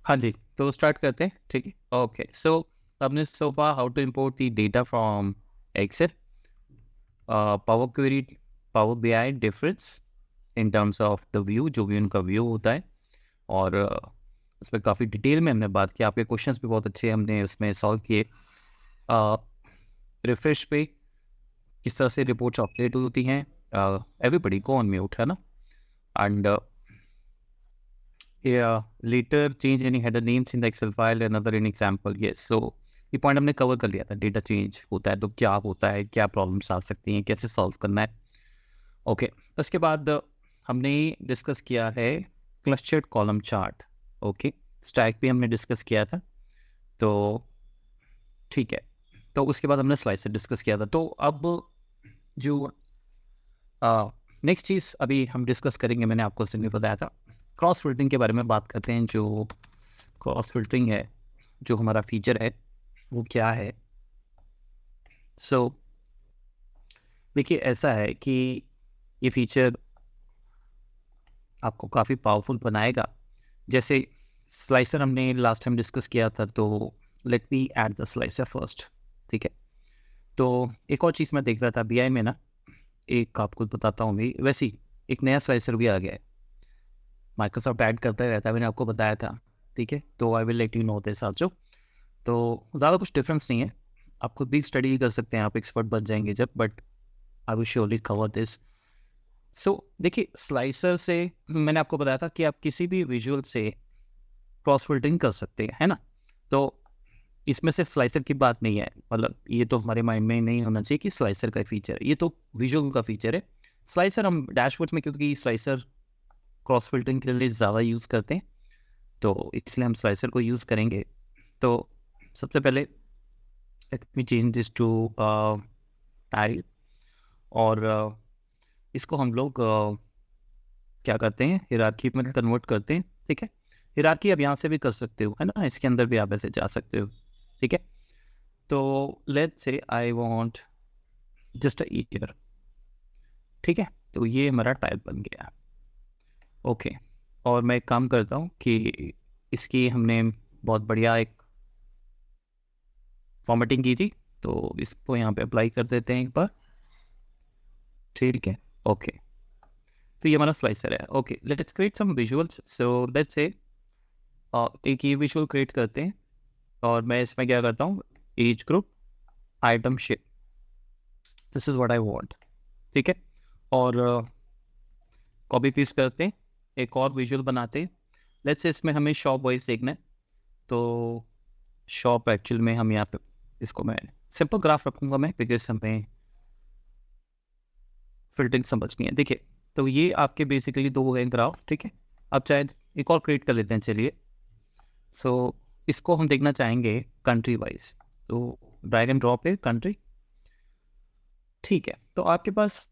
हाँ जी, तो स्टार्ट करते हैं, ठीक है? ओके, सो हमने so far how to import the data from Excel, power query, power BI difference in terms of the view, जो भी उनका व्यू होता है। और उसमें काफ़ी डिटेल में हमने बात की। आपके क्वेश्चंस भी बहुत अच्छे हमने उसमें सॉल्व किए। रिफ्रेश पे किस तरह से रिपोर्ट्स अपडेट होती हैं, एवरीबडी गो ऑन म्यूट, है ना? And later change any header names in the excel file, another in example, yes, so ये पॉइंट हमने कवर कर लिया था। डेटा चेंज होता है तो क्या होता है, क्या प्रॉब्लम्स आ सकती हैं, कैसे सॉल्व करना है। ओके, उसके बाद हमने डिस्कस किया है clustered column chart. Okay, stack भी हमने डिस्कस किया था, तो ठीक है। तो उसके बाद हमने स्लाइसर डिस्कस किया था। तो अब जो नेक्स्ट चीज़ अभी हम डिस्कस करेंगे, मैंने आपको उसने बताया था, क्रॉस फिल्टरिंग के बारे में बात करते हैं। जो क्रॉस फिल्टरिंग है, जो हमारा फीचर है, वो क्या है। सो देखिए, ऐसा है कि ये फीचर आपको काफ़ी पावरफुल बनाएगा। जैसे स्लाइसर हमने लास्ट टाइम डिस्कस किया था, तो let me add the slicer first, ठीक है? तो एक और चीज़ मैं देख रहा था बीआई में ना, एक आपको बताता हूँ भी, वैसे ही एक नया स्लाइसर भी आ गया है। माइक्रोसॉफ्ट ऐड करता ही रहता है, मैंने आपको बताया था, ठीक है? तो I will let you know this also. तो ज़्यादा कुछ डिफरेंस नहीं है, आप खुद भी स्टडी कर सकते हैं, आप एक्सपर्ट बन जाएंगे जब, but I will surely cover this. So देखिए, स्लाइसर से मैंने आपको बताया था कि आप किसी भी विजुअल से क्रॉस फिल्टरिंग कर सकते हैं, है ना? तो इसमें से स्लाइसर की बात नहीं है, मतलब ये तो हमारे माइंड में नहीं होना चाहिए कि स्लाइसर का फीचर है, ये तो विजुअल का फीचर है। स्लाइसर हम डैशबोर्ड में, क्योंकि स्लाइसर क्रॉस फिल्टरिंग के लिए ज़्यादा यूज़ करते हैं, तो इसलिए हम स्लाइसर को यूज़ करेंगे। तो सबसे पहले let me change this to tile, और इसको हम लोग क्या करते हैं, हिरार्की में कन्वर्ट करते हैं, ठीक है? हिरार्की आप यहाँ से भी कर सकते हो, है ना? इसके अंदर भी आप ऐसे जा सकते हो, ठीक है? तो let's say I want just a year, ठीक है? तो ये हमारा टाइप बन गया, ओके। और मैं एक काम करता हूँ कि इसकी हमने बहुत बढ़िया एक फॉर्मेटिंग की थी, तो इसको यहाँ पे अप्लाई कर देते हैं एक बार, ठीक है? ओके, तो ये हमारा स्लाइसर है। Okay, let's create some visuals. So let's say एक ये विजुअल क्रिएट करते हैं, और मैं इसमें क्या करता हूँ, age group, item shape, this is what I want, ठीक है? और कॉपी पेस्ट करते हैं, एक और विजुअल बनाते हैं। लेट्स से इसमें हमें शॉप वाइज देखना है, तो शॉप एक्चुअल में हम यहाँ पे इसको मैं सिंपल ग्राफ रखूँगा मैं, बिकॉज हमें फिल्टरिंग समझनी है। देखिए, तो ये आपके बेसिकली दो हो गए ग्राफ, ठीक है? अब चाहे एक और क्रिएट कर लेते हैं, चलिए। सो इसको हम देखना चाहेंगे कंट्री वाइज, तो ड्रैग एंड ड्रॉप है कंट्री, ठीक है? तो आपके पास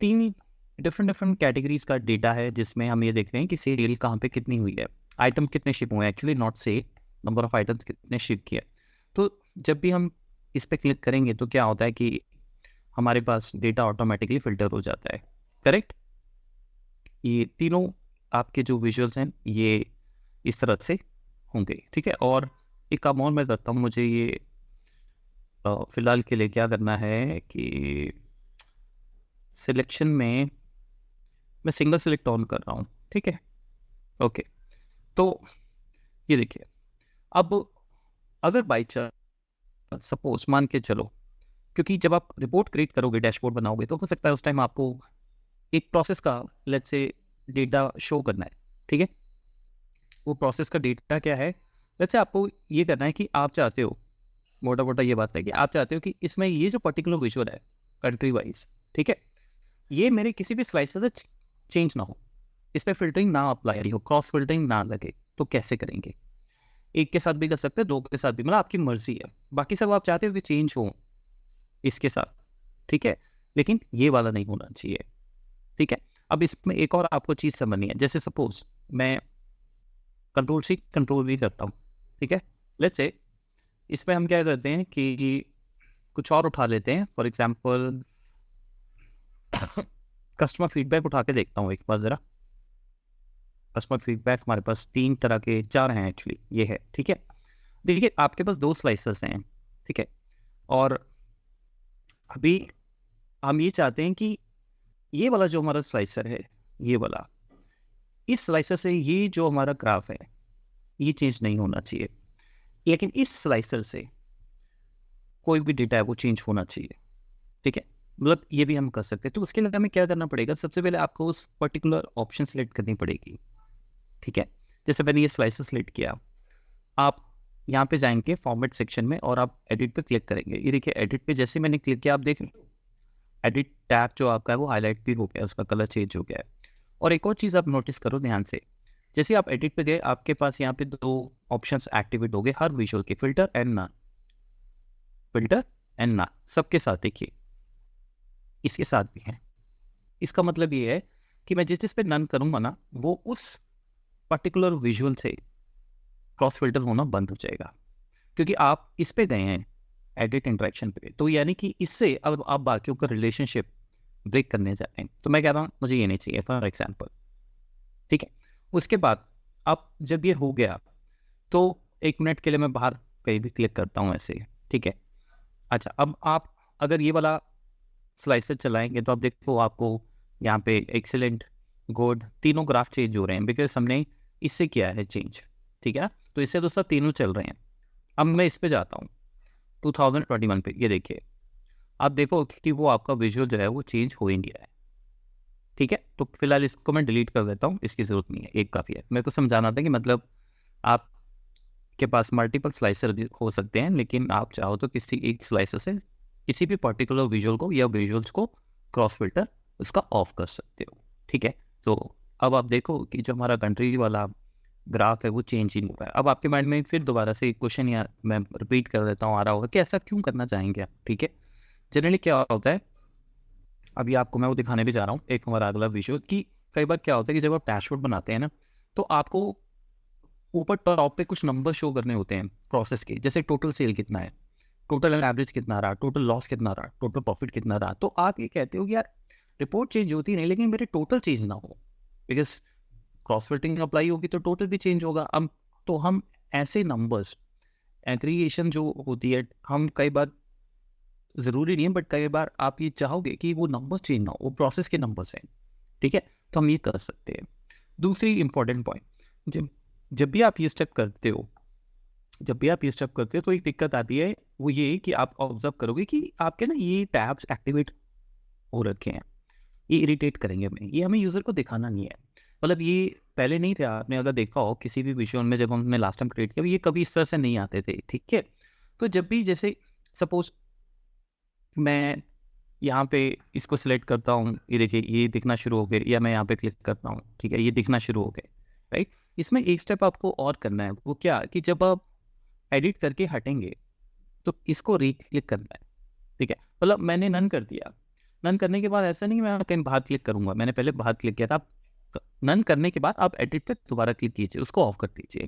तीन डिफरेंट डिफरेंट कैटेगरीज का डेटा है, जिसमें हम ये देख रहे हैं कि सेल कहाँ पे कितनी हुई है, आइटम कितने शिप हुए हैं, एक्चुअली नॉट से नंबर ऑफ आइटम्स कितने शिप किए। तो जब भी हम इस पर क्लिक करेंगे तो क्या होता है कि हमारे पास डेटा ऑटोमेटिकली फिल्टर हो जाता है, करेक्ट? ये तीनों आपके जो विजुअल्स हैं, ये इस तरह से होंगे, ठीक है? और एक काम और मैं करता हूँ, मुझे ये फिलहाल के लिए क्या करना है कि सिलेक्शन में मैं सिंगल सेलेक्ट ऑन कर रहा हूँ, ठीक है? ओके, तो ये देखिए, अब अगर बाई चांस सपोज मान के चलो, क्योंकि जब आप रिपोर्ट क्रिएट करोगे, डैशबोर्ड बनाओगे, तो हो सकता है उस टाइम आपको एक प्रोसेस का लेट्स से डेटा शो करना है, ठीक है? वो प्रोसेस का डेटा क्या है, लेट्स से आपको ये करना है कि आप चाहते हो, मोटा मोटा ये बात है कि आप चाहते हो कि इसमें ये जो पर्टिकुलर विजुअल है कंट्री वाइज, ठीक है, ये मेरे किसी भी स्लाइसर से चेंज ना हो, इस पर फिल्टरिंग ना अप्लाई हो, क्रॉस फिल्टरिंग ना लगे, तो कैसे करेंगे? एक के साथ भी कर सकते हैं, दो के साथ भी, मतलब आपकी मर्जी है। बाकी सब आप चाहते हो कि चेंज हो इसके साथ, ठीक है? लेकिन ये वाला नहीं होना चाहिए, ठीक है? अब इसमें एक और आपको चीज़ समझनी है, जैसे सपोज मैं कंट्रोल सी कंट्रोल भी करता हूँ, ठीक है? लेट्स से इसमें हम क्या करते हैं कि कुछ और उठा लेते हैं, फॉर एग्जाम्पल कस्टमर फीडबैक उठा के देखता हूँ एक बार ज़रा। कस्टमर फीडबैक हमारे पास 3 तरह के 4 हैं एक्चुअली, ये है, ठीक है। देखिए आपके पास 2 स्लाइसर्स हैं, ठीक है, और अभी हम ये चाहते हैं कि ये वाला जो हमारा स्लाइसर है, ये वाला, इस स्लाइसर से ये जो हमारा ग्राफ है, ये चेंज नहीं होना चाहिए, लेकिन इस स्लाइसर से कोई भी डेटा है वो चेंज होना चाहिए, ठीक है। मतलब ये भी हम कर सकते हैं। तो उसके लिए हमें क्या करना पड़ेगा, सबसे पहले आपको उस पर्टिकुलर ऑप्शन सेलेक्ट करनी पड़ेगी, ठीक है। जैसे मैंने ये स्लाइसर सेलेक्ट किया, आप यहाँ पे जाएंगे फॉर्मेट सेक्शन में और आप एडिट पे क्लिक करेंगे। ये देखिए एडिट पे जैसे मैंने क्लिक किया, आप देख रहे हो एडिट टैब जो आपका है वो हाईलाइट भी हो गया, उसका कलर चेंज हो गया है। और एक और चीज़ आप नोटिस करो ध्यान से, जैसे आप एडिट पे गए आपके पास यहाँ पे 2 ऑप्शंस एक्टिवेट हो गए हर विजुअल के, filter and none, filter and none सबके साथ। देखिए इसके साथ भी है। इसका मतलब ये है कि मैं जिस पे नन करूंगा ना, वो उस पर्टिकुलर विजुअल से क्रॉस फिल्टर होना बंद हो जाएगा, क्योंकि आप इस पे गए हैं एडिट इंटरेक्शन पे, तो यानी कि इससे अब आप बाकियों का रिलेशनशिप ब्रेक करने जा रहे हैं। तो मैं कह रहा हूँ मुझे ये नहीं चाहिए फॉर एग्जाम्पल, ठीक है। उसके बाद अब जब ये हो गया तो 1 मिनट के लिए मैं बाहर कहीं भी क्लिक करता हूँ ऐसे, ठीक है। अच्छा, अब आप अगर ये वाला स्लाइसर चलाएंगे तो आप देखो आपको यहाँ पे एक्सीलेंट, गुड, तीनों ग्राफ चेंज हो रहे हैं, बिकॉज हमने इससे किया है चेंज, ठीक है। तो इससे तो सब तीनों चल रहे हैं। अब मैं इस पे जाता हूँ 2021 पे, ये देखिए आप देखो कि वो आपका विजुअल जो है वो चेंज हो ही नहीं रहा है, ठीक है। तो फिलहाल इसको मैं डिलीट कर देता हूँ, इसकी ज़रूरत नहीं है, एक काफ़ी है। मेरे को समझाना था कि मतलब आपके पास मल्टीपल स्लाइसर भी हो सकते हैं, लेकिन आप चाहो तो किसी एक स्लाइसर से किसी भी पर्टिकुलर विजुअल को या विजुअल्स को क्रॉस फिल्टर उसका ऑफ कर सकते हो, ठीक है। तो अब आप देखो कि जो हमारा कंट्री वाला ग्राफ है वो चेंज ही नहीं हो रहा है। अब आपके माइंड में फिर दोबारा से एक क्वेश्चन या मैं रिपीट कर देता हूँ आ रहा होगा कि ऐसा क्यों करना चाहेंगे आप, ठीक है। जनरली क्या होता है, अभी आपको मैं वो दिखाने भी जा रहा हूँ एक हमारा अगला विजुअल, कि कई बार क्या होता है कि जब आप डैशबोर्ड बनाते हैं ना, तो आपको ऊपर टॉप पे कुछ नंबर शो करने होते हैं प्रोसेस के, जैसे टोटल सेल कितना है, टोटल एवरेज कितना रहा, टोटल लॉस कितना रहा, टोटल प्रॉफिट कितना रहा। तो आप ये कहते हो कि यार रिपोर्ट चेंज होती नहीं लेकिन मेरे टोटल चेंज ना हो, बिकॉज क्रॉस फिल्टरिंग अप्लाई होगी तो टोटल भी चेंज होगा। अब तो हम ऐसे नंबर्स एग्रीगेशन जो होती है, हम कई बार, ज़रूरी नहीं है बट कई बार आप ये चाहोगे कि वो नंबर चेंज ना हो, वो प्रोसेस के नंबर्स हैं, ठीक है। तो हम ये कर सकते हैं। दूसरी इंपॉर्टेंट पॉइंट, जब जब भी आप ये स्टेप करते हो, जब भी आप ये स्टेप करते हो तो एक दिक्कत आती है, वो ये कि आप ऑब्जर्व करोगे कि आपके ना ये टैब्स एक्टिवेट हो रखे हैं, ये इरिटेट करेंगे हमें, ये हमें यूज़र को दिखाना नहीं है। मतलब ये पहले नहीं था, आपने अगर देखा हो किसी भी विजुअल में जब हमने लास्ट टाइम क्रिएट किया, ये कभी इस तरह से नहीं आते थे, ठीक है। तो जब भी जैसे सपोज मैं यहाँ पे इसको सिलेक्ट करता हूँ, ये देखिए ये दिखना शुरू हो गए, या मैं यहाँ पे क्लिक करता हूँ, ठीक है, ये दिखना शुरू हो गए, राइट। इसमें एक स्टेप आपको और करना है, वो क्या कि जब आप एडिट करके हटेंगे तो इसको रीक्लिक करना है, ठीक है। मतलब मैंने नन कर दिया, नन करने के बाद ऐसा नहीं मैं कहीं बाहर क्लिक करूंगा, मैंने पहले बाहर क्लिक किया था। आप नन करने के बाद आप एडिट पे दोबारा क्लिक कीजिए, उसको ऑफ कर दीजिए,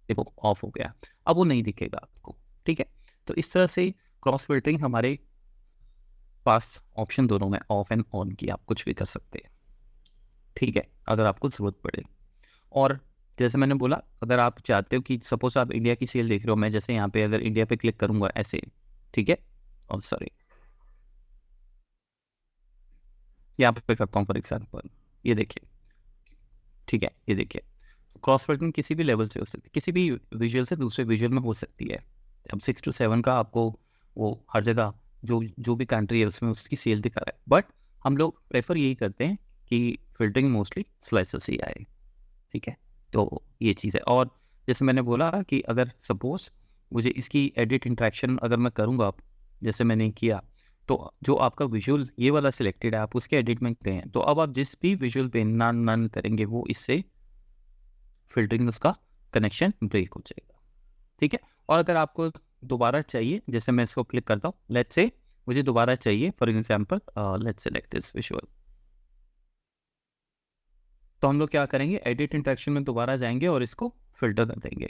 देखो ऑफ हो गया, अब वो नहीं दिखेगा आपको, ठीक है। तो इस तरह से क्रॉस फिल्टरिंग हमारे पास ऑप्शन दोनों में ऑफ एंड ऑन की, आप कुछ भी कर सकते हैं, ठीक है, अगर आपको ज़रूरत पड़े। और जैसे मैंने बोला, अगर आप चाहते हो कि सपोज आप इंडिया की सेल देख रहे हो, मैं जैसे यहाँ पे अगर इंडिया पे क्लिक करूँगा ऐसे, ठीक है, और सॉरी यहाँ पे करता हूँ फॉर एग्जाम्पल, ये देखिए, ठीक है, ये देखिए क्रॉस फिल्टरिंग किसी भी लेवल से हो सकती है, किसी भी विजुअल से दूसरे विजुअल में हो सकती है। अब 6 to 7 का आपको वो हर जगह जो जो भी कंट्री है उसमें उसकी सेल दिखा रहा है, बट हम लोग प्रेफर यही करते हैं कि फिल्टरिंग मोस्टली स्लाइसर से ही आए, ठीक है। तो ये चीज़ है। और जैसे मैंने बोला कि अगर सपोज मुझे इसकी एडिट इंट्रैक्शन अगर मैं करूँगा, जैसे मैंने किया, तो जो आपका विजुअल ये वाला सिलेक्टेड है, आप उसके एडिट में गए हैं, तो अब आप जिस भी विजुअल पे नन नन करेंगे वो इससे फिल्टरिंग उसका कनेक्शन ब्रेक हो जाएगा, ठीक है। और अगर आपको दोबारा चाहिए, जैसे मैं इसको क्लिक करता हूँ, लेट्स से मुझे दोबारा चाहिए for example, let's select this visual, तो हम लोग क्या करेंगे, एडिट इंटरेक्शन में दोबारा जाएंगे और इसको फिल्टर कर देंगे,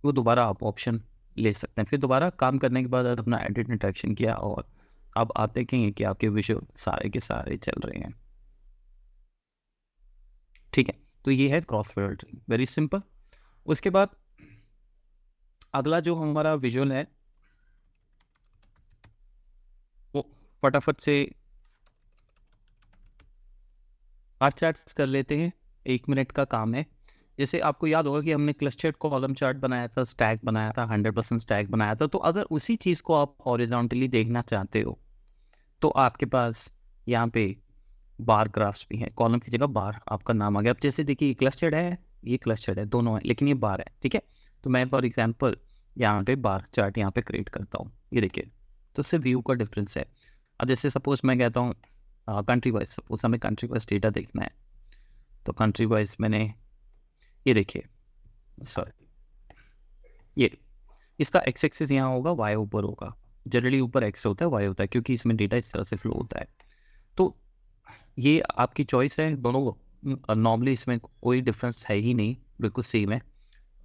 वो दोबारा आप ऑप्शन ले सकते हैं। फिर दोबारा काम करने के बाद अपना एडिट इंटरेक्शन किया और अब आप देखेंगे कि आपके विजुअल सारे के सारे चल रहे हैं, ठीक है। तो ये है क्रॉस फिल्टरिंग, वेरी सिंपल। उसके बाद अगला जो हमारा विजुअल है वो फटाफट से बार चार्ट्स कर लेते हैं, 1 मिनट का काम है। जैसे आपको याद होगा कि हमने क्लस्टर्ड कॉलम चार्ट बनाया था, स्टैक बनाया था, 100% स्टैक बनाया था। तो अगर उसी चीज़ को आप हॉरिजॉन्टली देखना चाहते हो तो आपके पास यहाँ पे बार ग्राफ्स भी हैं, कॉलम की जगह बार आपका नाम आ गया। अब जैसे देखिए ये क्लस्टर्ड है, दोनों है, लेकिन ये बार है, ठीक है। तो मैं फॉर एग्जांपल यहाँ पे बार चार्ट यहाँ पे क्रिएट करता हूँ, ये देखिए। तो सिर्फ व्यू का डिफरेंस है। अब जैसे सपोज मैं कहता हूँ कंट्री वाइज, सपोज हमें कंट्री वाइज डेटा देखना है, तो कंट्री वाइज मैंने ये देखिए, सॉरी, ये इसका एक्स एक्सिस यहाँ होगा, वाई ऊपर होगा। जनरली ऊपर एक्स होता है, वाई होता है, क्योंकि इसमें डेटा इस तरह से फ्लो होता है। तो ये आपकी चॉइस है, दोनों नॉर्मली इसमें कोई डिफरेंस है ही नहीं, बिल्कुल सेम है,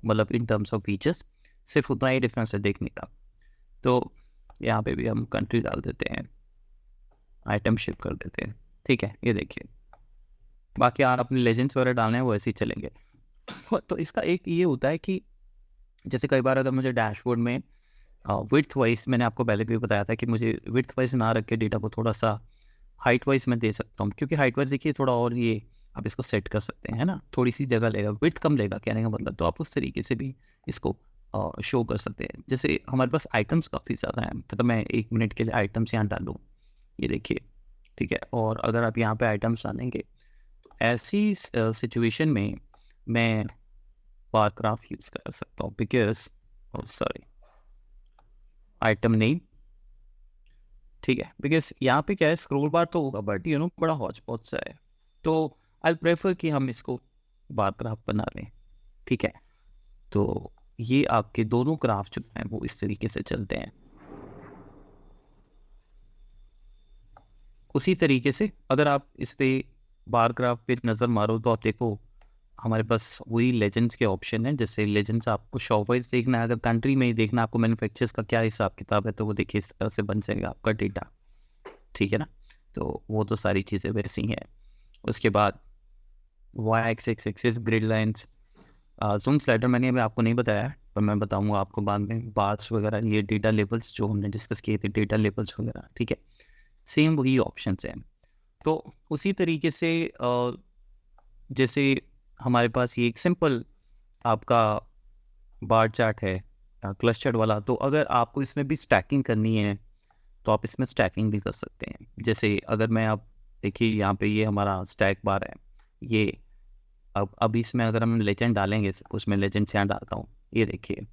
मतलब इन टर्म्स ऑफ फीचर्स सिर्फ उतना ही डिफरेंस है देखने का। तो यहाँ पे भी हम कंट्री डाल देते हैं, आइटम शिप कर देते हैं, ठीक है। ये देखिए, बाकी आप अपने लेजेंड्स वगैरह डालने हैं वो ऐसे ही चलेंगे। तो इसका एक ये होता है कि जैसे कई बार अगर मुझे डैशबोर्ड में विड्थ वाइज, मैंने आपको पहले भी बताया था कि मुझे विड्थ वाइज ना रख के डेटा को थोड़ा सा हाइट वाइज मैं दे सकता हूँ, क्योंकि हाइट वाइज देखिए थोड़ा और ये आप इसको सेट कर सकते हैं, है ना, थोड़ी सी जगह लेगा, विड्थ कम लेगा कहने का मतलब। तो आप उस तरीके से भी इसको शो कर सकते हैं। जैसे हमारे पास आइटम्स काफ़ी ज़्यादा हैं, तो मैं 1 मिनट के लिए आइटम्स यहाँ डालूँ, ये देखिए, ठीक है। और अगर आप यहाँ पे आइटम्स डालेंगे तो ऐसी सिचुएशन में मैं बार ग्राफ यूज़ कर सकता हूँ, बिकॉज सॉरी, आइटम नेम, ठीक है। बिकॉज यहाँ पे क्या है, स्क्रॉल बार तो होगा बट बड़ा हौच पौच सा है। तो आई प्रेफर कि हम इसको बार ग्राफ बना लें, ठीक है। तो ये आपके दोनों ग्राफ जो हैं वो इस तरीके से चलते हैं। उसी तरीके से अगर आप इस पे बार ग्राफ पे नज़र मारो तो आप देखो हमारे पास वही लेजेंड्स के ऑप्शन है। जैसे लेजेंड्स आपको शॉप वाइज देखना है, अगर कंट्री में ही देखना आपको मैन्युफैक्चरर्स का क्या हिसाब किताब है, तो वो देखिए इस तरह से बन जाएगा आपका डेटा, ठीक है ना। तो वो तो सारी चीज़ें वैसी हैं। उसके बाद Y axis grid lines, zoom slider मैंने अभी आपको नहीं बताया है, पर मैं बताऊंगा आपको बाद में। बार्स वगैरह, ये डेटा लेबल्स जो हमने डिस्कस किए थे, डेटा लेबल्स वगैरह, ठीक है, सेम वही ऑप्शंस हैं। तो उसी तरीके से जैसे हमारे पास ये एक सिंपल आपका बार चार्ट है क्लस्टर्ड वाला, तो अगर आपको इसमें भी स्टैकिंग करनी है तो आप इसमें स्टैकिंग भी कर सकते हैं। जैसे अगर मैं आप देखिए यहाँ पे ये हमारा स्टैक बार है, ये अब इसमें अगर हम लेजेंड डालेंगे, कुछ मैं लेजेंड यहाँ डालता हूँ, ये देखिए,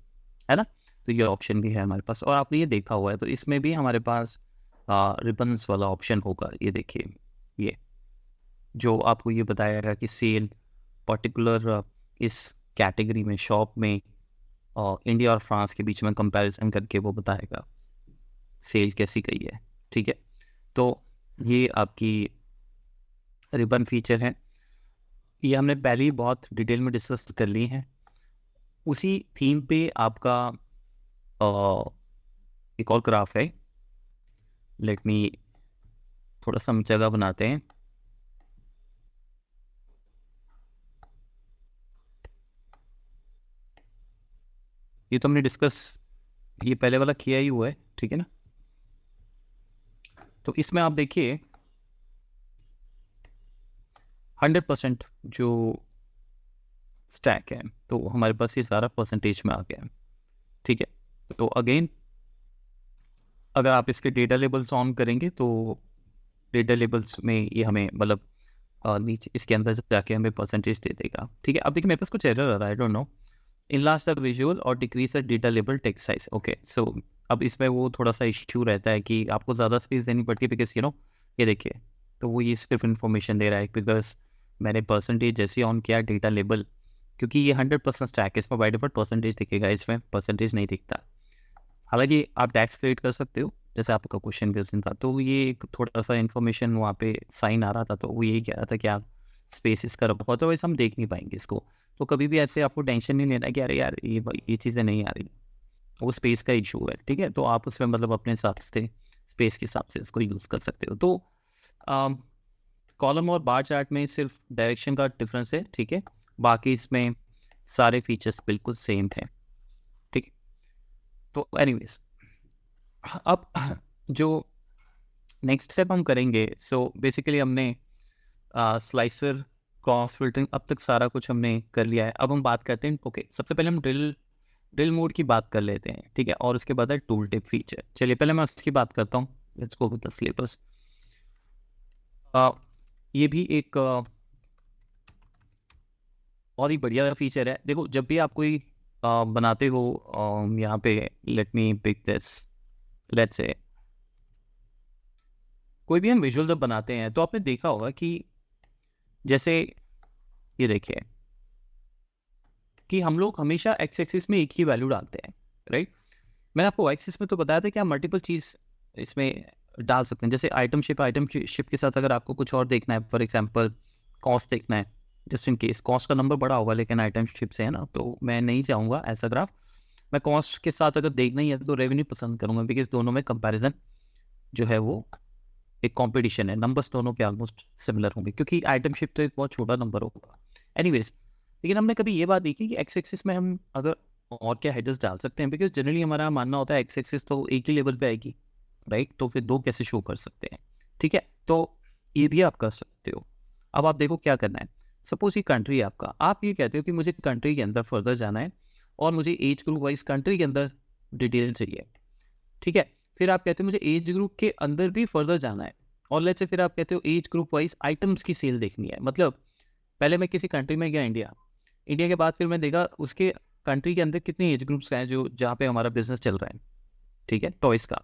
है ना। तो ये ऑप्शन भी है हमारे पास, और आपने ये देखा हुआ है। तो इसमें भी हमारे पास रिबन्स वाला ऑप्शन होगा, ये देखिए, ये जो आपको ये बताएगा कि सेल पर्टिकुलर इस कैटेगरी में, शॉप में इंडिया और फ्रांस के बीच में कंपैरिजन करके वो बताएगा सेल कैसी गई है, ठीक है। तो ये आपकी रिबन फीचर है, ये हमने पहले ही बहुत डिटेल में डिस्कस कर ली है। उसी थीम पे आपका एक और ग्राफ है, लेट मी थोड़ा सा हम जगह बनाते हैं। ये तो हमने डिस्कस ये पहले वाला किया ही हुआ है, ठीक है ना। तो इसमें आप देखिए 100% जो स्टैक है, तो हमारे पास ये सारा परसेंटेज में आ गया है, ठीक है। तो अगेन अगर आप इसके डेटा लेबल्स ऑन करेंगे तो डेटा लेबल्स में ये हमें मतलब नीचे इसके अंदर जब जाके हमें परसेंटेज दे देगा, ठीक है। अब देखिए मेरे पास कुछ एरर आ रहा है, I don't know, enlarge the visual और decrease the data label text size. Okay, so अब इसमें वो थोड़ा सा इश्यू रहता है कि आपको ज़्यादा स्पेस देनी पड़ती है, बिकॉज ये देखिए, तो वो ये सिर्फ इन्फॉर्मेशन दे रहा है, बिकॉज मैंने परसेंटेज जैसे ऑन किया डेटा लेबल, क्योंकि ये 100% स्टैक है, इसमें बाय डिफॉल्ट परसेंटेज दिखेगा, इसमें परसेंटेज नहीं दिखता। हालांकि आप टैक्स क्रिएट कर सकते हो, जैसे आपका क्वेश्चन भी उसमें था, तो ये एक थोड़ा सा इन्फॉर्मेशन वहाँ पे साइन आ रहा था, तो वो यही कह रहा था कि आप स्पेस इसका रखो, अदरवाइज हम देख नहीं पाएंगे इसको। तो कभी भी ऐसे आपको टेंशन नहीं लेना कि अरे यार ये चीज़ें नहीं आ रही, वो स्पेस का इशू है, ठीक है। तो आप उसमें मतलब अपने हिसाब से स्पेस के हिसाब से इसको यूज़ कर सकते हो। तो कॉलम और बार चार्ट में सिर्फ डायरेक्शन का डिफरेंस है, ठीक है, बाकी इसमें सारे फीचर्स बिल्कुल सेम थे, ठीक है। तो एनीवेज अब जो नेक्स्ट स्टेप हम करेंगे, सो बेसिकली हमने स्लाइसर, क्रॉस फिल्टरिंग, अब तक सारा कुछ हमने कर लिया है। अब हम बात करते हैं, ओके, सबसे पहले हम ड्रिल मोड की बात कर लेते हैं, ठीक है, और उसके बाद है टूल टिप फीचर। चलिए पहले मैं उसकी बात करता हूँ। Let's go with the syllabus. ये भी एक बहुत ही बढ़िया फीचर है। देखो, जब भी आप कोई बनाते हो, यहाँ पे let me pick this, let's say कोई भी हम विजुअल जब बनाते हैं तो आपने देखा होगा कि जैसे ये देखिए कि हम लोग हमेशा एक्स एक्सिस में एक ही वैल्यू डालते हैं, राइट। मैंने आपको वाई एक्सिस में तो बताया था कि आप मल्टीपल चीज़ इसमें डाल सकते हैं, जैसे आइटम शिप के साथ अगर आपको कुछ और देखना है, फॉर एग्जांपल कॉस्ट देखना है, जस्ट इन केस कॉस्ट का नंबर बड़ा होगा लेकिन आइटम शिप से है ना, तो मैं नहीं चाहूँगा ऐसा ग्राफ। मैं कॉस्ट के साथ अगर देखना ही है तो रेवेन्यू पसंद करूँगा, बिकॉज दोनों में कंपैरिजन जो है वो एक कंपटीशन है, नंबर्स दोनों के ऑलमोस्ट सिमिलर होंगे, क्योंकि आइटम शिप तो एक बहुत छोटा नंबर होगा। एनीवेज, लेकिन हमने कभी ये बात देखी कि एक्स एक्सिस में हम अगर और क्या हेडर्स डाल सकते हैं, बिकॉज जनरली हमारा मानना होता है एक्स एक्सिस तो एक ही लेवल पे आएगी, राइट, तो फिर दो कैसे शो कर सकते हैं, ठीक है। तो ये भी आप कर सकते हो। अब आप देखो क्या करना है। सपोज ये कंट्री है आपका, आप ये कहते हो कि मुझे कंट्री के अंदर फर्दर जाना है और मुझे एज ग्रुप वाइज कंट्री के अंदर डिटेल चाहिए, ठीक है। फिर आप कहते हो मुझे एज ग्रुप के अंदर भी फर्दर जाना है, और लेट्स से फिर आप कहते हो एज ग्रुप वाइज आइटम्स की सेल देखनी है। मतलब पहले मैं किसी कंट्री में गया, इंडिया, इंडिया के बाद फिर मैं देखा उसके कंट्री के अंदर कितने एज ग्रुप्स हैं जो जहाँ पे हमारा बिजनेस चल रहा है, ठीक है, टॉयज़ का।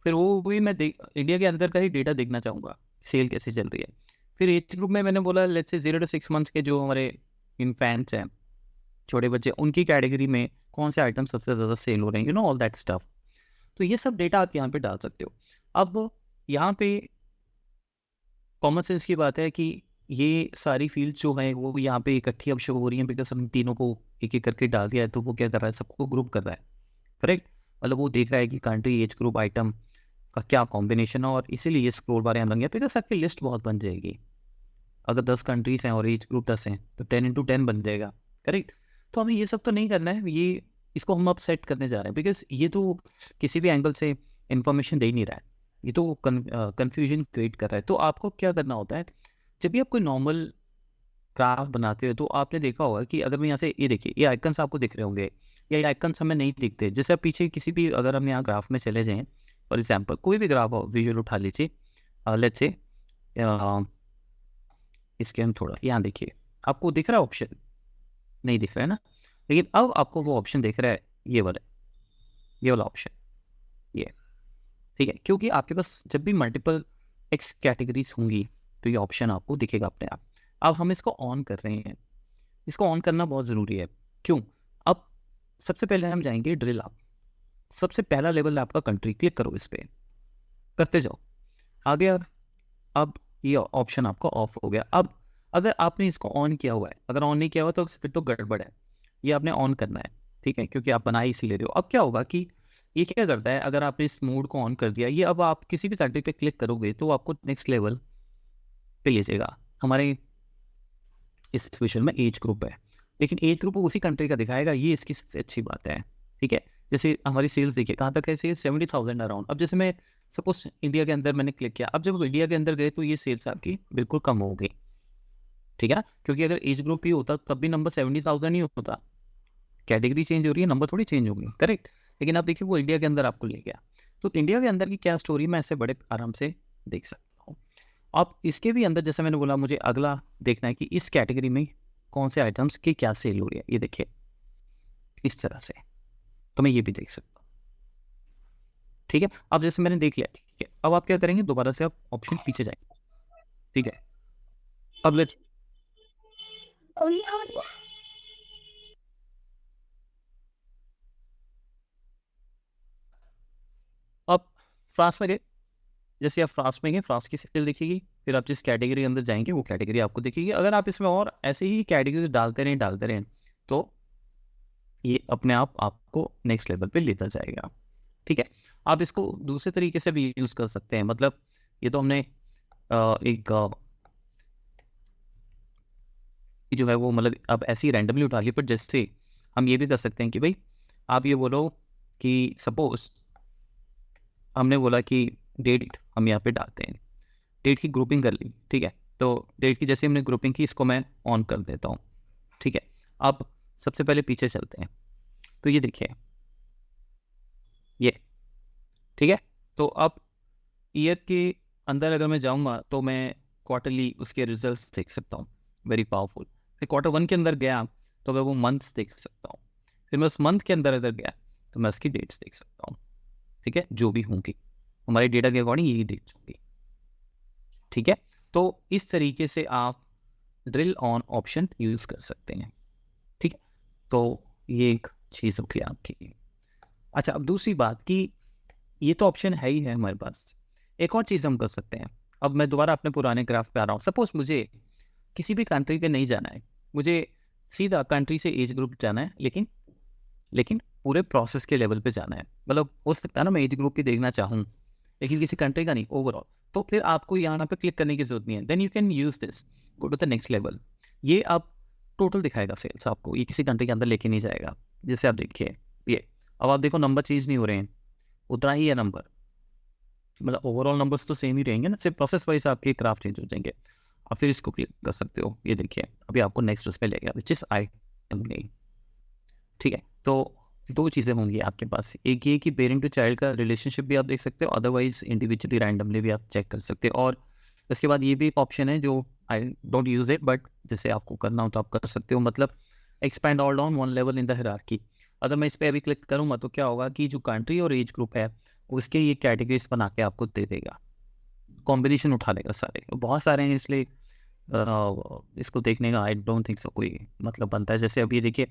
फिर वो भी मैं इंडिया के अंदर का ही डेटा देखना चाहूँगा, सेल कैसे चल रही है। फिर एज ग्रुप में मैंने बोला लेट्स से 0 to 6 मंथ्स के जो हमारे इन्फेंट्स हैं, छोटे बच्चे, उनकी कैटेगरी में कौन से आइटम सबसे ज़्यादा सेल हो रहे हैं, ऑल दैट स्टफ। तो ये सब डेटा आप यहाँ पे डाल सकते हो। अब यहाँ पे कॉमन सेंस की बात है कि ये सारी फील्ड जो है वो यहाँ पे इकट्ठी अब शो हो रही हैं, बिकॉज हम तीनों को एक एक करके डाल दिया है, तो वो क्या कर रहा है, सबको ग्रुप कर रहा है, करेक्ट। मतलब वो देख रहा है कि कंट्री, एज ग्रुप, आइटम का क्या कॉम्बिनेशन है, और इसीलिए ये स्क्रोल बार यहाँ बन गया, बिकॉज आपकी लिस्ट बहुत बन जाएगी। अगर 10 कंट्रीज हैं और एज ग्रुप 10 हैं तो 10 into 10 बन जाएगा, करेक्ट। तो हमें ये सब तो नहीं करना है, ये इसको हम अब सेट करने जा रहे हैं, बिकॉज ये तो किसी भी एंगल से इंफॉर्मेशन दे ही नहीं रहा है, ये तो कन्फ्यूजन क्रिएट कर रहा है। तो आपको क्या करना होता है, जब भी आप कोई नॉर्मल ग्राफ बनाते हो तो आपने देखा होगा कि अगर मैं यहाँ से ये देखिए, ये आइकन्स आपको दिख रहे होंगे, या ये आइकन्स हमें नहीं दिखते। जैसे आप पीछे किसी भी, अगर हम यहाँ ग्राफ में चले जाएँ, फॉर एग्जांपल कोई भी ग्राफ हो, विजुअल उठा लीजिए, लेट्स से इसके हम थोड़ा यहाँ देखिए, आपको दिख रहा है ऑप्शन, नहीं दिख रहा है ना, लेकिन अब आपको वो ऑप्शन दिख रहा है, ये वाला ऑप्शन, ये, ठीक है, क्योंकि आपके पास जब भी मल्टीपल एक्स कैटेगरीज होंगी तो ये ऑप्शन आपको दिखेगा अपने आप। अब हम इसको ऑन कर रहे हैं, इसको ऑन करना बहुत ज़रूरी है। क्यों? अब सबसे पहले हम जाएंगे ड्रिल आप, सबसे पहला लेवल आपका कंट्री, क्लिक करो इस पर, करते जाओ आगे। अब ये ऑप्शन आपका ऑफ हो गया। अब अगर आपने इसको ऑन किया हुआ है, अगर ऑन नहीं किया हुआ तो फिर तो गड़बड़ है, ये आपने ऑन करना है, ठीक है, क्योंकि आप बना ही इसी ले रहे हो। अब क्या होगा कि ये क्या करता है, अगर आपने इस मोड को ऑन कर दिया, ये अब आप किसी भी कंट्री पे क्लिक करोगे तो आपको नेक्स्ट लेवल पे ले जाएगा। हमारे इस सिचुएशन में एज ग्रुप है, लेकिन एज ग्रुप उसी कंट्री का दिखाएगा, ये इसकी सबसे अच्छी बात है, ठीक है। जैसे हमारी सेल्स देखिए कहाँ तक है, सेल्स 70,000 अराउंड। अब जैसे मैं सपोज इंडिया के अंदर मैंने क्लिक किया, अब जब इंडिया के अंदर गए तो ये सेल्स आपकी बिल्कुल कम हो गई, ठीक है ना, क्योंकि अगर एज ग्रुप ही होता तब भी नंबर 70,000 ही होता, कैटेगरी चेंज हो रही है, नंबर थोड़ी चेंज होगी, करेक्ट। लेकिन आप देखिए वो इंडिया के अंदर आपको ले गया। तो इंडिया के अंदर की क्या स्टोरी, मैं ऐसे बड़े आराम से देख सकता हूँ। अब इसके भी अंदर जैसे मैंने बोला, मुझे अगला देखना है कि इस कैटेगरी में कौन से आइटम्स की क्या सेल हो रही है, ये देखिए इस तरह से, तो मैं ये भी देख सकता हूँ, ठीक है। अब जैसे मैंने देख लिया, ठीक है, अब आप क्या करेंगे, दोबारा से आप ऑप्शन पीछे जाएंगे, ठीक है। अब लेट्स, अब फ्रांस में गए, जैसे आप फ्रांस में गए, फ्रांस की सेल दिखेगी, फिर आप जिस कैटेगरी के अंदर जाएंगे वो कैटेगरी आपको दिखेगी। अगर आप इसमें और ऐसे ही कैटेगरीज डालते रहें तो ये अपने आप आपको नेक्स्ट लेवल पे लेता जाएगा, ठीक है। आप इसको दूसरे तरीके से भी यूज़ कर सकते हैं। मतलब ये तो हमने एक जो है वो मतलब आप ऐसे ही रैंडमली उठा लिए, पर जैसे हम ये भी कर सकते हैं कि भाई आप ये बोलो कि सपोज हमने बोला कि डेट हम यहाँ पे डालते हैं, डेट की ग्रुपिंग कर ली, ठीक है। तो डेट की जैसे हमने ग्रुपिंग की, इसको मैं ऑन कर देता हूँ, ठीक है। अब सबसे पहले पीछे चलते हैं, तो ये देखिए ये, ठीक है। तो अब ईयर के अंदर अगर मैं जाऊँगा तो मैं क्वार्टरली उसके रिजल्ट्स देख सकता हूँ, वेरी पावरफुल। फिर क्वार्टर वन के अंदर गया तो मैं वो मंथ्स देख सकता हूँ, फिर मैं उस मंथ के अंदर अगर गया तो मैं उसकी डेट्स देख सकता हूँ, ठीक है, जो भी होंगी हमारे डेटा के अकॉर्डिंग यही डेट्स होंगी, ठीक है। तो इस तरीके से आप ड्रिल ऑन ऑप्शन यूज़ कर सकते हैं, ठीक है। तो ये एक चीज़ होगी आपकी। अच्छा, अब दूसरी बात कि ये तो ऑप्शन है ही है हमारे पास, एक और चीज़ हम कर सकते हैं। अब मैं दोबारा अपने पुराने ग्राफ पे आ रहा हूँ। सपोज मुझे किसी भी कंट्री पे नहीं जाना है, मुझे सीधा कंट्री से एज ग्रुप जाना है, लेकिन लेकिन पूरे प्रोसेस के लेवल पे जाना है। मतलब हो सकता है ना मैं एज ग्रुप की देखना चाहूँ, लेकिन किसी कंट्री का नहीं, ओवरऑल। तो फिर आपको यहाँ पे क्लिक करने की जरूरत नहीं है। Then you can use this, go to the next level. ये आप टोटल दिखाएगा सेल्स आपको, ये किसी कंट्री के अंदर लेके नहीं जाएगा। जैसे आप देखिए ये, अब आप देखो नंबर चेंज नहीं हो रहे हैं, उतना ही है नंबर, मतलब ओवरऑल नंबर्स तो सेम ही रहेंगे ना, सिर्फ प्रोसेस वाइज आपके ग्राफ चेंज हो जाएंगे। आप फिर इसको क्लिक कर सकते हो, ये देखिए अभी आपको नेक्स्ट उस पर ले गया, विच इज आइटम नेम, ठीक है। तो दो चीज़ें होंगी आपके पास, एक ये कि पेरेंट टू चाइल्ड का रिलेशनशिप भी आप देख सकते हो, अदरवाइज इंडिविजुअली रैंडमली भी आप चेक कर सकते हो। और इसके बाद ये भी एक ऑप्शन है जो I don't use it, but जैसे आपको करना हो तो आप कर सकते हो, मतलब expand all down one level in the hierarchy. अगर मैं इस पर अभी क्लिक करूँगा तो क्या होगा कि जो कंट्री और एज ग्रुप है उसके ये कैटेगरीज बना के आपको दे देगा, कॉम्बिनेशन उठा लेगा सारे, बहुत सारे हैं इसलिए इसको देखने का आई डोंट थिंक सो कोई मतलब बनता है। जैसे अभी देखिए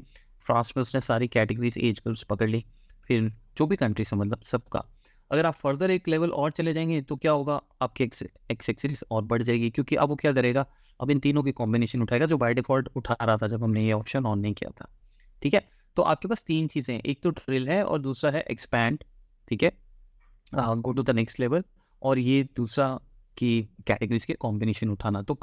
फ्रांस में उसने सारी कैटेगरीज एज ग्रुप्स पकड़ ली, फिर जो भी कंट्री से मतलब सबका। अगर आप फर्दर एक लेवल और चले जाएंगे तो क्या होगा, आपकी एक्स एक्सिस और बढ़ जाएगी, क्योंकि अब वो क्या करेगा, अब इन तीनों की कॉम्बिनेशन उठाएगा जो बाय डिफॉल्ट उठा रहा था जब हमने ये ऑप्शन ऑन नहीं किया था, ठीक है। तो आपके पास तीन चीज़ें हैं, एक तो ड्रिल है और दूसरा है एक्सपैंड, ठीक है, go to the next level, और ये दूसरा कि कैटेगरीज के कॉम्बिनेशन उठाना। तो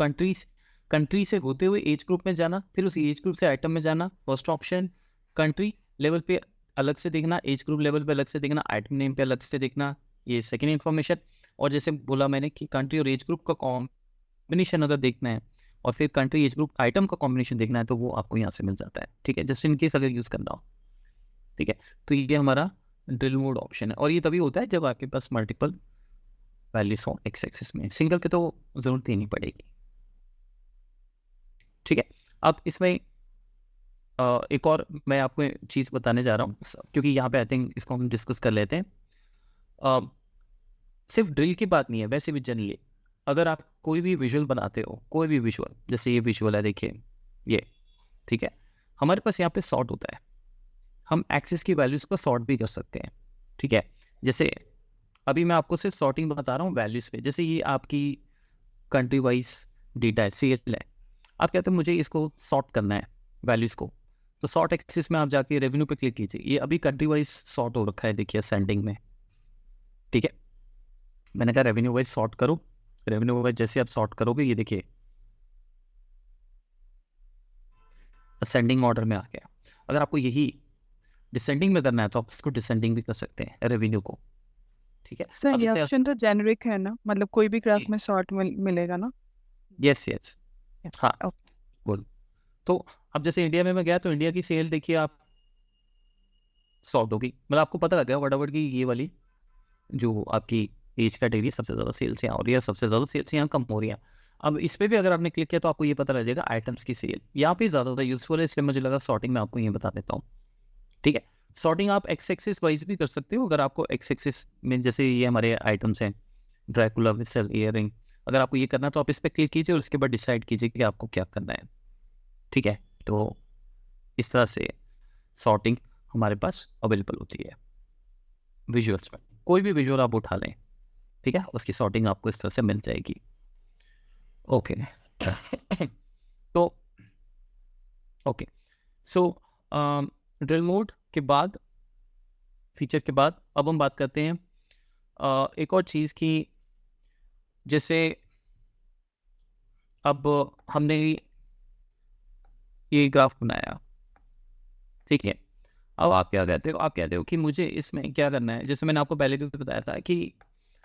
कंट्री से होते हुए एज ग्रुप में जाना, फिर उस एज ग्रुप से आइटम में जाना, फर्स्ट ऑप्शन। कंट्री लेवल पे अलग से देखना, एज ग्रुप लेवल पे अलग से देखना, आइटम नेम पे अलग से देखना, ये सेकेंड इन्फॉर्मेशन। और जैसे बोला मैंने कि कंट्री और एज ग्रुप का कॉम्बिनेशन अगर देखना है और फिर कंट्री एज ग्रुप आइटम का कॉम्बिनेशन देखना है तो वो आपको यहाँ से मिल जाता है, ठीक है, जस्ट इन केस अगर यूज़ करना हो, ठीक है। तो ये हमारा ड्रिल मोड ऑप्शन है, और ये तभी होता है जब आपके पास मल्टीपल वैल्यूज हो एक्स एक्सिस में, सिंगल पे तो जरूरत ही नहीं पड़ेगी, ठीक है। अब इसमें एक और मैं आपको चीज़ बताने जा रहा हूँ, क्योंकि यहाँ पे आई थिंक इसको हम डिस्कस कर लेते हैं। अ, सिर्फ ड्रिल की बात नहीं है, वैसे भी जनरली अगर आप कोई भी विजुअल बनाते हो, कोई भी विजुअल, जैसे ये विजुअल है देखिए ये, ठीक है, हमारे पास यहाँ पे सॉर्ट होता है, हम एक्सिस की वैल्यूज को सॉर्ट भी कर सकते हैं, ठीक है। जैसे अभी मैं आपको सिर्फ सॉर्टिंग बता रहा हूँ वैल्यूज पे, जैसे ये आपकी कंट्री वाइज डेटा है, सीएल है, आप कहते हो मुझे इसको सॉर्ट करना है वैल्यूज को, तो सॉर्ट एक्सिस में आप जाके रेवेन्यू पे क्लिक कीजिए, ये अभी कंट्री वाइज सॉर्ट हो रखा है देखिए असेंडिंग में, ठीक है। मैंने कहा रेवेन्यू वाइज सॉर्ट करो, रेवेन्यू वाइज जैसे आप सॉर्ट करोगे ये देखिए असेंडिंग ऑर्डर में आ गया। अगर आपको यही डिसेंडिंग में करना है तो आप इसको डिसेंडिंग भी कर सकते हैं रेवेन्यू को, ठीक है। सर अब ये जैसे ऑप्शन तो जेनरिक है ना, मतलब कोई भी ग्राफ जी, में सॉर्ट मिलेगा ना? यस यस, हाँ ओके। बोल। तो अब जैसे इंडिया में मैं गया तो इंडिया की सेल देखिए आप सॉर्ट होगी, मतलब आपको पता लग गया फटाफट की ये वाली जो आपकी एज कैटेगरी सबसे ज़्यादा सेल्स यहाँ हो रही है, सबसे ज़्यादा सेल्स यहाँ कम हो रही है। अब इस पर भी अगर आपने क्लिक किया तो आपको ये पता लग जाएगा आइटम्स की सेल यहाँ पे ज़्यादा यूजफुल है, इसलिए मुझे लगा सॉर्टिंग में आपको ये बता देता हूँ, ठीक है। सॉर्टिंग आप एक्स एक्सिस वाइज भी कर सकते हो, अगर आपको एक्स एक्सिस में जैसे ये हमारे आइटम्स हैं ड्रैकुला विसल ईयरिंग, अगर आपको ये करना है तो आप इस पर क्लिक कीजिए और उसके बाद डिसाइड कीजिए कि आपको क्या करना है, ठीक है। तो इस तरह से सॉर्टिंग हमारे पास अवेलेबल होती है विजुअल्स में, कोई भी विजुअल आप उठा लें, ठीक है, उसकी सॉर्टिंग आपको इस तरह से मिल जाएगी, ओके। तो ओके, सो ड्रिल मोड के बाद, फीचर के बाद अब हम बात करते हैं एक और चीज़ की, जैसे अब हमने ये ग्राफ बनाया, ठीक है। अब आप क्या कहते हो, आप कहते हो कि मुझे इसमें क्या करना है। जैसे मैंने आपको पहले भी बताया था कि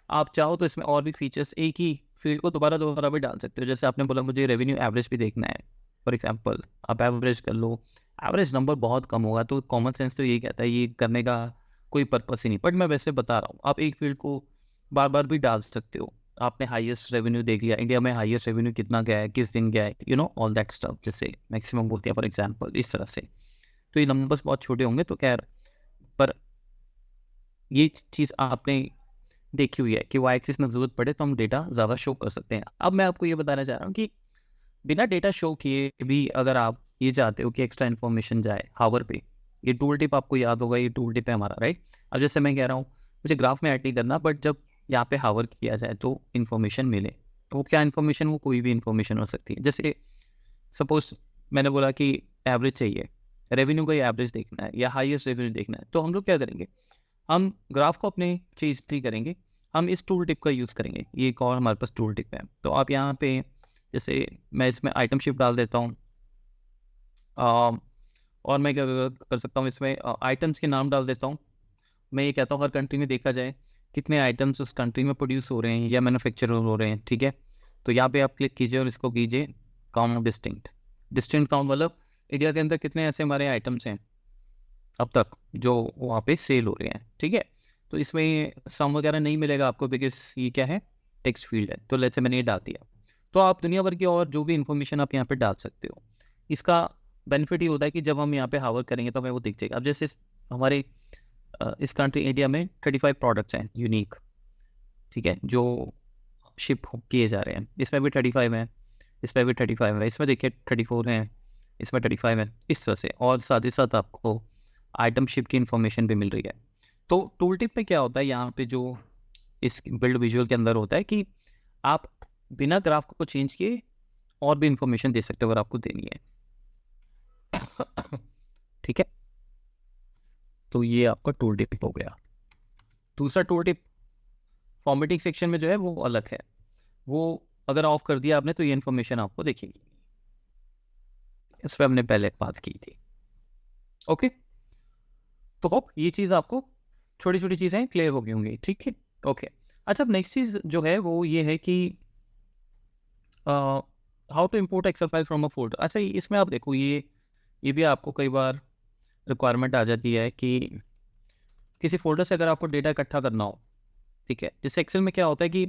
आप चाहो तो इसमें और भी फीचर्स, एक ही फील्ड को दोबारा दोबारा भी डाल सकते हो। जैसे आपने बोला मुझे रेवेन्यू एवरेज भी देखना है, फॉर एग्जांपल आप एवरेज कर लो। एवरेज नंबर बहुत कम होगा, तो कॉमन सेंस तो यही कहता है ये करने का कोई पर्पस ही नहीं, बट मैं वैसे बता रहा हूँ आप एक फील्ड को बार बार भी डाल सकते हो। आपने हाईएस्ट रेवेन्यू देख लिया, इंडिया में हाईएस्ट रेवेन्यू कितना गया है, किस दिन गया है, you know all that stuff, जैसे मैक्सिमम बोलते हैं फॉर एग्जाम्पल, इस तरह से। तो ये नंबर्स बहुत छोटे होंगे तो खैर, पर ये चीज़ आपने देखी हुई है कि वाई एक्सिस में ज़रूरत पड़े तो हम डेटा ज़्यादा शो कर सकते हैं। अब मैं आपको ये बताना चाह रहा हूँ कि बिना डेटा शो किए भी अगर आप ये चाहते हो कि एक्स्ट्रा इन्फॉर्मेशन जाए हावर पे, ये टूल टिप आपको याद होगा, ये टूल टिप है हमारा, राइट। अब जैसे मैं कह रहा हूँ मुझे ग्राफ में ऐड नहीं करना, बट जब यहाँ पे हावर किया जाए तो इन्फॉर्मेशन मिले। तो वो क्या इन्फॉर्मेशन, वो कोई भी इन्फॉर्मेशन हो सकती है। जैसे सपोज मैंने बोला कि एवरेज चाहिए, रेवेन्यू का एवरेज देखना है या हाईएस्ट रेवेन्यू देखना है, तो हम लोग क्या करेंगे, हम ग्राफ को अपने चीज़ नहीं करेंगे, हम इस टूल टिप का यूज़ करेंगे। ये एक और हमारे पास टूल टिप है। तो आप यहाँ पे जैसे मैं इसमें आइटम शिफ्ट डाल देता हूँ, और मैं क्या कर सकता हूँ इसमें आइटम्स के नाम डाल देता हूँ। मैं ये कहता हूँ हर कंट्री में देखा जाए कितने आइटम्स उस कंट्री में प्रोड्यूस हो रहे हैं या मैन्युफैक्चर हो रहे हैं, ठीक है। तो यहाँ पे आप क्लिक कीजिए और इसको कीजिए काउंट डिस्टिंक्ट। डिस्टिंक्ट काउंट मतलब इंडिया के अंदर कितने ऐसे हमारे आइटम्स हैं अब तक जो वहाँ पे सेल हो रहे हैं, ठीक है। तो इसमें सम वगैरह नहीं मिलेगा आपको, बिकॉज ये क्या है, टेक्स्ट फील्ड है। तो लेट्स से मैंने ये डाल दिया। तो आप दुनिया भर की और जो भी इन्फॉर्मेशन आप यहाँ पे डाल सकते हो। इसका बेनिफिट ये होता है कि जब हम यहाँ पे हावर करेंगे तो हमें वो दिख जाएगा। अब जैसे हमारे इस कंट्री इंडिया में 35 प्रोडक्ट्स हैं यूनिक, ठीक है, जो शिप किए जा रहे हैं। इसमें भी 35 है, इसमें भी 35 है, इसमें देखिए 34 हैं, इसमें 35 है, इस तरह से। और साथ ही साथ आपको आइटम शिप की इन्फॉर्मेशन भी मिल रही है। तो टूल टिप में क्या होता है यहाँ पे, जो इस बिल्ड विजुअल के अंदर होता है कि आप बिना ग्राफ को चेंज किए और भी इंफॉर्मेशन दे सकते हो अगर आपको देनी है। ठीक है, तो ये आपका टूल टिप हो गया। दूसरा टूल टिप फॉर्मेटिंग सेक्शन में जो है वो अलग है। वो अगर ऑफ कर दिया आपने तो ये इन्फॉर्मेशन आपको दिखेगी। इस पर हमने पहले बात की थी। ओके, तो होप ये चीज़ आपको छोटी छोटी चीज़ें क्लियर हो गई होंगी, ठीक है। ओके, अच्छा, अब नेक्स्ट चीज़ जो है वो ये है कि how to import Excel file from a folder. अच्छा, इसमें आप देखो, ये भी आपको कई बार रिक्वायरमेंट आ जाती है कि किसी फोल्डर से अगर आपको डेटा इकट्ठा करना हो, ठीक है। जैसे एक्सेल में क्या होता है कि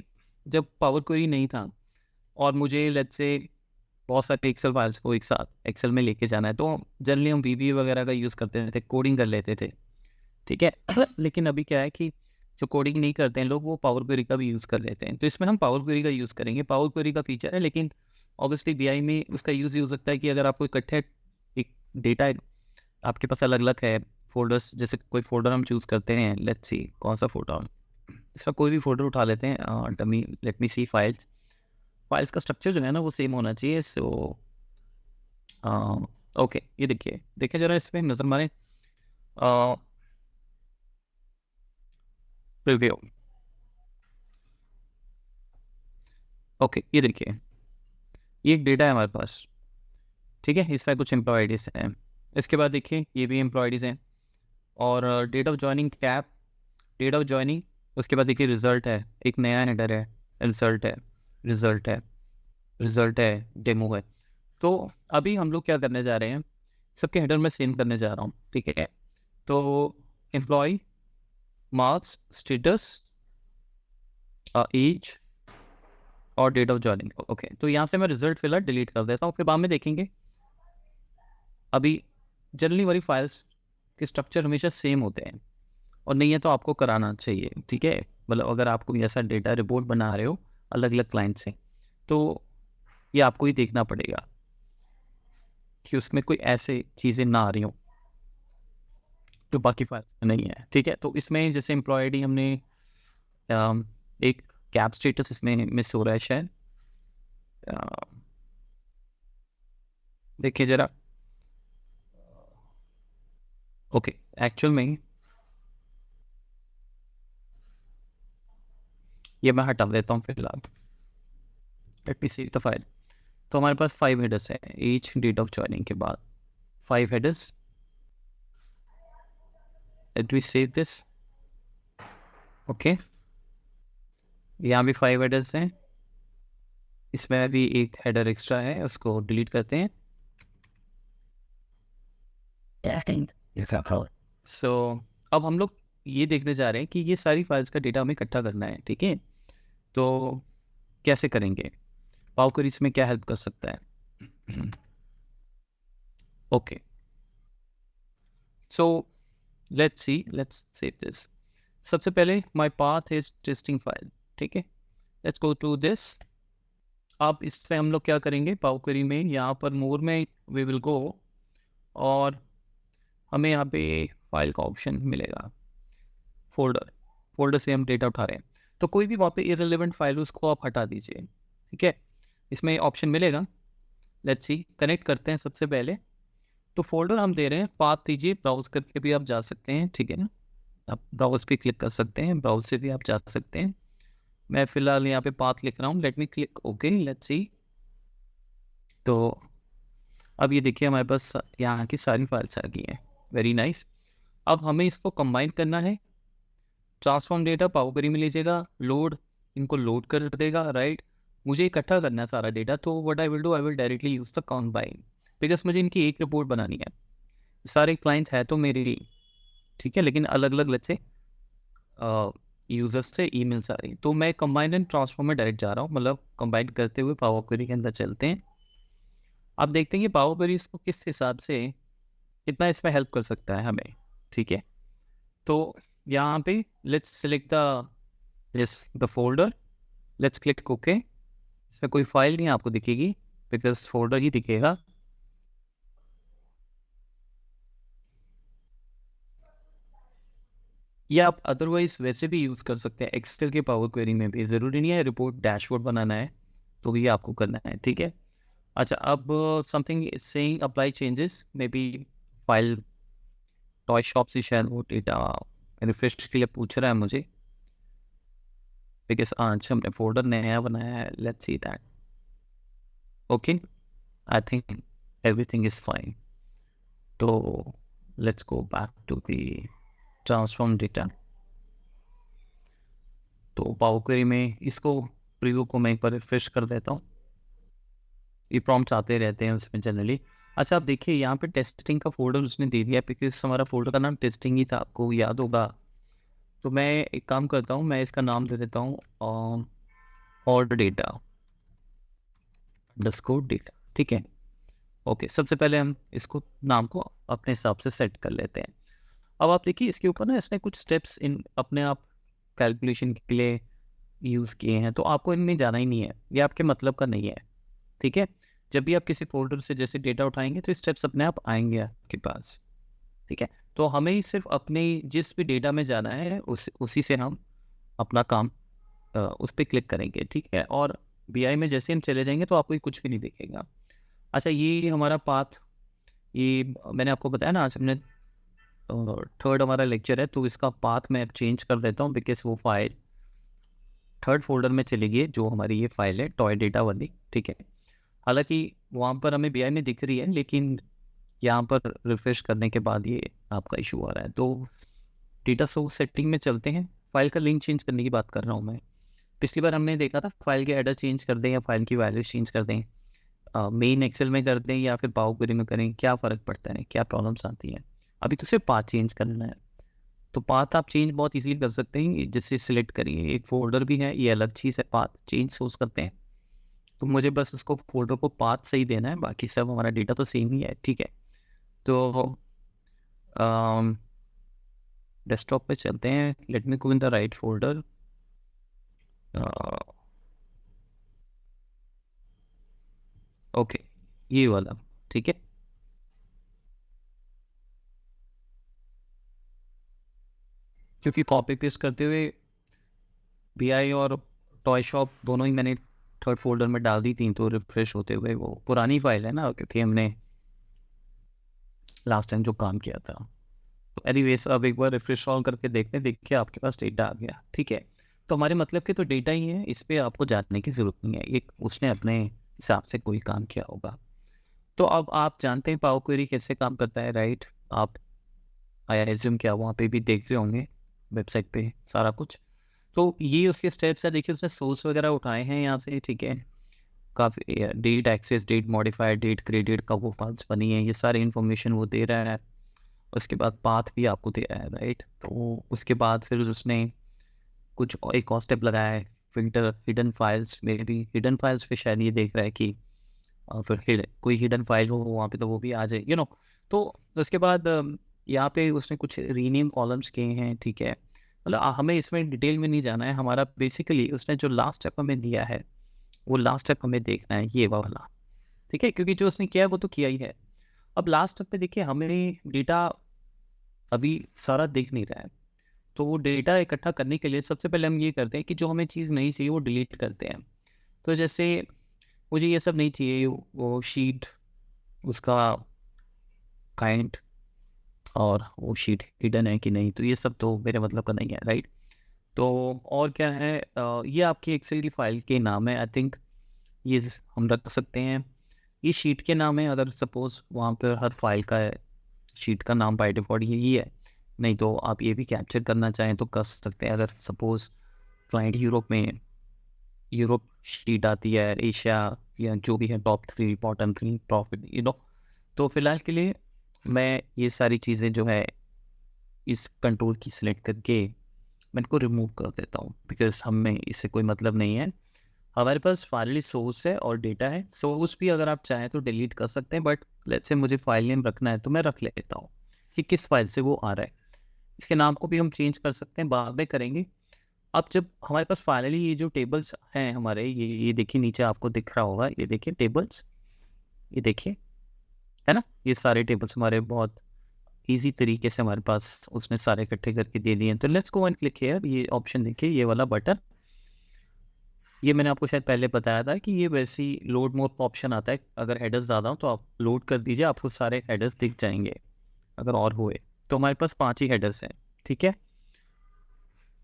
जब पावर क्वेरी नहीं था और मुझे लेट्स से बहुत सारे एक्सेल फाइल्स को एक साथ एक्सेल में लेके जाना है, तो जनरली हम वीबी वगैरह का यूज़ करते थे, कोडिंग कर लेते थे, ठीक है। लेकिन अभी क्या है कि जो कोडिंग नहीं करते हैं लोग, वो पावर क्वेरी का भी यूज़ कर लेते हैं। तो इसमें हम पावर क्वेरी का यूज़ करेंगे। पावर क्वेरी का फीचर है, लेकिन ऑब्वियसली बीआई में उसका यूज़ हो सकता है कि अगर आपको इकट्ठे एक डेटा आपके पास अलग अलग है फोल्डर्स, जैसे कोई फोल्डर हम चूज़ करते हैं, लेट्स सी कौन सा फोल्डर, इसका कोई भी फोल्डर उठा लेते हैं, डमी, लेट मी सी फाइल्स। फाइल्स का स्ट्रक्चर जो है ना वो सेम होना चाहिए। सो ओके, ये देखिए देखिए जरा इसमें नज़र मारे, प्रीव्यू। ओके, ये देखिए ये एक डेटा है हमारे पास, ठीक है। इसमें कुछ एम्प्लॉय आईडीज़ हैं। इसके बाद देखिए ये भी एम्प्लॉय आईडीज़ हैं, और date of joining cap, date of joining. उसके बाद देखिए रिजल्ट है, एक नया हेडर है, रिजल्ट है, रिजल्ट है, रिजल्ट है, डेमो है। तो अभी हम लोग क्या करने जा रहे हैं, सबके हेडर में सेम करने जा रहा हूँ, ठीक है। तो एम्प्लॉय, मार्क्स, स्टेटस, एज और डेट ऑफ जॉइनिंग। ओके, तो यहाँ से मैं रिजल्ट फिलहाल डिलीट कर देता हूँ, फिर बाद में देखेंगे। अभी जनरली वाली फाइल्स के स्ट्रक्चर हमेशा सेम होते हैं, और नहीं है तो आपको कराना चाहिए, ठीक है। मतलब अगर आप कोई ऐसा डेटा रिपोर्ट बना रहे हो अलग अलग क्लाइंट से, तो ये आपको ही देखना पड़ेगा कि उसमें कोई ऐसे चीज़ें ना आ रही हो जो बाकी फाइल में नहीं है, ठीक है। तो इसमें जैसे एम्प्लॉय आईडी हमने एक कैप स्टेटस इसमें मिस हो रहा है शायद, देखिए ज़रा। ओके, एक्चुअल में ये मैं हटा देता हूँ फिलहाल। Late me see the file. तो हमारे पास 5 हेडर्स है ईच डेट ऑफ ज्वाइनिंग के बाद, 5 headers. Late me save this. Okay, यहाँ भी 5 हेडर्स हैं, इसमें अभी एक हेडर एक्स्ट्रा है, उसको डिलीट करते हैं। सो अब हम लोग ये देखने जा रहे हैं कि ये सारी फाइल्स का डेटा हमें इकट्ठा करना है, ठीक है। तो कैसे करेंगे, पावर क्वेरी इसमें क्या हेल्प कर सकता है। Okay, so let's save this. सबसे पहले my path is testing file, ठीक है। Let's go to this. अब इससे हम लोग क्या करेंगे, पावर क्वेरी में यहाँ पर मोर में वी विल गो, और हमें यहाँ पे फाइल का ऑप्शन मिलेगा, फोल्डर से हम डेटा उठा रहे हैं, तो कोई भी वहाँ पे इररिलेवेंट फाइल उसको आप हटा दीजिए, ठीक है। इसमें ऑप्शन मिलेगा, लेट्स सी, कनेक्ट करते हैं सबसे पहले। तो फोल्डर हम दे रहे हैं, पाथ दीजिए, ब्राउज करके भी आप जा सकते हैं, ठीक है ना। आप ब्राउज पे क्लिक कर सकते हैं, ब्राउज से भी आप जा सकते हैं। मैं फिलहाल यहाँ पे पाथ लिख रहा हूँ, let me click okay, let's see. तो अब ये देखिए हमारे पास यहाँ की सारी फाइल्स आ गई हैं, वेरी नाइस। अब हमें इसको कंबाइन करना है, ट्रांसफॉर्म डेटा पावर क्वेरी में लीजिएगा, लोड, इनको लोड कर देगा, राइट। मुझे इकट्ठा करना है सारा डेटा, तो what I will do, I will directly use the combine, because मुझे इनकी एक रिपोर्ट बनानी है। सारे क्लाइंट्स है तो मेरे लिए, ठीक है, लेकिन अलग अलग लेट्स से यूजर्स से ईमेल्स आ रही हैं, तो मैं कंबाइन एंड ट्रांसफॉर्म में डायरेक्ट जा रहा हूँ, मतलब कंबाइन करते हुए पावर क्वेरी के अंदर चलते हैं। आप देखते हैं कि पावर क्वेरी इसको किस हिसाब से कितना इसमें हेल्प कर सकता है हमें, ठीक है। तो यहाँ पे let's select the folder, let's click okay. इसमें कोई फाइल नहीं आपको दिखेगी, बिकॉज फोल्डर ही दिखेगा। या आप अदरवाइज वैसे भी यूज़ कर सकते हैं, एक्सेल के पावर क्वेरी में भी, ज़रूरी नहीं है रिपोर्ट डैशबोर्ड बनाना है तो भी आपको करना है, ठीक है। अच्छा, अब something saying apply changes, may be file toy shop से शायद वो डेटा रिफ्रेश के लिए पूछ रहा है मुझे, बिकॉज आज हमने फोल्डर नया बनाया है, let's see that. Okay, I think everything is fine. तो let's go back to the transform data. तो पावर क्वेरी में इसको प्रीव्यू को मैं एक बार रिफ्रेश कर देता हूँ, ये प्रॉम्प्ट्स आते रहते हैं उसमें जनरली। अच्छा, आप देखिए यहाँ पे टेस्टिंग का फोल्डर उसने दे दिया, बिकॉज हमारा फोल्डर का नाम टेस्टिंग ही था, आपको याद होगा। तो मैं एक काम करता हूँ, मैं इसका नाम दे देता हूँ और डेटा अंडरस्कोर डेटा, ठीक है। ओके, सबसे पहले हम इसको नाम को अपने हिसाब से सेट कर लेते हैं। अब आप देखिए इसके ऊपर ना इसने कुछ स्टेप्स इन अपने आप कैलकुलेशन के लिए यूज़ किए हैं, तो आपको इनमें जाना ही नहीं है, ये आपके मतलब का नहीं है, ठीक है। जब भी आप किसी फोल्डर से जैसे डेटा उठाएंगे तो स्टेप्स अपने आप आएंगे आपके पास, ठीक है। तो हमें सिर्फ अपने जिस भी डेटा में जाना है उसी से हम अपना काम उस पर क्लिक करेंगे, ठीक है। और बीआई में जैसे हम चले जाएंगे तो आपको ये कुछ भी नहीं दिखेगा। अच्छा, ये हमारा पाथ, ये मैंने आपको बताया ना, आज हमने थर्ड हमारा लेक्चर है, तो इसका पाथ मैं अब चेंज कर देता हूँ, बिकॉज वो फाइल थर्ड फोल्डर में चली गई जो हमारी ये फाइल है टॉय डेटा वाली, ठीक है। हालांकि वहाँ पर हमें बीआई में दिख रही है, लेकिन यहाँ पर रिफ्रेश करने के बाद ये आपका इशू आ रहा है। तो डेटा सोर्स सेटिंग में चलते हैं, फाइल का लिंक चेंज करने की बात कर रहा हूँ मैं। पिछली बार हमने देखा था फाइल के एड्रेस चेंज कर दें या फाइल की वैल्यूज चेंज कर दें, मेन एक्सेल में कर दें या फिर पावर क्वेरी में करें, क्या फ़र्क पड़ता है, क्या प्रॉब्लम्स आती हैं। अभी तो सिर्फ पाथ चेंज करना है, तो पाथ आप चेंज बहुत इजीली कर सकते हैं, जैसे सिलेक्ट करिए, एक फोल्डर भी है, ये अलग चीज़ है, पाथ चेंज सोर्स करते हैं। तो मुझे बस उसको फोल्डर को पाथ सही देना है, बाकी सब हमारा डेटा तो सेम ही है, ठीक है। तो डेस्कटॉप पे चलते हैं, let me go in the right folder. Okay, ये वाला, ठीक है। क्योंकि कॉपी पेस्ट करते हुए बीआई और टॉय शॉप दोनों ही मैंने थर्ड फोल्डर में डाल दी थी, तो रिफ्रेश होते हुए वो पुरानी फाइल है ना, क्योंकि हमने लास्ट टाइम जो काम किया था। तो एनीवेज अब एक बार रिफ्रेश ऑल करके देखते हैं, देखिए आपके पास डेटा आ गया, ठीक है। तो हमारे मतलब के तो डेटा ही है, इस पर आपको जानने की ज़रूरत नहीं है, एक उसने अपने हिसाब से कोई काम किया होगा। तो अब आप जानते हैं पावर क्वेरी कैसे काम करता है, राइट? आप आई एज्यूम क्या वहाँ पे भी देख रहे होंगे वेबसाइट पे सारा कुछ। तो ये उसके स्टेप्स है, देखिए उसने सोर्स वगैरह उठाए हैं यहाँ से, ठीक है? काफ़ी date access, date modified, date created का वो फाइल्स बनी है, ये सारी इन्फॉर्मेशन वो दे रहा है। उसके बाद पाथ भी आपको दे रहा है, राइट? तो उसके बाद फिर उसने कुछ एक और स्टेप लगाया है, फ़िल्टर हिडन फाइल्स में भी, हिडन फाइल्स पे शायद ये देख रहा है कि फिर कोई हिडन फाइल हो वहाँ पे तो वो भी आ जाए, तो उसके बाद यहाँ पे उसने कुछ रीनेम कॉलम्स किए हैं, ठीक है? मतलब हमें इसमें डिटेल में नहीं जाना है, हमारा बेसिकली उसने जो लास्ट स्टेप हमें दिया है वो लास्ट स्टेप हमें देखना है, ये वाला, ठीक है? क्योंकि जो उसने किया है वो तो किया ही है। अब लास्ट स्टेप पे देखिए हमें डेटा अभी सारा दिख नहीं रहा है, तो वो डेटा इकट्ठा करने के लिए सबसे पहले हम ये करते हैं कि जो हमें चीज़ नहीं चाहिए वो डिलीट करते हैं। तो जैसे मुझे ये सब नहीं चाहिए, वो शीट, उसका काइंड, और वो शीट हिडन है कि नहीं, तो ये सब तो मेरे मतलब का नहीं है, राइट? तो और क्या है, ये आपकी एक्सेल की फाइल के नाम है, आई थिंक ये हम रख सकते हैं। ये शीट के नाम है, अगर सपोज वहाँ पर हर फाइल का शीट का नाम बाय डिफ़ॉल्ट यही है, नहीं तो आप ये भी कैप्चर करना चाहें तो कर सकते हैं। अगर सपोज़ क्लाइंट यूरोप में, यूरोप शीट आती है, एशिया या जो भी है टॉप 3, बॉटम 3 प्रॉफिट, तो फ़िलहाल के लिए मैं ये सारी चीज़ें जो है इस कंट्रोल की सिलेक्ट करके मैं इनको रिमूव कर देता हूँ, बिकॉज़ हमें इससे कोई मतलब नहीं है। हमारे पास फाइनली सोर्स है और डेटा है। सोर्स भी अगर आप चाहें तो डिलीट कर सकते हैं, बट लेट्स से मुझे फाइल नेम रखना है तो मैं रख लेता हूँ कि किस फाइल से वो आ रहा है। इसके नाम को भी हम चेंज कर सकते हैं, बाद में करेंगे। अब जब हमारे पास फाइनली ये जो टेबल्स हैं हमारे, ये देखिए नीचे आपको दिख रहा होगा, ये देखिए टेबल्स, ये देखिए, है ना? ये सारे टेबल्स हमारे बहुत ईज़ी तरीके से हमारे पास उसने सारे इकट्ठे करके दे दिए हैं। तो let's go and click here, ये ऑप्शन देखिए, ये वाला बटन, ये मैंने आपको शायद पहले बताया था कि ये वैसे ही लोड मोर का ऑप्शन आता है। अगर हेडर्स ज़्यादा हो तो आप लोड कर दीजिए, आपको सारे हेडर्स दिख जाएँगे, अगर और हुए। तो हमारे पास 5 ही हेडर्स हैं, ठीक है?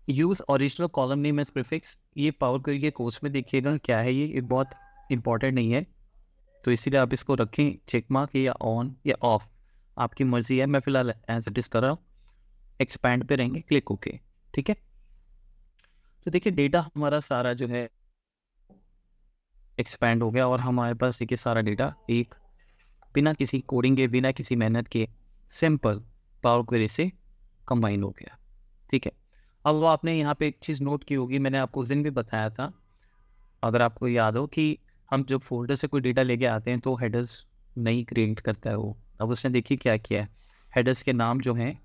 Use original column name as prefix, ये पावर क्वेरी के कोर्स में देखिएगा क्या है ये बहुत इंपॉर्टेंट नहीं है, तो इसीलिए आप इसको रखें चेक मार्क, या ऑन या ऑफ, आपकी मर्ज़ी है। मैं फ़िलहाल एज़ इट इज़ कर रहा हूँ। एक्सपैंड पे रहेंगे, क्लिक ओके, ठीक है? तो देखिए डेटा हमारा सारा जो है एक्सपैंड हो गया और हमारे पास देखिए सारा डेटा एक बिना किसी कोडिंग के, बिना किसी मेहनत के, सिंपल पावर क्वेरी से कंबाइन हो गया, ठीक है? अब वो आपने यहाँ पे एक चीज़ नोट की होगी, मैंने आपको उस दिन भी बताया था, अगर आपको याद हो, कि हम जब फ़ोल्डर से कोई डेटा लेके आते हैं तो हेडर्स नहीं क्रिएट करता है वो। अब उसने देखिए क्या किया है, हेडर्स के नाम जो हैं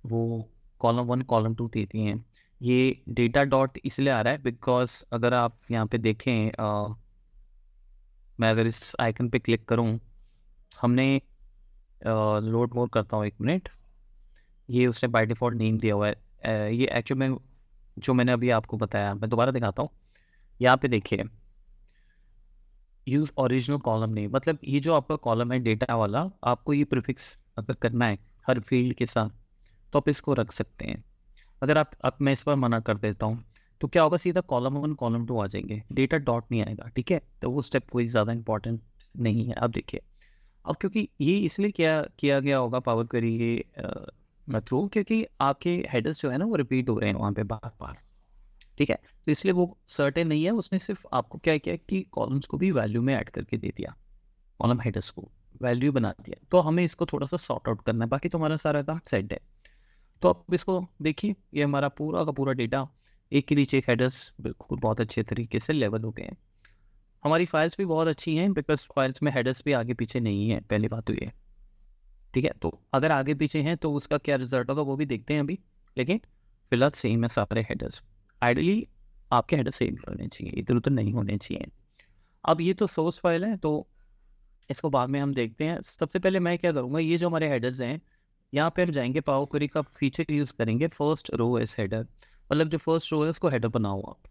वो कॉलम 1 कॉलम 2 दे दिए हैं। ये डेटा डॉट इसलिए आ रहा है बिकॉज़ अगर आप यहाँ पे देखें, मैं अगर इस आइकन पे क्लिक करूँ, हमने लोड मोर करता हूँ 1 मिनट, ये उसने बाय डिफ़ॉल्ट नेम दिया हुआ है। ये एक्चुअल में जो मैंने अभी आपको बताया, मैं दोबारा दिखाता हूँ। यहाँ पे देखिए, यूज़ ओरिजिनल कॉलम नेम, मतलब ये जो आपका कॉलम है डेटा वाला, आपको ये प्रीफिक्स अगर करना है हर फील्ड के साथ, तो आप इसको रख सकते हैं। अगर आप, अब मैं इस पर मना कर देता हूँ, तो क्या होगा, सीधा कॉलम 1 कॉलम 2 आ जाएँगे, डेटा डॉट नहीं आएगा, ठीक है? तो वो स्टेप कोई ज़्यादा इंपॉर्टेंट नहीं है। अब देखिए, अब क्योंकि ये इसलिए किया गया होगा पावर क्वेरी के थ्रू, क्योंकि आपके हेडर्स जो है ना वो रिपीट हो रहे हैं वहाँ पे बार-बार, ठीक है? तो इसलिए वो सर्टेन नहीं है, उसने सिर्फ़ आपको क्या किया कि कॉलम्स को भी वैल्यू में ऐड करके दे दिया, कॉलम हेडर्स को वैल्यू बना दिया। तो हमें इसको थोड़ा-सा सॉर्ट आउट करना है, बाकी तो हमारा सारा काम सेट है। तो आप इसको देखिए, ये हमारा पूरा का पूरा डेटा एक के नीचे एक हेडर्स बिल्कुल बहुत अच्छे तरीके से लेवल हो गए हैं। हमारी फाइल्स भी बहुत अच्छी हैं बिकॉज़ फाइल्स में हेडर्स भी आगे पीछे नहीं है, पहली बात तो ये है, ठीक है? तो अगर आगे पीछे हैं तो उसका क्या रिज़ल्ट होगा वो भी देखते हैं अभी, लेकिन फिलहाल सेम है सारे हेडर्स। आइडियली आपके हेडर सेम होने चाहिए, इधर-उधर नहीं होने चाहिए। अब ये तो सोर्स फाइल है, तो इसको बाद में हम देखते हैं। सबसे पहले मैं क्या करूँगा, ये जो हमारे हेडर्स हैं, यहाँ पे हम जाएँगे, पावर क्वेरी का फीचर यूज़ करेंगे, फर्स्ट रो एज़ हेडर, मतलब जो फर्स्ट रो है उसको हेडर बनाओ आप,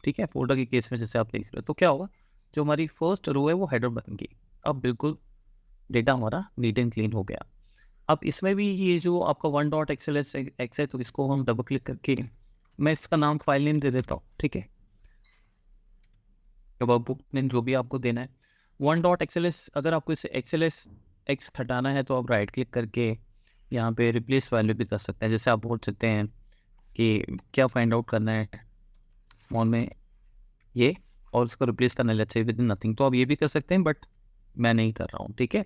ठीक है? फ़ोल्डर के केस में जैसे आप देख रहे हो, तो क्या होगा, जो हमारी फर्स्ट रो है वो हेडर बन गई। अब बिल्कुल डेटा हमारा नीट एंड क्लीन हो गया। अब इसमें भी ये जो आपका वन डॉट एक्सएलएस एक्स है, तो इसको हम डबल क्लिक करके मैं इसका नाम फाइल नेम दे देता हूँ, ठीक है? अब बुक नेम जो भी आपको देना है, वन डॉट एक्सएलएस, अगर आपको इसे एक्सएलएस एक्स हटाना है तो आप राइट क्लिक करके यहाँ पे रिप्लेस वैल्यू भी कर सकते हैं। जैसे आप बोल सकते हैं कि क्या फाइंड आउट करना है स्मॉल में ये, और उसको रिप्लेस करना है लेट्स से विद नथिंग, तो आप ये भी कर सकते हैं, बट मैं नहीं कर रहा हूँ, ठीक है।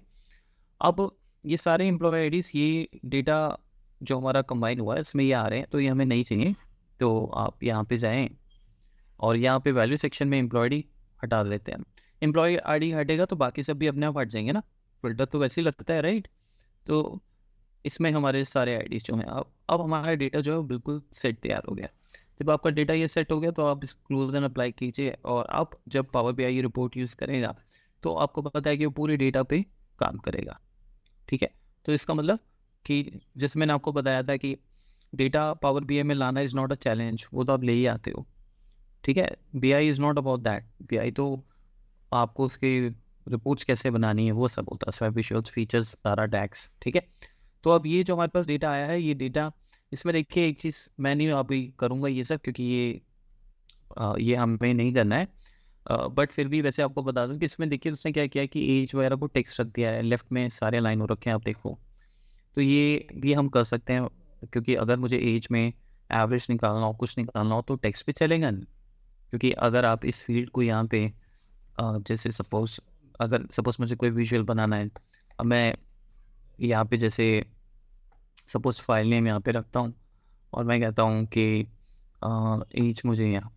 अब ये सारे एम्प्लॉय आईडीज, ये डेटा जो हमारा कंबाइन हुआ है इसमें ये आ रहे हैं, तो ये हमें नहीं चाहिए। तो आप यहाँ पे जाएं और यहाँ पे वैल्यू सेक्शन में एम्प्लॉय आईडी हटा देते हैं। एम्प्लॉय आईडी हटेगा तो बाकी सब भी अपने आप हट जाएंगे ना, फिल्टर तो वैसे ही लगता है, राइट। तो इसमें हमारे सारे आईडीज जो हैं, अब हमारा डेटा जो है वो बिल्कुल सेट तैयार हो गया। जब आपका डेटा ये सेट हो गया तो आप इस क्लोजन अप्लाई कीजिए, और आप जब पावर BI ये रिपोर्ट यूज़ करेगा तो आपको पता है कि वो पूरे डेटा पे काम करेगा, ठीक है। तो इसका मतलब कि जैसे मैंने आपको बताया था कि डेटा पावर BI में लाना इज़ नॉट अ चैलेंज, वो तो आप ले ही आते हो, ठीक है। BI is not about that. BI तो आपको उसकी रिपोर्ट्स कैसे बनानी है वो सब होता है, सब विजुअल्स, फीचर्स, सारा डैक्स, ठीक है। तो अब ये जो हमारे पास डेटा आया है, ये डेटा, इसमें देखिए एक चीज़ मैं नहीं अभी करूँगा ये सब, क्योंकि ये हमें नहीं करना है, बट फिर भी वैसे आपको बता दूं कि इसमें देखिए उसने क्या किया है कि एज वगैरह को टेक्स्ट रख दिया है, लेफ्ट में सारे लाइन हो रखे हैं, आप देखो। तो ये भी हम कर सकते हैं, क्योंकि अगर मुझे एज में एवरेज निकालना हो, कुछ निकालना हो, तो टेक्स्ट पे चलेगा नहीं। क्योंकि अगर आप इस फील्ड को यहाँ पे जैसे सपोज मुझे कोई विजुअल बनाना है, अब मैं यहाँ पे जैसे सपोज फाइल नेम यहाँ पे रखता हूँ, और मैं कहता हूँ कि एज मुझे यहाँ,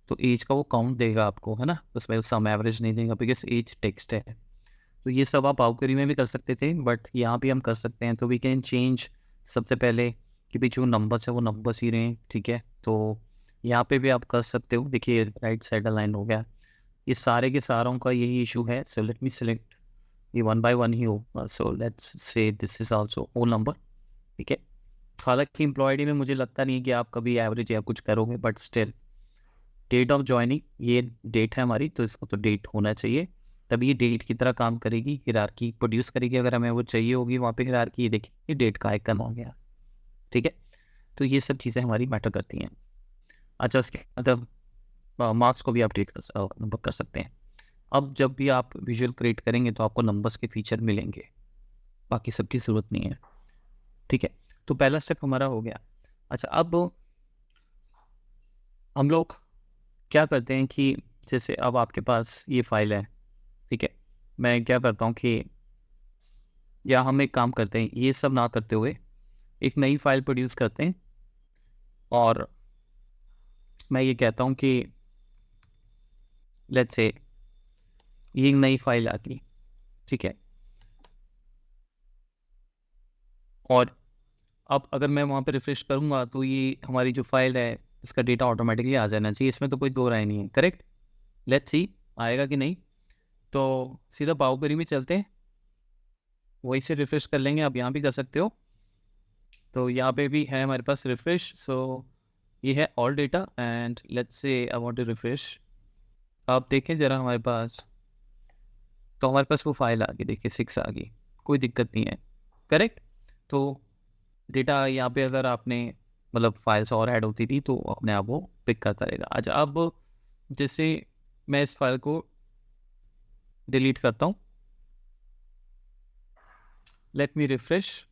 तो एज का वो काउंट देगा आपको, है ना, उसमें सम एवरेज नहीं देगा बिकॉज एज टेक्स्ट है। तो ये सब आप आउटक्वेरी में भी कर सकते थे, बट यहाँ भी हम कर सकते हैं। तो वी कैन चेंज सबसे पहले कि भाई जो नंबर्स है वो नंबर्स ही रहें, ठीक है। तो यहाँ पे भी आप कर सकते हो, देखिए राइट साइड अलाइन हो गया। ये सारे के सारों का यही इशू है। सो लेट मी सेलेक्ट, ये वन बाय वन ही होगा। So let's say this is also whole number, ठीक है। हालांकि एम्प्लॉय आईडी में मुझे लगता नहीं कि आप कभी एवरेज या कुछ करोगे, but still date of joining, ये डेट है हमारी, तो इसको तो डेट होना चाहिए, तभी ये डेट की तरह काम करेगी, हिरारकी प्रोड्यूस करेगी। अगर हमें वो चाहिए होगी वहाँ पे हिरारकी, ये देखिए डेट का आइकन हो गया, ठीक है। तो ये सब चीज़ें हमारी मैटर करती हैं। अच्छा, उसके मतलब मार्क्स को भी अपडेट कर सकते हैं। अब जब भी आप विजुअल क्रिएट करेंगे तो आपको नंबर्स के फीचर मिलेंगे, बाकी सबकी ज़रूरत नहीं है, ठीक है। तो पहला स्टेप हमारा हो गया। अच्छा, अब हम लोग क्या करते हैं कि जैसे अब आपके पास ये फाइल है, ठीक है। मैं क्या करता हूँ कि, या हम एक काम करते हैं, ये सब ना करते हुए एक नई फाइल प्रोड्यूस करते हैं, और मैं ये कहता हूँ कि लेट्स से ये एक नई फाइल आ गई, ठीक है। और अब अगर मैं वहाँ पे रिफ्रेश करूँगा तो ये हमारी जो फाइल है इसका डेटा ऑटोमेटिकली आ जाना चाहिए, इसमें तो कोई दो राय नहीं है, करेक्ट। लेट्स सी आएगा कि नहीं। तो सीधा पाव क्वेरी में चलते हैं, वहीं से रिफ्रेश कर लेंगे, आप यहाँ भी कर सकते हो। तो यहाँ पे भी है हमारे पास रिफ्रेश। सो ये है all data, and let's say I want to refresh. आप देखें ज़रा हमारे पास, तो हमारे पास वो फाइल आ गई, देखिए 6 आ गई, कोई दिक्कत नहीं है, करेक्ट। तो डेटा यहाँ पे अगर आपने मतलब फाइल्स और ऐड होती थी तो अपने आप वो पिक करता रहेगा। अच्छा, अब जैसे मैं इस फाइल को डिलीट करता हूँ, लेट मी रिफ्रेश,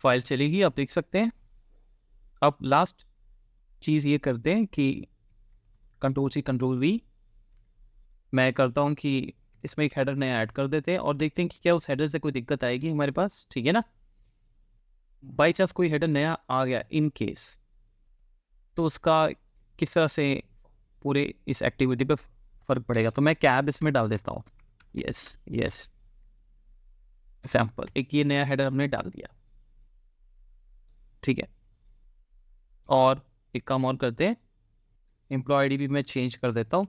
फाइल चलेगी, आप देख सकते हैं। अब लास्ट चीज़ ये करते हैं कि Ctrl+C Ctrl+V, मैं करता हूँ कि इसमें एक हेडर नया ऐड कर देते हैं, और देखते हैं कि क्या उस हेडर से कोई दिक्कत आएगी हमारे पास, ठीक है ना। बाई चांस कोई हेडर नया आ गया इन केस, तो उसका किस तरह से पूरे इस एक्टिविटी पे फर्क पड़ेगा। तो मैं कैब इसमें डाल देता हूँ, यस यस, सैम्पल, एक ये नया हेडर हमने डाल दिया, ठीक है। और एक काम और करते हैं, एम्प्लॉय आईडी भी मैं चेंज कर देता हूँ।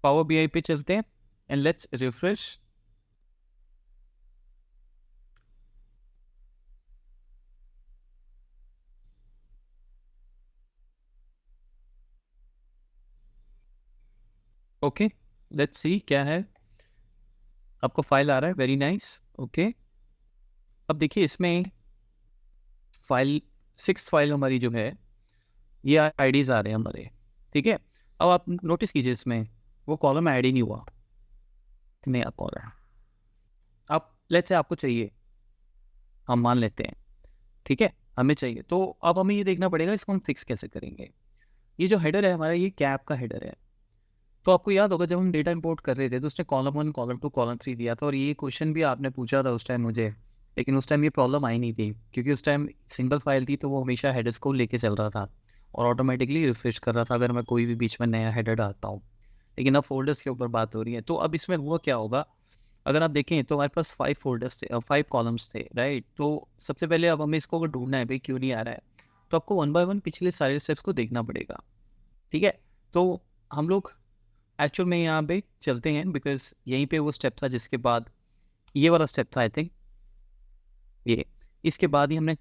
पावर BI पे चलते हैं, and let's refresh. Okay, let's see क्या है। आपको फाइल आ रहा है, वेरी नाइस, ओके। अब देखिए इसमें फाइल 6 फाइल हमारी जो है ये आईडीज आ रहे हैं हमारे, ठीक है। अब आप नोटिस कीजिए इसमें वो कॉलम ऐड ही नहीं हुआ, नया कॉलम। अब लेट्स से आपको चाहिए, हम मान लेते हैं, ठीक है, हमें चाहिए, तो अब हमें ये देखना पड़ेगा इसको हम फिक्स कैसे करेंगे। ये जो हेडर है हमारा, ये कैप का हेडर है। तो आपको याद होगा जब हम डेटा इंपोर्ट कर रहे थे तो उसने कॉलम 1 कॉलम 2 कॉलम 3 दिया था, और ये क्वेश्चन भी आपने पूछा था उस टाइम मुझे, लेकिन उस टाइम ये प्रॉब्लम आई नहीं थी क्योंकि उस टाइम सिंगल फाइल थी, तो वो हमेशा हेडर्स को लेके चल रहा था और ऑटोमेटिकली रिफ्रेश कर रहा था अगर मैं कोई भी बीच में नया हेडर डालता हूँ। लेकिन अब फोल्डर्स के ऊपर बात हो रही है, तो अब इसमें हुआ क्या होगा, अगर आप देखें तो हमारे पास 5 फोल्डर्स थे, 5 कॉलम्स थे, राइट। तो सबसे पहले अब हमें इसको अगर ढूंढना है भाई क्यों नहीं आ रहा है, तो आपको 1 बाय 1 पिछले सारे स्टेप्स को देखना पड़ेगा, ठीक है। तो हम लोग एक्चुअल में यहाँ पे चलते हैं बिकॉज यहीं पे वो स्टेप था जिसके बाद ये वाला स्टेप था, आई थिंक ये, इसके बाद ही हमने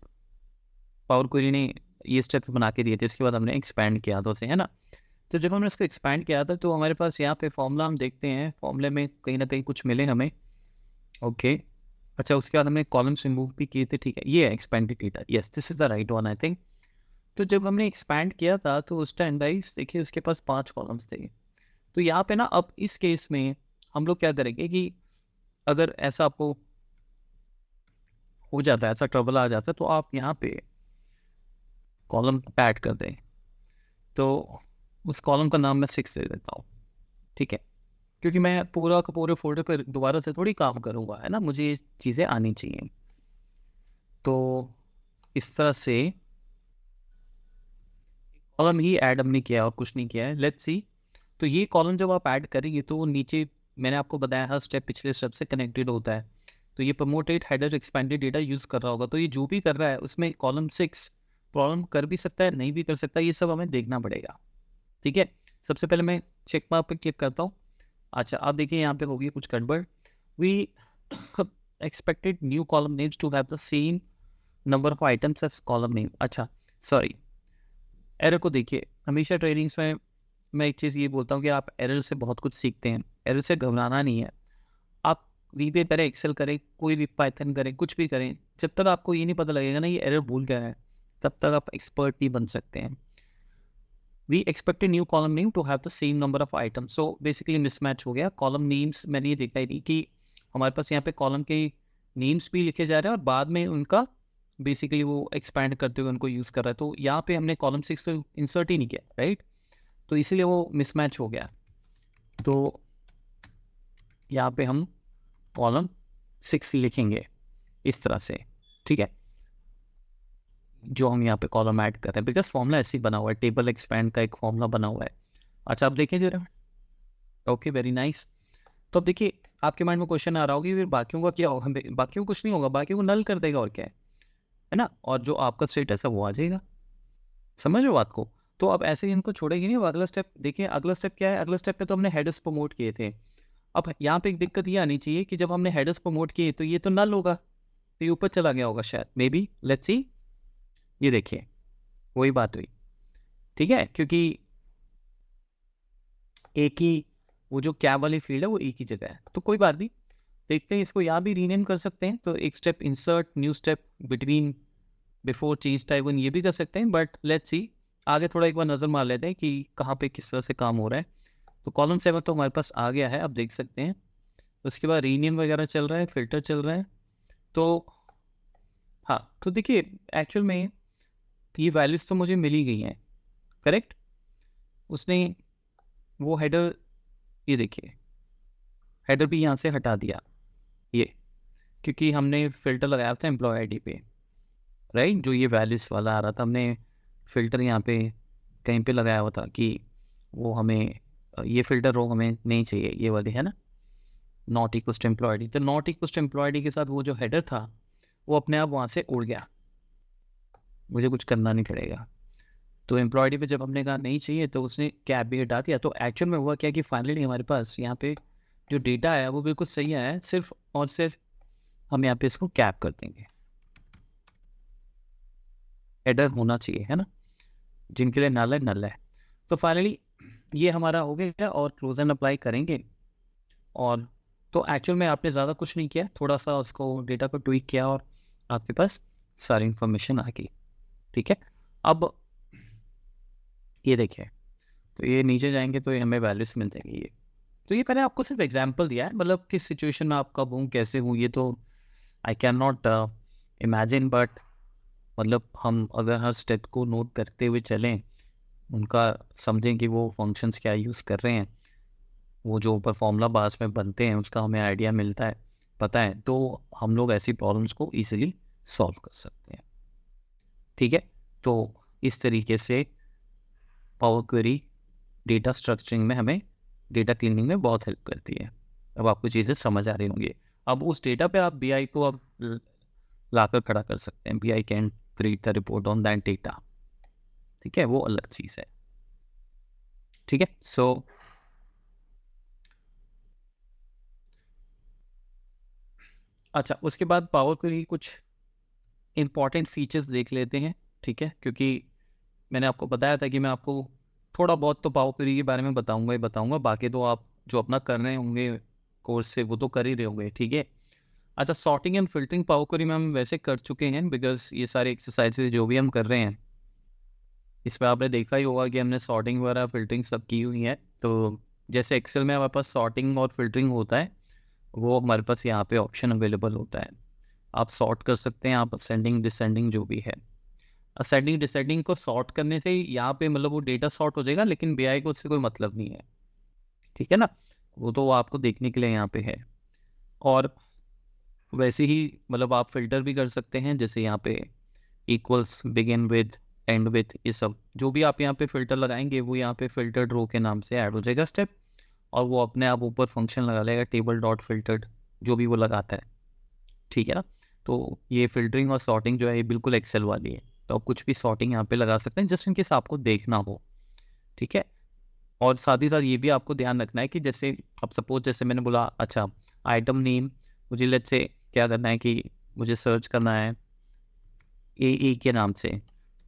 पावर क्वेरी ने ये स्टेप बना के दिए थे, इसके बाद हमने एक्सपैंड किया था उसे, है ना। तो जब हमने इसको एक्सपैंड किया था तो हमारे पास यहाँ पे फॉर्मूला हम देखते हैं, फॉर्मूले में कहीं ना कहीं कुछ मिले हमें, ओके। अच्छा, उसके बाद हमने कॉलम्स रिमूव भी किए थे, ठीक है, ये expanded data, yes this is the right one I think. तो जब हमने एक्सपैंड किया था तो उस टाइम गाइस देखिए उसके पास 5 कॉलम्स थे। तो यहाँ पे ना अब इस केस में हम लोग क्या करेंगे कि अगर ऐसा आपको हो जाता है, ऐसा ट्रबल आ जाता है, तो आप यहाँ पे कॉलम ऐड कर दें। तो उस कॉलम का नाम मैं 6 दे देता हूँ, ठीक है, क्योंकि मैं पूरा का पूरे फोल्डर पर दोबारा से थोड़ी काम करूँगा, है ना, मुझे ये चीज़ें आनी चाहिए। तो इस तरह से कॉलम ही ऐड हमने किया और कुछ नहीं किया है, लेट्स सी। तो ये कॉलम जब आप ऐड करेंगे तो वो नीचे मैंने आपको बताया हर स्टेप पिछले स्टेप से कनेक्टेड होता है। तो ये promoted header expanded data use कर रहा होगा, तो ये जो भी कर रहा है उसमें कॉलम 6 प्रॉब्लम कर भी सकता है, नहीं भी कर सकता, ये सब हमें देखना पड़ेगा, ठीक है। सबसे पहले मैं चेक मार्क पे क्लिक करता हूँ। अच्छा, आप देखिए यहाँ पे होगी कुछ गड़बड़, we expected new column names to have the same number of items as column name. अच्छा सॉरी, एरर को देखिए, हमेशा ट्रेनिंग्स में मैं एक चीज़ ये बोलता हूँ कि आप एरर से बहुत कुछ सीखते हैं, एरर से घबराना नहीं है। आप वीबे करें, एक्सेल करें, कोई भी पाइथन करें, कुछ भी करें, जब तक आपको ये नहीं पता लगेगा ना ये एरर भूल गया है, तब तक आप एक्सपर्ट नहीं बन सकते हैं। We expect new column name to have the same number of item, so basically mismatch हो गया। कॉलम नेम्स मैंने ये देखा ही नहीं कि हमारे पास यहाँ पे कॉलम के नेम्स भी लिखे जा रहे हैं और बाद में उनका बेसिकली वो एक्सपैंड करते हुए उनको यूज़ कर रहा है, तो यहाँ पे हमने कॉलम 6 इंसर्ट ही नहीं किया, राइट। तो इसीलिए वो मिसमैच हो गया। तो यहाँ पे हम कॉलम 6 लिखेंगे इस तरह से, ठीक है, जो हम यहाँ पे कॉलम ऐड कर रहे हैं, बिकॉज फॉर्मूला ऐसे ही बना हुआ है, टेबल एक्सपैंड का एक फॉर्मूला बना हुआ है। अच्छा, आप देखें जरा, ओके वेरी नाइस। तो अब देखिए आपके माइंड में क्वेश्चन आ रहा होगा कि फिर बाकियों का क्या होगा, बाकियों को कुछ नहीं होगा, बाकियों को नल कर देगा और क्या है ना, और जो आपका स्टेटस है वो आ जाएगा, समझ रहे हो बात को। तो अब ऐसे ही इनको छोड़ेगी नहीं, अब अगला स्टेप देखिए, अगला स्टेप क्या है, अगला स्टेप पे तो हमने हेडर्स प्रमोट किए थे। अब यहाँ पे एक दिक्कत ये आनी चाहिए कि जब हमने हेडर्स प्रमोट किए तो ये तो नल होगा, तो ये ऊपर चला गया होगा शायद, मे बी, लेट्स सी। ये देखिए वही बात हुई, ठीक है, क्योंकि एक ही वो जो कैब वाली फील्ड है वो एक ही जगह है, तो कोई बात नहीं, देखते हैं, इसको यहाँ भी रीनेम कर सकते हैं। तो एक step insert new step between before change type one, ये भी कर सकते हैं, बट लेट्स सी आगे थोड़ा एक बार नज़र मार लेते हैं कि कहाँ पे किस तरह से काम हो रहा है। तो कॉलम 7 तो हमारे पास आ गया है, अब देख सकते हैं। उसके बाद रीनेम वगैरह चल रहा है, फिल्टर चल रहा है। तो हाँ, तो देखिए एक्चुअल में ये वैल्यूज़ तो मुझे मिल ही गई हैं, करेक्ट। उसने वो हेडर, ये देखिए हेडर भी यहाँ से हटा दिया, ये क्योंकि हमने फ़िल्टर लगाया था एम्प्लॉय आईडी पे, राइट, जो ये वैल्यूज़ वाला आ रहा था, हमने फ़िल्टर यहाँ पे कहीं पे लगाया हुआ था कि वो हमें ये फ़िल्टर रो हमें नहीं चाहिए, ये वाली है ना, not equals to employee ID. तो not equals to employee ID के साथ वो जो हेडर था वो अपने आप वहाँ से उड़ गया, मुझे कुछ करना नहीं पड़ेगा। तो एम्प्लॉय आईडी पे जब हमने कहा नहीं चाहिए तो उसने कैप भी हटा दिया। तो एक्चुअल में हुआ क्या कि फाइनली हमारे पास यहाँ पे जो डेटा आया वो बिल्कुल सही आया है, सिर्फ और सिर्फ हम यहाँ पे इसको कैप कर देंगे, हेडर होना चाहिए, है ना, जिनके लिए नल है नल है। तो फाइनली ये हमारा हो गया और क्लोज एंड अप्लाई करेंगे और तो एक्चुअल में आपने ज़्यादा कुछ नहीं किया, थोड़ा सा उसको डेटा को ट्वीक किया और आपके पास सारी इन्फॉर्मेशन आ गई। ठीक है, अब ये देखिए, तो ये नीचे जाएंगे तो ये हमें वैल्यूज मिल जाएंगी। ये तो ये मैंने आपको सिर्फ एग्जांपल दिया है, मतलब किस सिचुएशन में आप कब हूँ कैसे हूँ ये तो I can not imagine, but मतलब हम अगर हर स्टेप को नोट करते हुए चलें, उनका समझें कि वो फंक्शंस क्या यूज़ कर रहे हैं, वो जो ऊपर फॉर्मूला बार्स में बनते हैं उसका हमें आइडिया मिलता है, पता है, तो हम लोग ऐसी प्रॉब्लम्स को इजीली सॉल्व कर सकते हैं। ठीक है, तो इस तरीके से पावर क्वेरी डेटा स्ट्रक्चरिंग में हमें, डेटा क्लीनिंग में बहुत हेल्प करती है। अब आपको चीज़ें समझ आ रही होंगी। अब उस डेटा पे आप बीआई को अब लाकर खड़ा कर सकते हैं। BI can create the report on that data. ठीक है, वो अलग चीज़ है। ठीक है, सो अच्छा, उसके बाद पावर क्वेरी कुछ इंपॉर्टेंट फीचर्स देख लेते हैं। ठीक है, क्योंकि मैंने आपको बताया था कि मैं आपको थोड़ा बहुत तो पावर क्वेरी के बारे में बताऊंगा ही बताऊंगा, बाकी तो आप जो अपना कर रहे होंगे कोर्स से वो तो कर ही रहे होंगे। ठीक है, अच्छा, sorting and filtering power query में हम वैसे कर चुके हैं, बिकॉज ये सारे एक्सरसाइजेज जो भी हम कर रहे हैं इसमें आपने देखा ही होगा कि हमने सॉर्टिंग वगैरह फिल्टरिंग सब की हुई है। तो जैसे एक्सेल में हमारे पास सॉर्टिंग और फिल्टरिंग होता है, वो हमारे पास यहाँ पे ऑप्शन अवेलेबल होता है। आप सॉर्ट कर सकते हैं, आप असेंडिंग डिसेंडिंग जो भी है। असेंडिंग डिसेंडिंग को सॉर्ट करने से यहाँ पे मतलब वो डेटा सॉर्ट हो जाएगा, लेकिन बीआई को उससे कोई मतलब नहीं है। ठीक है ना, वो तो आपको देखने के लिए यहाँ पे है। और वैसे ही मतलब आप फिल्टर भी कर सकते हैं, जैसे यहाँ पे equals, begin with, and with, ये सब जो भी आप यहाँ पे फिल्टर लगाएंगे वो यहाँ पे फिल्टर्ड रो के नाम से ऐड हो जाएगा स्टेप, और वो अपने आप ऊपर फंक्शन लगा लेगा टेबल डॉट फिल्टर्ड, जो भी वो लगाता है। ठीक है ना, तो ये फिल्टरिंग और सॉर्टिंग जो है ये बिल्कुल एक्सेल वाली है, तो आप कुछ भी सॉर्टिंग यहाँ पे लगा सकते हैं जस्ट इनकेस आपको देखना हो। ठीक है, और साथ ही साथ ये भी आपको ध्यान रखना है कि जैसे अब सपोज जैसे मैंने बोला, अच्छा आइटम नेम, मुझे लेट्स से क्या करना है कि मुझे सर्च करना है ए के नाम से,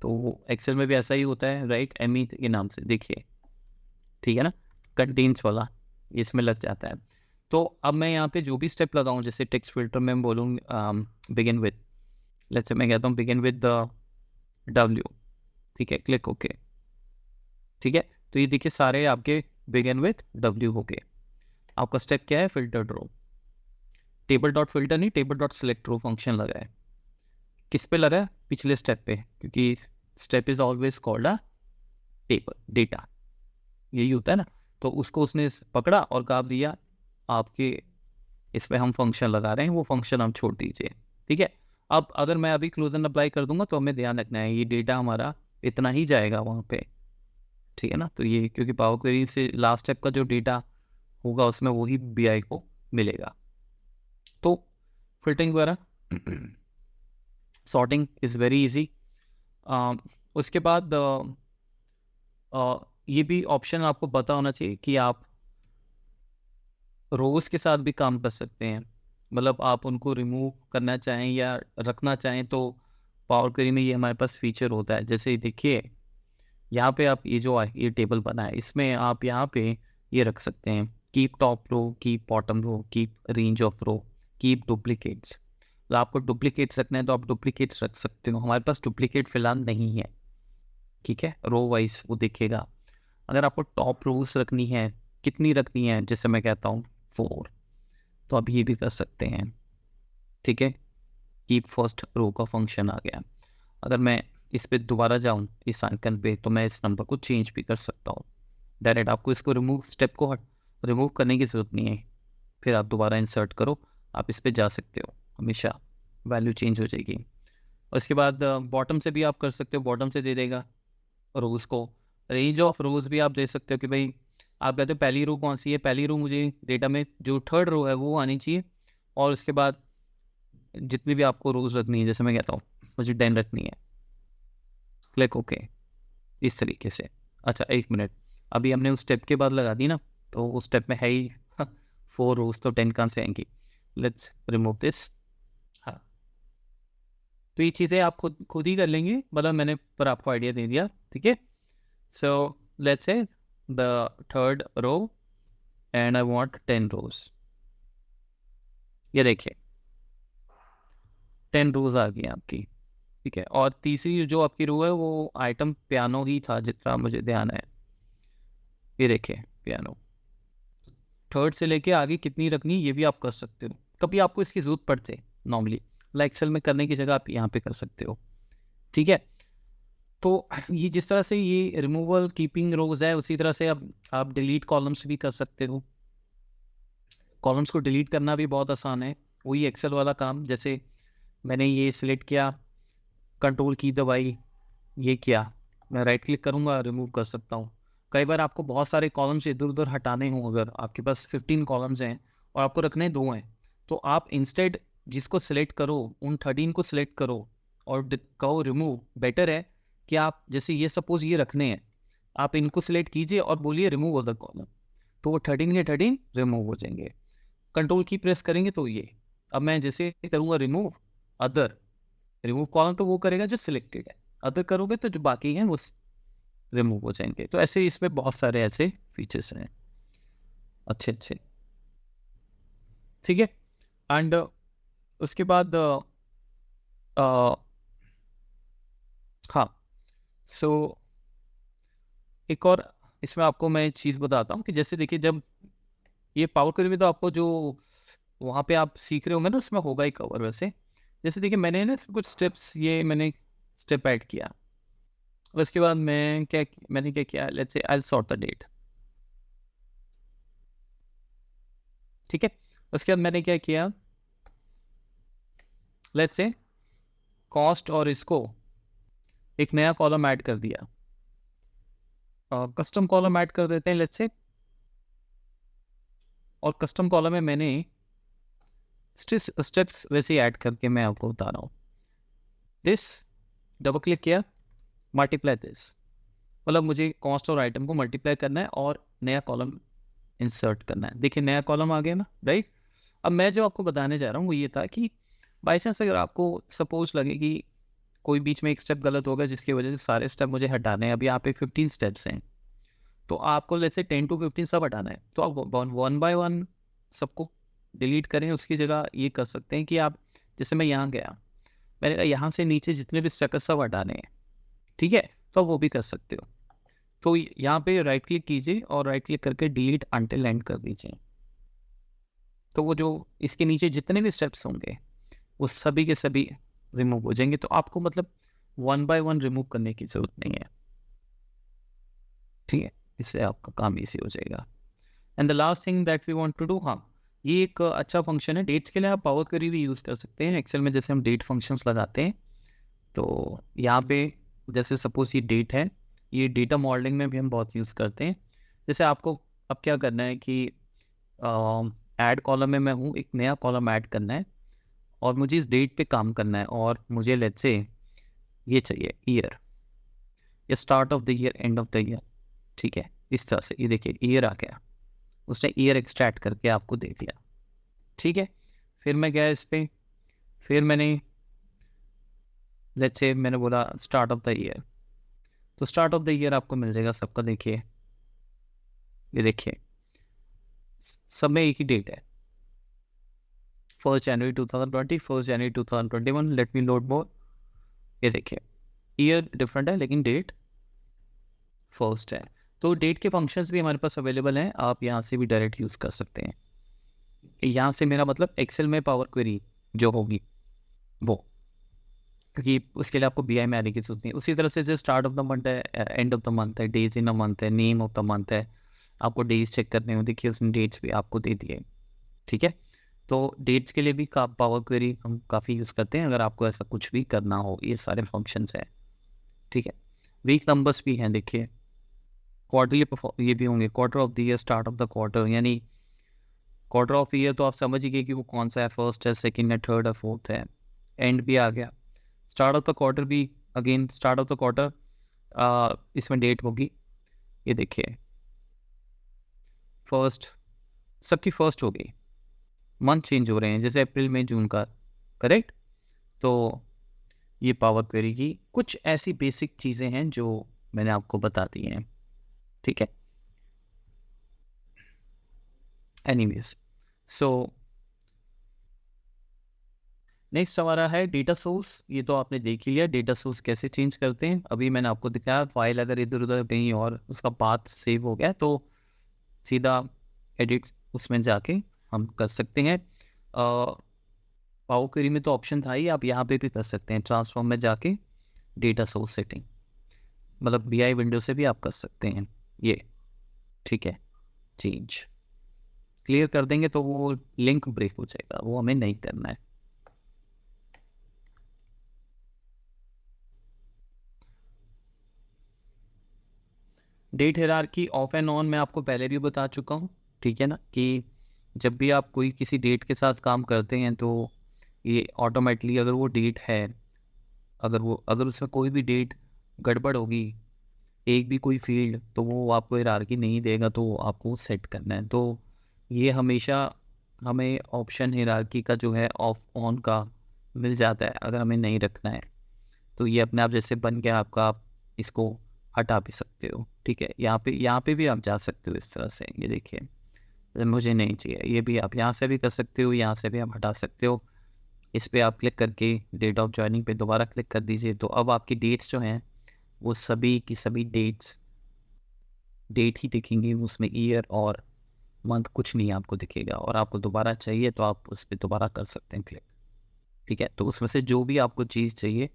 तो एक्सेल में भी ऐसा ही होता है, राइट, एम ई के नाम से, देखिए। ठीक है ना, कंटेन्स वाला इसमें लग जाता है। तो अब मैं यहाँ पे जो भी स्टेप लगाऊं, जैसे टेक्स्ट फिल्टर में बोलूँ बिगिन विद, लेट्स से मैं कहता हूँ बिगिन विद द डब्ल्यू। ठीक है, क्लिक ओके। ठीक है, तो ये देखिए सारे आपके बिगिन विद डब्ल्यू हो गए। आपका स्टेप क्या है, फिल्टर रो। टेबल डॉट फिल्टर नहीं, टेबल डॉट सिलेक्ट रो फंक्शन लगा है। किस पे लगा है, पिछले स्टेप पे, क्योंकि step is always called a table data, यही होता है ना। तो उसको उसने पकड़ा और कहा दिया आपके इस पे हम फंक्शन लगा रहे हैं, वो फंक्शन हम छोड़ दीजिए। ठीक है, अब अगर मैं अभी क्लोज एंड अप्लाई कर दूंगा तो हमें ध्यान रखना है ये डेटा हमारा इतना ही जाएगा वहाँ पे। ठीक है ना, तो ये क्योंकि पावर क्वेरी से लास्ट स्टेप का जो डेटा होगा उसमें वही बीआई को मिलेगा। तो फिल्टरिंग वगैरह सॉर्टिंग इज़ वेरी इजी। उसके बाद ये भी ऑप्शन आपको पता होना चाहिए कि आप रोज के साथ भी काम कर सकते हैं, मतलब आप उनको रिमूव करना चाहें या रखना चाहें तो पावर क्वेरी में ये हमारे पास फीचर होता है। जैसे देखिए यहाँ पे आप ये जो ये टेबल बना है इसमें आप यहाँ पे ये रख सकते हैं, keep top row, keep bottom row, keep range of row, keep duplicates. तो आपको डुप्लीकेट्स रखना है तो आप डुप्लीकेट्स रख सकते हो, हमारे पास डुप्लीकेट फिलहाल नहीं है। ठीक है, रो वाइज वो दिखेगा। अगर आपको टॉप रोज रखनी है, कितनी रखनी है, जैसे मैं कहता हूँ 4, तो आप ये भी कर सकते हैं। ठीक है, कीप फर्स्ट रो का फंक्शन आ गया। अगर मैं इस पे दोबारा जाऊँ इस आइकन पे तो मैं इस नंबर को चेंज भी कर सकता हूँ डायरेक्ट। आपको इसको रिमूव स्टेप को रिमूव करने की ज़रूरत नहीं है, फिर आप दोबारा इंसर्ट करो, आप इस पे जा सकते हो, हमेशा वैल्यू चेंज हो जाएगी। और इसके बाद बॉटम से भी आप कर सकते हो, बॉटम से दे देगा रोज़ को। रेंज ऑफ रोज़ भी आप दे सकते हो कि भाई आप कहते हो पहली रो कौन सी है, पहली रो मुझे डेटा में जो थर्ड रो है वो आनी चाहिए, और उसके बाद जितनी भी आपको रोज़ रखनी है, जैसे मैं कहता हूँ मुझे 10 रखनी है, क्लिक ओके, इस तरीके से। अच्छा एक मिनट, अभी हमने उस स्टेप के बाद लगा दी ना, तो उस स्टेप में है ही 4 रोज, तो 10 कहाँ से आएंगी। Let's remove this. हाँ, तो ये चीज़ें आप खुद खुद ही कर लेंगे, मतलब मैंने पर आपको आइडिया दे दिया। ठीक है, so let's say the third row and I want 10 rows. ये देखिए 10 रोज आ गई आपकी, ठीक है। और तीसरी जो आपकी रो है वो आइटम पियानो ही था जितना मुझे ध्यान है। ये देखिए पियानो। थर्ड से लेके आगे कितनी रखनी ये भी आप कर सकते हो, कभी आपको इसकी जरूरत पड़ते नॉर्मली लाइक एक्सेल में करने की जगह आप यहाँ पे कर सकते हो, ठीक है। तो ये जिस तरह से ये रिमूवल कीपिंग रोज है उसी तरह से अब आप डिलीट कॉलम्स भी कर सकते हो। कॉलम्स को डिलीट करना भी बहुत आसान है, वही एक्सेल वाला काम। जैसे मैंने ये सिलेक्ट किया, कंट्रोल की दबाई, ये किया, मैं राइट क्लिक करूँगा रिमूव कर सकता हूँ। कई बार आपको बहुत सारे कॉलम्स इधर उधर हटाने हों, अगर आपके पास 15 कॉलम्स हैं और आपको रखने 2 हैं, तो आप इंस्टेड जिसको सिलेक्ट करो उन 13 को सिलेक्ट करो और कहो रिमूव। बेटर है कि आप जैसे ये सपोज ये रखने हैं, आप इनको सिलेक्ट कीजिए और बोलिए रिमूव अदर कॉलम, तो वो 13 के 13 रिमूव हो जाएंगे। कंट्रोल की प्रेस करेंगे तो ये, अब मैं जैसे करूँगा रिमूव अदर, रिमूव कॉलम तो वो करेगा जो सिलेक्टेड है, अदर करोगे तो जो बाकी हैं वो रिमूव हो जाएंगे। तो ऐसे इसमें बहुत सारे ऐसे फीचर्स हैं अच्छे अच्छे, ठीक है। एंड उसके बाद हाँ, सो एक और इसमें आपको मैं चीज़ बताता हूँ कि जैसे देखिए जब ये पावर क्वेरी में तो आपको जो वहाँ पे आप सीख रहे होंगे ना उसमें होगा ही कवर वैसे। जैसे देखिए मैंने ना इसमें कुछ स्टेप्स, ये मैंने स्टेप ऐड किया, उसके बाद मैंने क्या किया, let's say I sort the date, ठीक है। उसके बाद मैंने क्या किया, लेट्स से कॉस्ट और इसको एक नया कॉलम ऐड कर दिया, कस्टम कॉलम ऐड कर देते हैं लेट्स से। और कस्टम कॉलम में मैंने स्टेप्स वैसे ही ऐड करके मैं आपको बता रहा हूँ। दिस, डबल क्लिक किया, मल्टीप्लाई दिस, मतलब मुझे कॉस्ट और आइटम को मल्टीप्लाई करना है और नया कॉलम इंसर्ट करना है। देखिए नया कॉलम आ गया ना, राइट। अब मैं जो आपको बताने जा रहा हूँ वो ये था कि बाई चांस अगर आपको सपोज लगे कि कोई बीच में एक स्टेप गलत होगा जिसकी वजह से सारे स्टेप मुझे हटाने हैं, अभी यहाँ पे 15 स्टेप्स हैं, तो आपको जैसे 10 to 15 सब हटाना है, तो आप वन बाय वन सबको डिलीट करें। उसकी जगह ये कर सकते हैं कि आप, जैसे मैं यहाँ गया, मैंने कहा यहाँ से नीचे जितने भी स्टेप सब हटाने हैं, ठीक है, तो आप वो भी कर सकते हो। तो यहाँ पे राइट क्लिक कीजिए और राइट क्लिक करके डिलीट अंटिल एंड कर दीजिए, तो वो जो इसके नीचे जितने भी स्टेप्स होंगे वो सभी के सभी रिमूव हो जाएंगे। तो आपको मतलब वन बाय वन रिमूव करने की जरूरत नहीं है, ठीक है। इससे आपका काम इजी हो जाएगा। And the last thing that we want to do, हाँ, ये एक अच्छा फंक्शन है डेट्स के लिए। आप पावर क्वेरी भी यूज़ कर सकते हैं एक्सेल में, जैसे हम डेट फंक्शंस लगाते हैं। तो यहाँ पे जैसे सपोज ये डेट है, ये डेटा मॉडलिंग में भी हम बहुत यूज़ करते हैं। जैसे आपको अब क्या करना है कि ऐड कॉलम में मैं हूँ, एक नया कॉलम ऐड करना है और मुझे इस डेट पे काम करना है, और मुझे लेट्स से ये चाहिए ईयर, या start of the year, end of the year, ठीक है। इस तरह से ये देखिए ईयर आ गया, उसने ईयर एक्सट्रैक्ट करके आपको दे दिया, ठीक है। फिर मैं गया इस पे, फिर मैंने लेट्स से मैंने बोला स्टार्ट ऑफ द ईयर, तो स्टार्ट ऑफ द ईयर आपको मिल जाएगा सबका। देखिए ये देखिए सब में एक ही डेट है, 1 जनवरी 2020, 1 जनवरी 2021। लेट मी लोड मोर। ये देखिए ईयर डिफरेंट है लेकिन डेट फर्स्ट है। तो डेट के फंक्शंस भी हमारे पास अवेलेबल हैं, आप यहाँ से भी डायरेक्ट यूज़ कर सकते हैं। यहाँ से मेरा मतलब एक्सेल में पावर क्वेरी जो होगी वो, क्योंकि उसके लिए आपको बी आई में आने की जरूरत नहीं। उसी तरह से जो स्टार्ट ऑफ द मंथ है, एंड ऑफ द मंथ है, डेज इन अ मंथ है, नेम ऑफ द मंथ है, आपको डेज चेक करने हो, देखिए उसमें डेट्स भी आपको दे दिए, ठीक है। तो डेट्स के लिए भी पावर क्वेरी हम काफ़ी यूज़ करते हैं अगर आपको ऐसा कुछ भी करना हो। ये सारे फंक्शंस हैं, ठीक है। वीक नंबर्स भी हैं, देखिए क्वार्टरली ये भी होंगे, quarter of the year, start of the quarter, यानी क्वार्टर ऑफ ईयर तो आप समझ ही गए कि वो कौन सा है, फर्स्ट है, सेकंड है, थर्ड है, फोर्थ है। एंड भी आ गया, स्टार्ट ऑफ द क्वार्टर भी, again start of the quarter, इसमें डेट होगी, ये देखिए फर्स्ट, सबकी फर्स्ट हो गई। मंथ चेंज हो रहे हैं जैसे अप्रैल मई जून का, करेक्ट। तो ये पावर क्वेरी की कुछ ऐसी बेसिक चीज़ें हैं जो मैंने आपको बता दी हैं, ठीक है। एनीवेज, सो नेक्स्ट हमारा है डेटा सोर्स। ये तो आपने देख ही लिया, डेटा सोर्स कैसे चेंज करते हैं। अभी मैंने आपको दिखाया, फाइल अगर इधर उधर कहीं और उसका पाथ सेव हो गया तो सीधा एडिट उसमें जाके हम कर सकते हैं। पावर क्वेरी में तो ऑप्शन था ही, आप यहाँ पे भी कर सकते हैं, ट्रांसफॉर्म में जाके डेटा सोर्स सेटिंग, मतलब बीआई विंडो से भी आप कर सकते हैं ये। ठीक है, चेंज क्लियर कर देंगे तो वो लिंक ब्रेक हो जाएगा, वो हमें नहीं करना है। Date hierarchy off and on मैं आपको पहले भी बता चुका हूँ, ठीक है ना, कि जब भी आप कोई किसी डेट के साथ काम करते हैं तो ये ऑटोमेटिकली अगर वो डेट है, अगर उसमें कोई भी डेट गड़बड़ होगी, एक भी कोई फील्ड, तो वो आपको हायरार्की नहीं देगा, तो आपको सेट करना है। तो ये हमेशा हमें ऑप्शन हायरार्की का जो है ऑफ ऑन का मिल जाता है, अगर हमें नहीं रखना है तो ये अपने आप जैसे बन गया आपका, आप इसको हटा भी सकते हो। ठीक है, यहाँ पे भी आप जा सकते हो इस तरह से, ये देखिए मुझे नहीं चाहिए, ये भी आप यहाँ से भी कर सकते हो, यहाँ से भी आप हटा सकते हो। इस पर आप क्लिक करके डेट ऑफ ज्वाइनिंग पे दोबारा क्लिक कर दीजिए, तो अब आपकी डेट्स जो हैं वो सभी की सभी डेट ही दिखेंगी, उसमें ईयर और मंथ कुछ नहीं आपको दिखेगा। और आपको दोबारा चाहिए तो आप उस पर दोबारा कर सकते हैं क्लिक। ठीक है, तो उसमें से जो भी आपको चीज़ चाहिए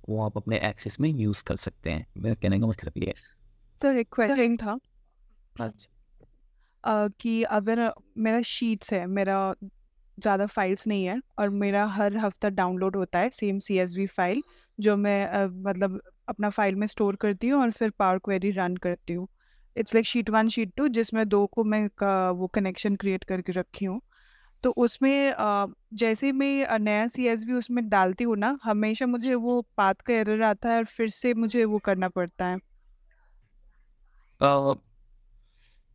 वो आप अपने एक्सेस में यूज़ कर सकते हैं, मेरा कहने का मतलब ये है। सर एक क्वेश्चन था अच्छा, कि अगर मेरा शीट्स है, मेरा ज़्यादा फाइल्स नहीं है और मेरा हर हफ्ता डाउनलोड होता है सेम CSV फाइल, जो मैं मतलब अपना फाइल में स्टोर करती हूँ और फिर पावर क्वेरी रन करती हूँ। इट्स लाइक शीट 1 शीट 2, जिसमें दो को मैं वो कनेक्शन क्रिएट करके रखी हूँ। तो उसमें जैसे ही मैं नया CSV उसमें डालती हूँ ना, हमेशा मुझे वो पाथ का एरर आता है और फिर से मुझे वो करना पड़ता है। अ,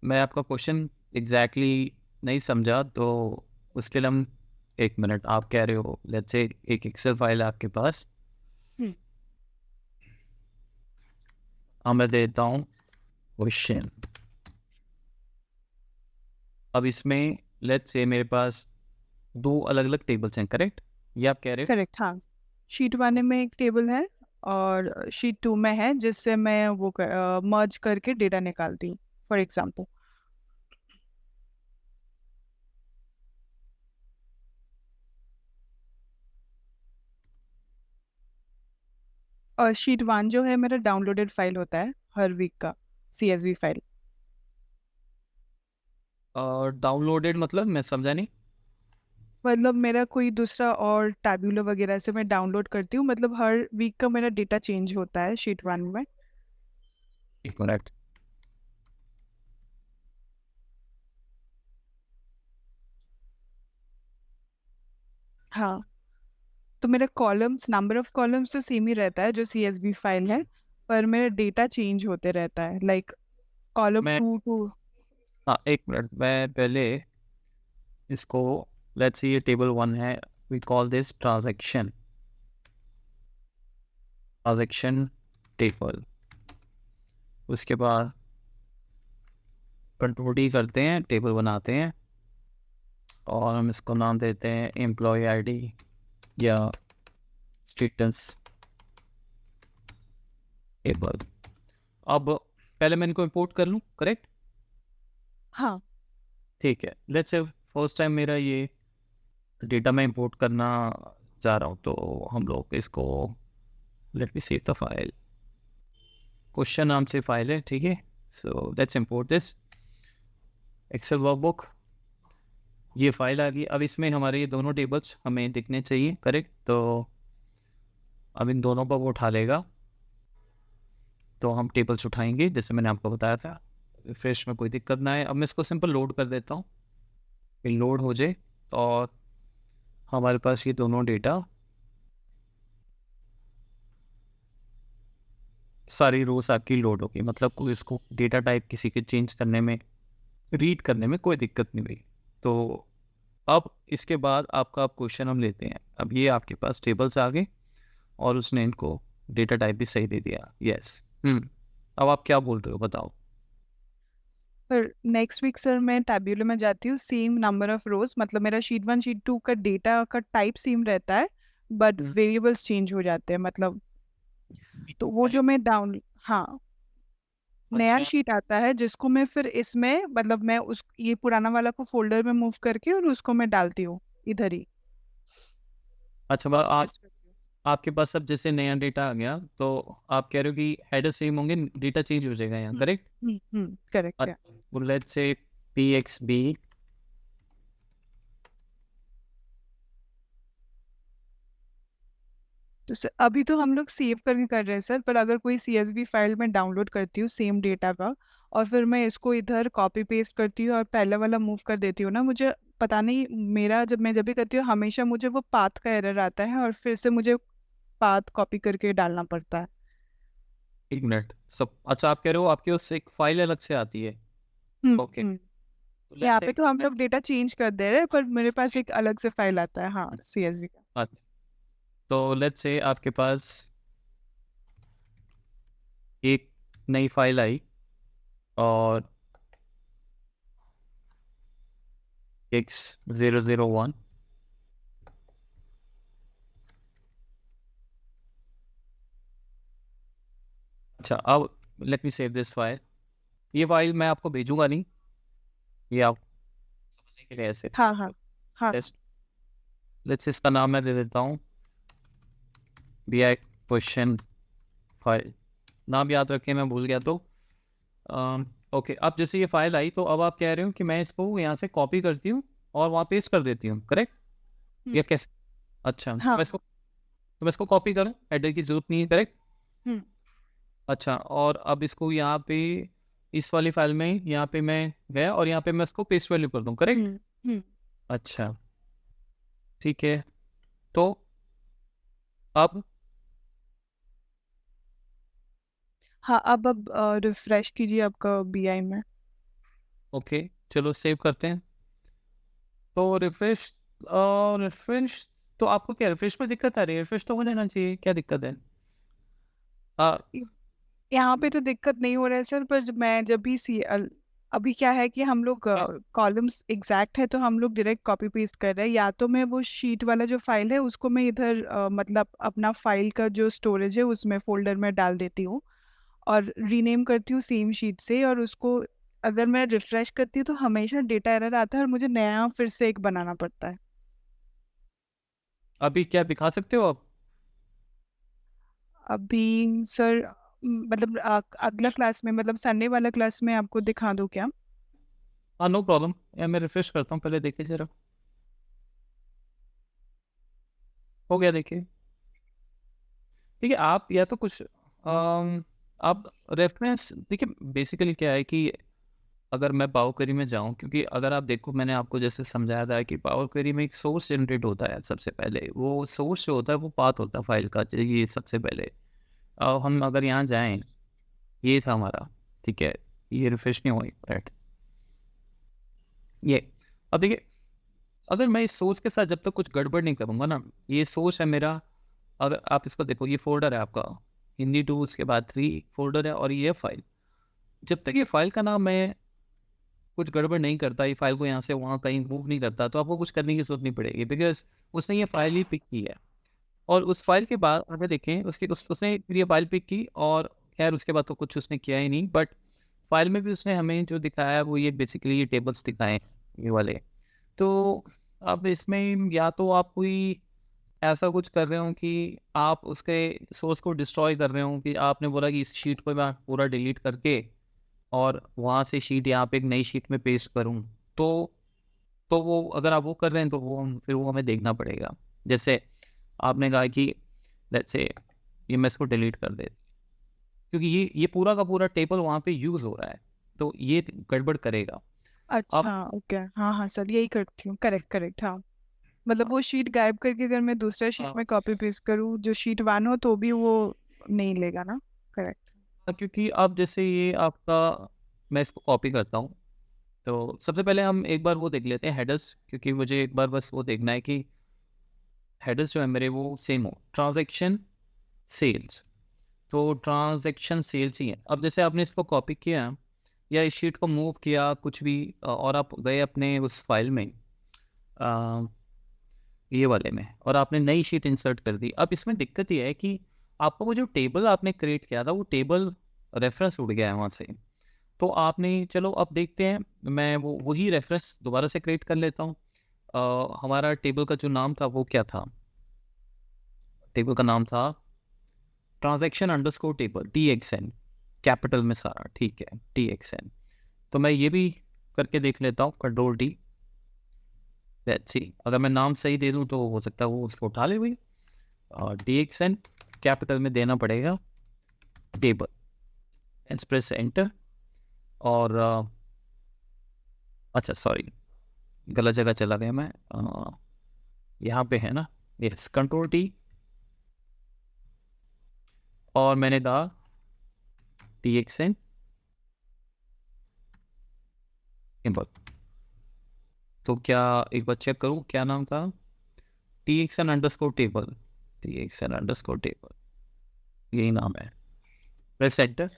मैं आपका क्वेश्चन एग्जैक्टली नहीं समझा, तो उसके लिए हम, एक मिनट, आप कह रहे हो लेट्स से एक एक्सेल फाइल है आपके पास, हम्म, मैं देता हूँ क्वेश्चन। अब इसमें लेट्स से मेरे पास दो अलग अलग टेबल्स हैं, करेक्ट, ये आप कह रहे करेक्ट, हाँ। शीट 1 में एक टेबल है और शीट 2 में है, जिससे मैं वो मर्ज करके डेटा निकालती हूँ, फॉर एग्जांपल। और शीट 1 जो है मेरा डाउनलोडेड फाइल होता है हर वीक का, CSV फाइल। हो। डाउनलोडेड मतलब मैं समझा नहीं। मतलब मेरा कोई दूसरा और टैब्यूलर वगैरह से मैं डाउनलोड करती हूँ, मतलब हर वीक का मेरा डेटा चेंज होता है शीट 1 में। एक मिनट, हाँ, तो मेरा कॉलम्स, नंबर ऑफ कॉलम्स तो सेम ही रहता है जो CSV फाइल है, पर मेरा डेटा चेंज होते रहता है, लाइक कॉलम मैं, 2 टू। हाँ एक मिनट, मैं पहले इसको, लेट्स सी ये टेबल 1 है, we call this transaction table. उसके बाद कंट्रोल डी करते हैं, टेबल बनाते हैं, और हम इसको नाम देते हैं एम्प्लॉय आईडी या स्टेटस टेबल। अब पहले मैं इनको इंपोर्ट कर लूँ, करेक्ट। हाँ, ठीक है, लेट्स से फर्स्ट टाइम मेरा ये डेटा मैं इंपोर्ट करना चाह रहा हूँ, तो हम लोग इसको, let me save the file, question नाम से फाइल है, ठीक है। So let's import this Excel workbook. ये फाइल आ गई, अब इसमें हमारे ये दोनों टेबल्स हमें दिखने चाहिए, करेक्ट। तो अब इन दोनों पर वो उठा लेगा, तो हम टेबल्स उठाएंगे जैसे मैंने आपको बताया था। रिफ्रेश में कोई दिक्कत ना है। अब मैं इसको सिंपल लोड कर देता हूँ, ये लोड हो जाए, और हमारे पास ये दोनों डेटा, सारी रोज आपकी लोड होगी, मतलब कोई इसको डेटा टाइप किसी के चेंज करने में, रीड करने में कोई दिक्कत नहीं हुई। तो अब इसके बाद आपका क्वेश्चन हम लेते हैं। अब ये आपके पास टेबल्स आ गए और उसने इनको डेटा टाइप भी सही दे दिया, यस। अब आप क्या बोल रहे हो बताओ। पर नेक्स्ट वीक सर मैं टैब्यूलर में जाती हूँ, सेम नंबर ऑफ रोज, मतलब मेरा शीट 1 शीट 2 का डेटा का टाइप सेम रहता है, बट हम्म, वेरिएबल्स चेंज हो जाते हैं मतलब। तो वो पहले जो मैं डाउन हाँ, नया अच्छा शीट आता है जिसको मैं फिर इसमें मतलब मैं उस ये पुराना वाला को फोल्डर में मूव करके और उसको मैं डालती हूँ इधर ही, अच्छा कॉपी पेस्ट करती हूँ। आपके पास अब जैसे नया डेटा आ गया तो आप कह रहे हो कि हेडर सेम होंगे, डेटा चेंज हो जाएगा यहाँ, करेक्ट? करेक्ट है। लेट्स से pxb तो अभी तो हम लोग सेव करके कर रहे हैं सर, पर अगर कोई CSV फाइल में डाउनलोड करती हूँ सेम डेटा का, और फिर मैं इसको इधर कॉपी पेस्ट करती हूँ और पहले वाला मूव कर देती हूँ ना, मुझे पता नहीं मेरा जब भी करती हूँ हमेशा मुझे वो पाथ का एरर आता है और फिर से मुझे पाथ कॉपी करके डालना पड़ता है। एक मिनट सब, अच्छा आप कह रहे हो आपके उससे एक फाइल अलग से आती है? ओके, हम्म। तो यहाँ लेट्स पे से तो हम लोग डेटा चेंज कर दे रहे हैं, पर मेरे पास एक अलग से फाइल आता है, हाँ, CSV का। तो लेट्स से आपके पास एक नई फाइल आई और x001, अच्छा अब late me save this file. ये फाइल मैं आपको भेजूंगा नहीं, ये आप समझने के लिए ऐसे हाँ हाँ हाँ। टेस्ट, लेट्स इसका नाम मैं दे देता हूँ BI क्वेश्चन फाइल, नाम याद रखें, मैं भूल गया तो। ओके, अब जैसे ये फाइल आई तो अब आप कह रहे हो कि मैं इसको यहाँ से कॉपी करती हूँ और वहाँ पेस्ट कर देती हूँ, करेक्ट? हम्म, या कैसे? अच्छा हाँ। तो मैं इसको कॉपी करूँ, हेडर की जरूरत नहीं है, करेक्ट? हम्म अच्छा, और अब इसको यहाँ पे इस वाली फाइल में यहाँ पे मैं गया और यहाँ पे मैं इसको पेस्ट वैल्यू कर दूँ, करेक्ट? हम्म हम्म। अच्छा, ठीक है, तो अब हाँ, अब रिफ्रेश कीजिए आपका BI में। ओके चलो सेव करते हैं। तो रिफ्रेश तो आपको क्या रिफ्रेश में दिक्कत आ रही है? रिफ्रेश तो हो जाना चाहिए, क्या दिक्कत है? आ, यहाँ पे तो दिक्कत नहीं हो रहा है सर, पर जब भी अभी क्या है कि हम लोग कॉलम्स एग्जैक्ट है तो हम लोग डायरेक्ट कॉपी पेस्ट कर रहे हैं, या तो मैं वो शीट वाला जो फाइल है उसको मैं इधर मतलब अपना फाइल का जो स्टोरेज है उसमें फोल्डर में डाल देती हूँ और रीनेम करती हूँ सेम शीट से, और उसको अगर मैं रिफ्रेश करती हूँ तो हमेशा डेटा एरर आता है और मुझे नया फिर से एक बनाना पड़ता है। अभी क्या दिखा सकते हो आप? अभी सर मतलब अगला क्लास में मतलब संडे वाला क्लास में आपको दिखा दूँ क्या? हाँ नो प्रॉब्लम, या मैं रिफ्रेश करता हूँ, पहले देखिए जरा, हो गया देखिए। ठीक है, आप या तो कुछ आप रेफरेंस देखिए, बेसिकली क्या है कि अगर मैं पावर क्वेरी में जाऊं, क्योंकि अगर आप देखो मैंने आपको जैसे समझाया था कि पावर क्वेरी में एक सोर्स जनरेट होता है, सबसे पहले वो सोर्स जो होता है वो पाथ होता है फाइल का, ये सबसे पहले। हम अगर यहाँ जाएं, ये था हमारा, ठीक है, ये रिफ्रेश नहीं हुई, राइट, ये अब देखिए, अगर मैं इस सोर्स के साथ जब तक कुछ गड़बड़ नहीं करूँगा ना, ये सोर्स है मेरा, अगर आप इसको देखो ये फोल्डर है आपका, हिंदी 2 उसके बाद 3 फोल्डर है और ये फाइल, जब तक ये फाइल का नाम मैं कुछ गड़बड़ नहीं करता, ये फाइल को यहाँ से वहाँ कहीं मूव नहीं करता, तो आपको कुछ करने की जरूरत नहीं पड़ेगी, बिकॉज उसने ये फाइल ही पिक की है। और उस फाइल के बाद अगर देखें उसने फिर ये फाइल पिक की, और खैर उसके बाद तो कुछ उसने किया ही नहीं, बट फाइल में भी उसने हमें जो दिखाया है वो ये बेसिकली ये टेबल्स दिखाए हैं, ये वाले। तो अब इसमें या तो आप कोई ऐसा कुछ कर रहे हो कि आप उसके सोर्स को डिस्ट्रॉय कर रहे हो, कि आपने बोला कि इस शीट को मैं पूरा डिलीट करके और वहाँ से शीट यहाँ पे एक नई शीट में पेस्ट करूँ, तो वो अगर आप वो कर रहे हैं तो फिर वो हमें देखना पड़ेगा। जैसे आपने कहा कि लेट्स से ये मैं इसको डिलीट कर दे, क्योंकि ये पूरा का पूरा टेबल वहाँ पे यूज़ हो रहा है, तो ये गड़बड़ करेगा। अब अच्छा, ओके, हाँ हाँ सर, यही करती हूँ, करेक्ट करेक्ट, हाँ। मतलब वो शीट गायब करके अगर मैं दूसरा शीट हाँ, में कॉपी पेस्ट करूँ जो शीट 1 हो तो भी वो नहीं लेगा ना? करेक्ट। क्योंकि अब जैसे ये आपका, मैं इसको कॉपी करता हूँ, तो सबसे पहले हम एक बार वो देख लेते हैं हेडर्स, क्योंकि मुझे एक बार बस वो देखना है कि हेडर्स जो है मेरे वो सेम हो, ट्रांजैक्शन सेल्स, तो ट्रांजैक्शन सेल्स ही है। अब जैसे आपने इसको कॉपी किया या इस शीट को मूव किया कुछ भी, और आप गए अपने उस फाइल में, ये वाले में, और आपने नई शीट इंसर्ट कर दी। अब इसमें दिक्कत ये है कि आपका वो जो टेबल आपने क्रिएट किया था, वो टेबल रेफरेंस उड़ गया है वहाँ से। तो आपने, चलो अब देखते हैं, मैं वही रेफरेंस दोबारा से क्रिएट कर लेता हूँ। हमारा टेबल का जो नाम था वो क्या था? टेबल का नाम था transaction underscore table, TXN, capital में सारा, ठीक है, TXN। तो मैं ये भी करके देख लेता हूँ, Ctrl+D, लेट्स सी, अगर मैं नाम सही दे दूँ तो हो सकता है वो उसको उठा ले हुई। और TXN कैपिटल में देना पड़ेगा, टेबल, लेट्स प्रेस एंटर। और अच्छा सॉरी, गलत जगह चला गया मैं, यहाँ पे है ना, यस, Ctrl+T, और मैंने कहा TXN टेबल। तो क्या, एक बार चेक करूँ क्या नाम था? TXN underscore table, TXN underscore table, यही नाम है। Press enter.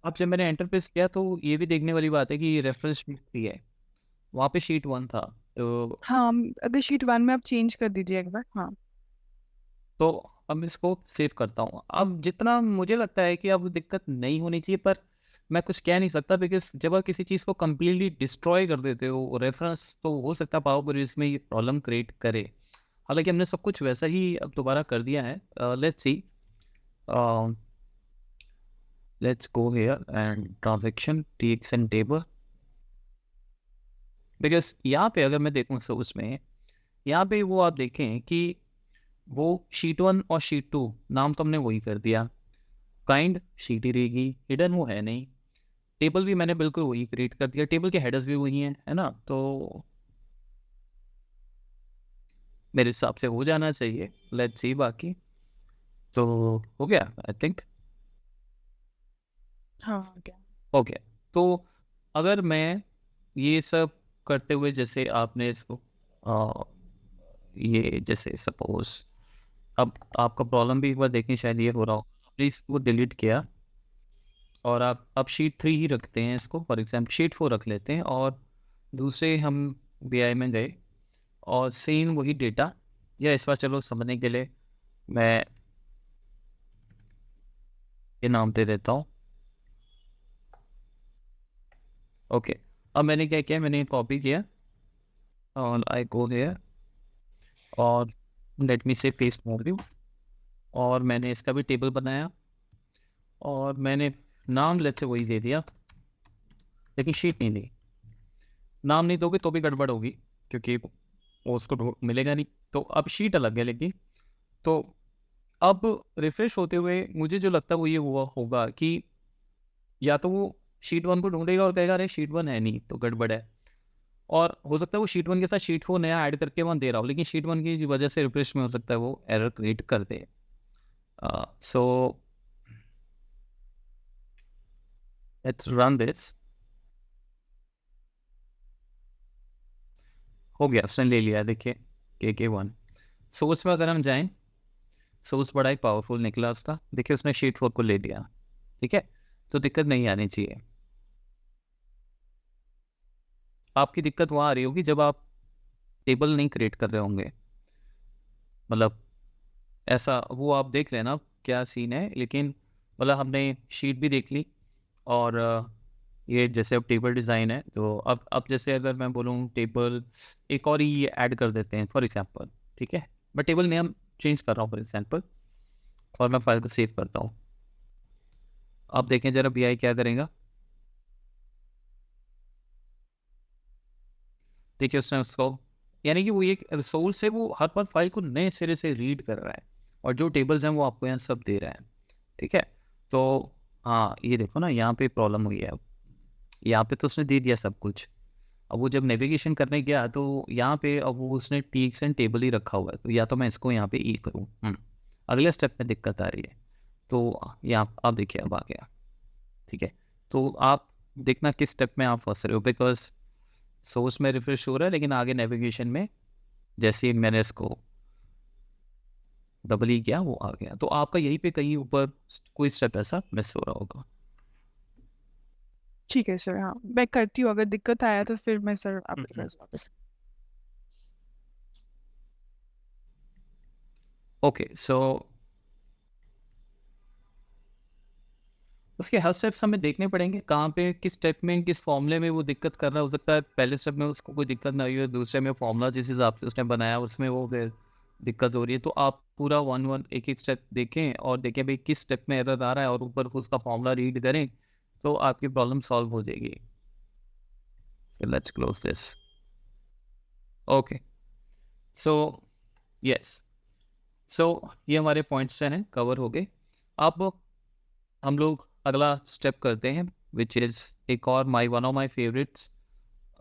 अब जब मैंने एंटर प्रेस किया तो ये भी देखने वाली बात है कि रेफरेंस शीट 3 है, वहाँ पे शीट 1 था। तो हाँ, अगर शीट 1 में आप चेंज कर दीजिए एक बार। हाँ। तो अब इसको सेव करता हूँ। अब जितना मुझे लगता है कि अब दिक्कत नहीं होनी चाहिए, पर मैं कुछ कह नहीं सकता, बिकॉज जब आप किसी चीज़ को कम्प्लीटली डिस्ट्रॉय कर देते हो रेफरेंस, तो हो सकता है पावर क्वेरी में ये प्रॉब्लम क्रिएट करे। हालांकि हमने सब कुछ वैसा ही अब दोबारा कर दिया है। Let's C, let's go here and transaction TXN table, because यहाँ पे अगर मैं देखूँ सोर्स में, यहाँ पे वो आप देखें कि वो शीट 1 और शीट 2 नाम तो हमने वही कर दिया, काइंड शीट ही रहेगी, हिडन वो है नहीं, टेबल भी मैंने बिल्कुल वही क्रिएट कर दिया, टेबल के हेडर्स भी वही हैं, है ना? तो मेरे हिसाब से हो जाना चाहिए। लेट्स सी बाकी, तो हो गया आई थिंक। हाँ, क्या? ओके, तो अगर मैं ये सब करते हुए, जैसे आपने इसको ये जैसे सपोज, अब आपका प्रॉब्लम भी एक बार देखिए, शायद ये हो रहा हो, आपने इसको डिलीट किया और आप अब शीट 3 ही रखते हैं इसको, फॉर एग्जाम्पल शीट 4 रख लेते हैं, और दूसरे हम BI में गए और सेम वही डेटा, या इस बार चलो समझने के लिए मैं ये नाम दे देता हूँ। ओके, अब मैंने क्या किया, मैंने कॉपी किया और आई गो हियर और लेट मी से पेस्ट मोड व्यू, और मैंने इसका भी टेबल बनाया और मैंने नाम लेट से वही दे दिया, लेकिन शीट नहीं दी। नाम नहीं दोगे तो भी गड़बड़ होगी, क्योंकि वो उसको मिलेगा नहीं। तो अब शीट अलग है, लेकिन तो अब रिफ्रेश होते हुए मुझे जो लगता है वो ये हुआ होगा कि या तो वो शीट 1 को ढूंढेगा और कहेगा अरे शीट 1 है नहीं तो गड़बड़ है, और हो सकता है वो शीट 1 के साथ शीट 4 नया ऐड करके वहाँ दे रहा हो, लेकिन शीट 1 की वजह से रिफ्रेश में हो सकता है वो एरर क्रिएट कर दे। So let's run this. हो गया, उसने ले लिया, देखिए KK1। सोर्स में अगर हम जाएं, सोर्स बड़ा ही पावरफुल निकला उसका, देखिए उसने शीट 4 को ले लिया, ठीक है। तो दिक्कत नहीं आनी चाहिए। आपकी दिक्कत वहाँ आ रही होगी जब आप टेबल नहीं क्रिएट कर रहे होंगे, मतलब ऐसा वो आप देख लेना क्या सीन है। लेकिन मतलब हमने शीट भी देख ली, और ये जैसे अब टेबल डिज़ाइन है, तो अब जैसे अगर मैं बोलूँ टेबल एक और ही ऐड कर देते हैं फॉर एग्जांपल, ठीक है, मैं टेबल नेम चेंज कर रहा हूँ फॉर एग्जांपल, और मैं फाइल को सेव करता हूँ। आप देखें जरा BI क्या करेगा, देखिए उसने उसको, यानी कि वो एक सोर्स है, वो हर बार फाइल को नए सिरे से रीड कर रहा है, और जो टेबल्स हैं वो आपको यहाँ सब दे रहा है, ठीक है। तो हाँ, ये देखो ना, यहाँ पे प्रॉब्लम हुई है। अब यहाँ पे तो उसने दे दिया सब कुछ, अब वो जब नेविगेशन करने गया तो यहाँ पे अब वो उसने TXN टेबल ही रखा हुआ है, तो या तो मैं इसको यहाँ पे ई करूँ, अगले स्टेप में दिक्कत आ रही है। तो यहाँ आप देखिए अब आ गया, ठीक है। तो आप देखना किस स्टेप में आप फंस रहे हो, बिकॉज सोर्स में रिफ्रेश हो रहा है, लेकिन आगे नेविगेशन में जैसे ही मैंने इसको डबल ही किया वो आ गया। तो आपका यहीं पे कहीं ऊपर कोई स्टेप ऐसा मिस हो रहा होगा। ठीक है सर। हाँ, मैं करती हूँ, अगर दिक्कत आया तो फिर मैं सर आपके हम्म। पास वापस। ओके, सो उसके हर स्टेप्स हमें देखने पड़ेंगे, कहाँ पे किस स्टेप में किस फॉर्मूले में वो दिक्कत कर रहा है। हो सकता है पहले स्टेप में उसको कोई दिक्कत ना हुई हो, दूसरे में फॉर्मूला जिस हिसाब से उसने बनाया उसमें वो फिर दिक्कत हो रही है। तो आप पूरा वन वन एक एक स्टेप देखें और देखें भाई किस स्टेप में एरर आ रहा है और ऊपर उसका फॉर्मूला रीड करें, तो आपकी प्रॉब्लम सॉल्व हो जाएगी। So let's close this. Okay, so yes, so ये हमारे पॉइंट्स हैं कवर हो गए। अब हम लोग अगला स्टेप करते हैं, विच इज़ एक और one of my favourites,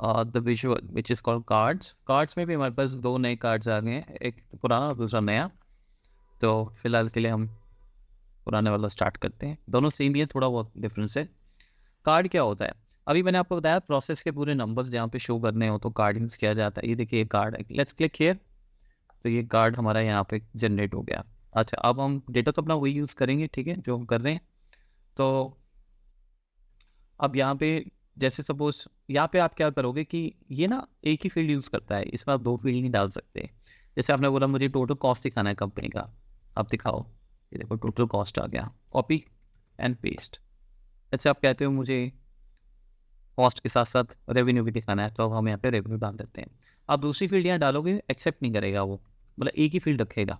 the visual which is called cards. Cards में भी हमारे पास दो नए कार्ड्स आ गए हैं, एक पुराना और दूसरा नया। तो फिलहाल के लिए हम पुराने वाला स्टार्ट करते हैं। दोनों सेम ही है, थोड़ा बहुत डिफरेंस है। कार्ड क्या होता है, अभी मैंने आपको बताया प्रोसेस के पूरे नंबर्स जहाँ पे शो करने हो तो कार्ड यूज़ किया जाता है। ये देखिए, ये कार्ड है, लेट्स क्लिक हियर। तो ये कार्ड हमारा यहाँ पे जनरेट हो गया। अच्छा, अब हम डेटा तो अपना वही यूज़ करेंगे, ठीक है, जो हम कर रहे हैं। तो अब यहाँ पे जैसे सपोज यहाँ पे आप क्या करोगे कि ये ना एक ही फील्ड यूज़ करता है, इसमें आप दो फील्ड नहीं डाल सकते। जैसे आपने बोला मुझे टोटल कॉस्ट दिखाना है कंपनी का, आप दिखाओ। ये देखो टोटल कॉस्ट आ गया, कॉपी एंड पेस्ट। जैसे आप कहते हो मुझे कॉस्ट के साथ साथ रेवेन्यू भी दिखाना है, तो अब हम यहाँ पे रेवेन्यू डाल देते हैं। आप दूसरी फील्ड यहाँ डालोगे, एक्सेप्ट नहीं करेगा वो, मतलब एक ही फील्ड रखेगा।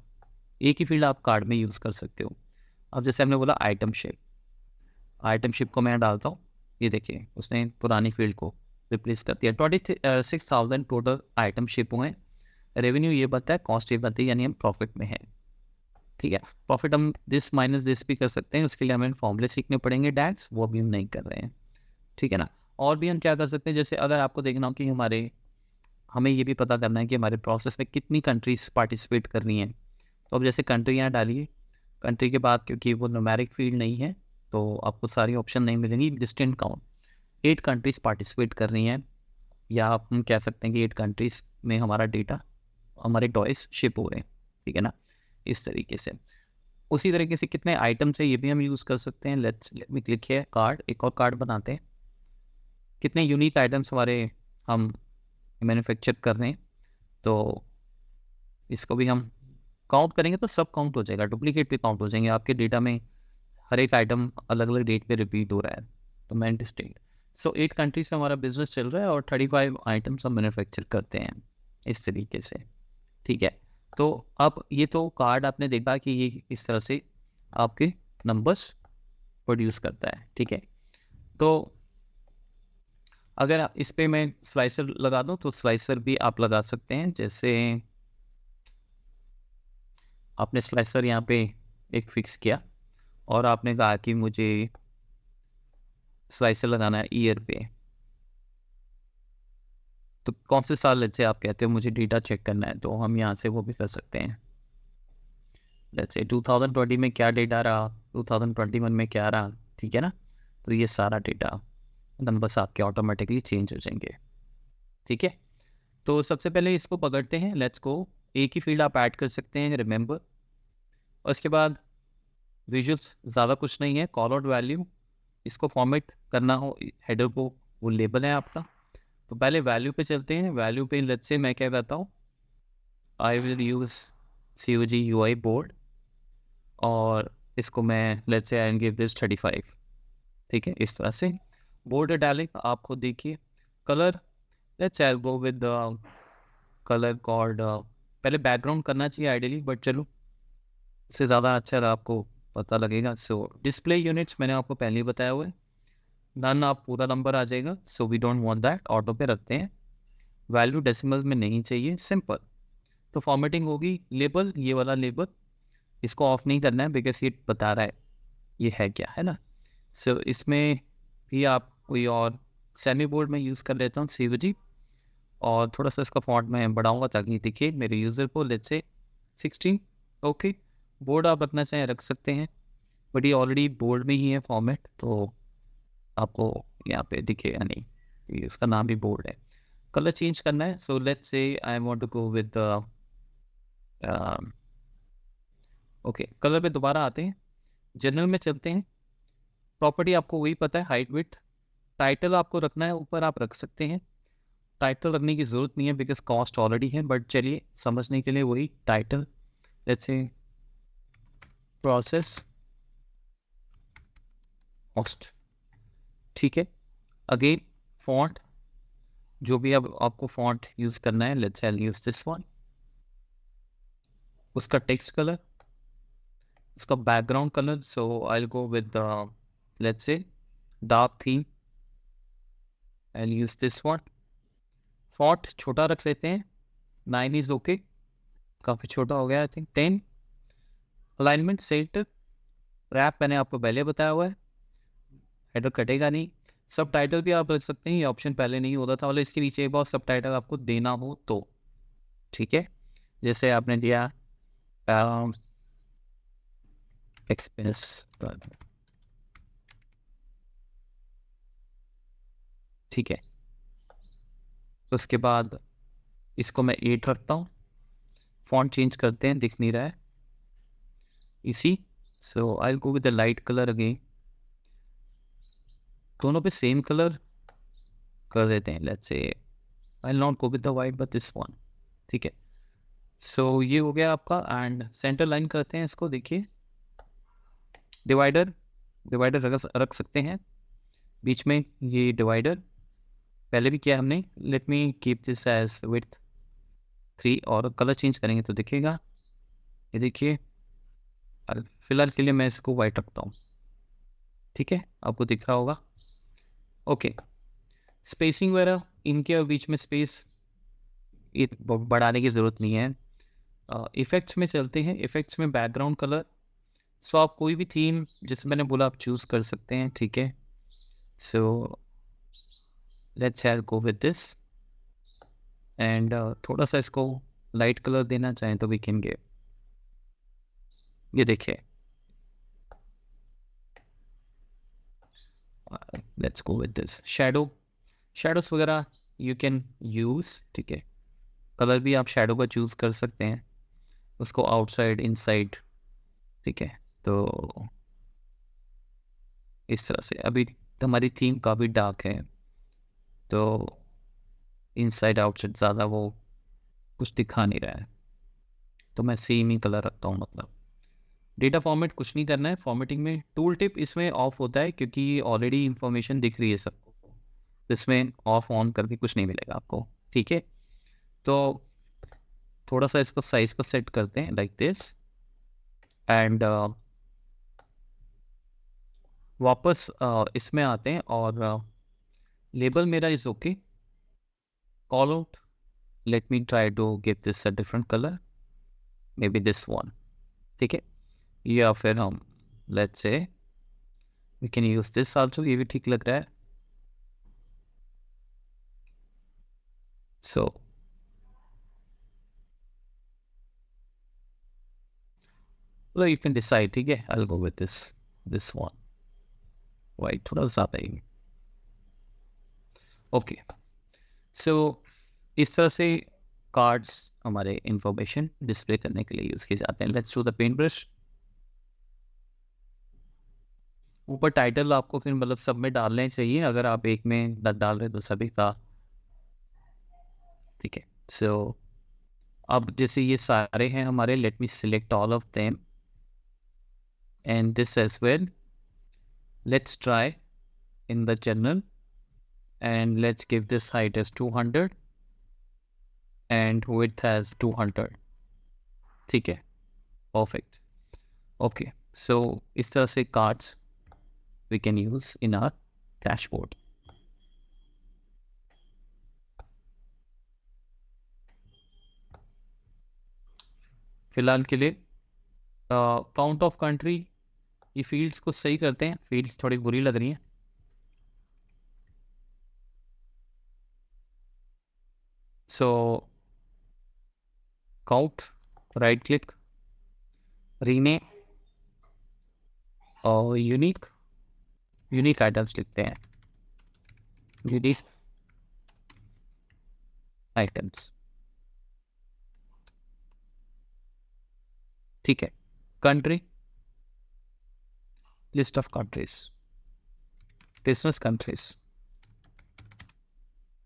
एक ही फील्ड आप कार्ड में यूज़ कर सकते हो। अब जैसे हमने बोला आइटम शेप, आइटम शिप को मैं डालता हूँ। ये देखिए उसने पुरानी फील्ड को रिप्लेस कर दिया। 26,000 टोटल आइटम शिप हुए। रेवेन्यू ये बताया, कॉस्ट ये बताई, यानी हम प्रॉफिट में है। ठीक है, प्रॉफिट हम दिस माइनस दिस भी कर सकते हैं, उसके लिए हमें फॉर्मूले सीखने पड़ेंगे डैट्स, वो भी हम नहीं कर रहे हैं। ठीक है ना। और भी हम क्या कर सकते हैं, जैसे अगर आपको देखना हो कि हमें ये भी पता करना है कि हमारे प्रोसेस में कितनी कंट्रीज पार्टिसिपेट कर रही हैं। तो अब जैसे कंट्री यहाँ डालिए, कंट्री के बाद क्योंकि वो न्यूमेरिक फील्ड नहीं है तो आपको सारी ऑप्शन नहीं मिलेंगी। डिस्टेंट काउंट 8 कंट्रीज पार्टिसिपेट कर रही हैं, या आप हम कह सकते हैं कि 8 कंट्रीज में हमारा डेटा, हमारे टॉयस शिप हो रहे हैं। ठीक है ना, इस तरीके से। उसी तरीके से कितने आइटम्स है ये भी हम यूज़ कर सकते हैं। लेट मी क्लिक है कार्ड, एक और कार्ड बनाते हैं। कितने यूनिक आइटम्स हमारे हम मैन्युफैक्चर कर रहे हैं, तो इसको भी हम काउंट करेंगे तो सब काउंट हो जाएगा, डुप्लीकेट भी काउंट हो जाएंगे। आपके डेटा में हर एक आइटम अलग अलग डेट पे रिपीट हो रहा है, तो मैं डिस्टिंक्ट। सो 8 कंट्रीज में हमारा बिजनेस चल रहा है और 35 आइटम्स हम मैन्युफैक्चर करते हैं इस तरीके से। ठीक है, तो अब ये तो कार्ड आपने देखा कि ये इस तरह से आपके नंबर्स प्रोड्यूस करता है। ठीक है, तो अगर इस पे मैं स्लाइसर लगा दूं तो स्लाइसर भी आप लगा सकते हैं। जैसे आपने स्लाइसर यहाँ पे एक फिक्स किया और आपने कहा कि मुझे स्लाइसर लगाना है ईयर पे, तो कौन से साल से आप कहते हो मुझे डेटा चेक करना है, तो हम यहाँ से वो भी कर सकते हैं। जैसे 2020 में क्या डेटा रहा, 2021 में क्या रहा। ठीक है ना, तो ये सारा डेटा नंबर्स आपके ऑटोमेटिकली चेंज हो जाएंगे। ठीक है, तो सबसे पहले इसको पकड़ते हैं, लेट्स गो। एक ही फील्ड आप ऐड कर सकते हैं, रिमेंबर। उसके बाद विजुअल्स, ज़्यादा कुछ नहीं है, कॉल आउट वैल्यू, इसको फॉर्मेट करना हो हेडर को, वो लेबल है आपका। तो पहले वैल्यू पे चलते हैं। वैल्यू पे लेट्स से मैं क्या करता हूँ, I will use COG UI board, और इसको मैं let's say I give this 35। ठीक है, इस तरह से बोर्ड डालें, आप खुद देखिए। Colour, let's I go with colour called, पहले बैकग्राउंड करना चाहिए आइडियली, बट चलो इससे ज़्यादा अच्छा आपको पता लगेगा। सो डिस्प्ले यूनिट्स मैंने आपको पहले ही बताया हुआ है, नन आप पूरा नंबर आ जाएगा, so we don't want that, auto पे रखते हैं। वैल्यू डेसिमल में नहीं चाहिए, सिंपल। तो फॉर्मेटिंग होगी, लेबल, ये वाला लेबल इसको ऑफ नहीं करना है बिकॉज ये बता रहा है ये है क्या, है ना। सो इसमें भी आप कोई और सेमी बोर्ड में यूज़ कर लेता हूँ COG, और थोड़ा सा इसका फॉन्ट मैं बढ़ाऊंगा ताकि दिखे मेरे यूज़र को, लेट्स से 16। ओके, बोर्ड आप रखना चाहें रख सकते हैं, बट ये ऑलरेडी बोर्ड में ही है फॉर्मेट, तो आपको यहाँ पे दिखेगा नहीं, ये इसका नाम भी बोर्ड है। कलर चेंज करना है, so let's say I want to go with okay. Colour पे दोबारा आते हैं, जनरल में चलते हैं। प्रॉपर्टी आपको वही पता है, हाइट विड्थ। टाइटल आपको रखना है ऊपर, आप रख सकते हैं। टाइटल रखने की ज़रूरत नहीं है बिकॉज कॉस्ट ऑलरेडी है, बट चलिए समझने के लिए वही title, let's say process cost, ठीक है। अगेन फॉन्ट, जो भी अब आपको फॉन्ट यूज करना है, let's I use this one. उसका टेक्स्ट कलर, उसका background colour, so I go with let's say dark theme, I use this one. Font छोटा रख लेते हैं, 9 इज ओके, काफ़ी छोटा हो गया I think. 10 alignment centre, wrap मैंने आपको पहले बताया हुआ है, हेडर कटेगा नहीं। सब टाइटल भी आप रख सकते हैं, ये ऑप्शन पहले नहीं होता था, मतलब इसके नीचे एक बार सब टाइटल आपको देना हो तो, ठीक है। जैसे आपने दिया एक्सपेंस, ठीक है। उसके बाद इसको मैं 8 रखता हूँ। फॉन्ट चेंज करते हैं, दिख नहीं रहा है इसी, so I go with the light colour again, दोनों पे सेम कलर कर देते हैं। Let's say I not go with the white but this one, ठीक है। सो ये हो गया आपका, एंड सेंटर लाइन करते हैं इसको, देखिए डिवाइडर, डिवाइडर रख सकते हैं बीच में, ये डिवाइडर पहले भी किया हमने। Let me keep this as width 3, और कलर चेंज करेंगे तो दिखेगा, ये देखिए। फिलहाल के लिए मैं इसको वाइट रखता हूँ, ठीक है, आपको दिख रहा होगा। ओके, स्पेसिंग वगैरह इनके और बीच में स्पेस ये बढ़ाने की ज़रूरत नहीं है। इफ़ेक्ट्स में चलते हैं, इफ़ेक्ट्स में बैकग्राउंड कलर, सो आप कोई भी थीम जैसे मैंने बोला आप चूज़ कर सकते हैं, ठीक है। So let's go with this, and थोड़ा सा इसको लाइट कलर देना चाहें तो वी कैन गिव, ये देखिए, let's go with this shadow, shadows वगैरह यू कैन यूज़, ठीक है। कलर भी आप शैडो का चूज़ कर सकते हैं, उसको आउटसाइड इनसाइड, ठीक है। तो इस तरह से अभी हमारी थीम काफ़ी डार्क है, तो इनसाइड आउटसाइड ज़्यादा वो कुछ दिखा नहीं रहा है, तो मैं सेम ही कलर रखता हूँ। मतलब डेटा फॉर्मेट कुछ नहीं करना है, फॉर्मेटिंग में टूल टिप इसमें ऑफ होता है क्योंकि ऑलरेडी इंफॉर्मेशन दिख रही है सबको, तो इसमें ऑफ ऑन करके कुछ नहीं मिलेगा आपको, ठीक है। तो थोड़ा सा इसको साइज पर सेट करते हैं लाइक दिस, एंड वापस इसमें आते हैं, और लेबल मेरा is okay, call out, let me try to give this a different colour, maybe this one, ठीक है। या फिर हम let's say we can use this also, ये भी ठीक लग रहा है। सो यू कैन डिसाइड, ठीक है। I will go with this one, white थोड़ा ज़्यादा ही, ओके। सो इस तरह से कार्ड्स हमारे इंफॉर्मेशन डिस्प्ले करने के लिए यूज़ किए जाते हैं। Let's do the paint brush. ऊपर टाइटल आपको फिर मतलब सब में डालने चाहिए, अगर आप एक में न डाल रहे तो सभी का, ठीक है। सो अब जैसे ये सारे हैं हमारे, let me select all of them and this as well. Let's try in the general and let's give this height as 200 and width as 200, ठीक है, परफेक्ट। ओके, सो इस तरह से cards we can use in our dashboard. फिलहाल के लिए count of country, ये fields को सही करते हैं, फील्ड्स थोड़ी बुरी लग रही हैं। So count, right click, rename, और यूनिक, यूनिक आइटम्स लिखते हैं, यूनिक आइटम्स, ठीक है। Country, list of countries, business countries,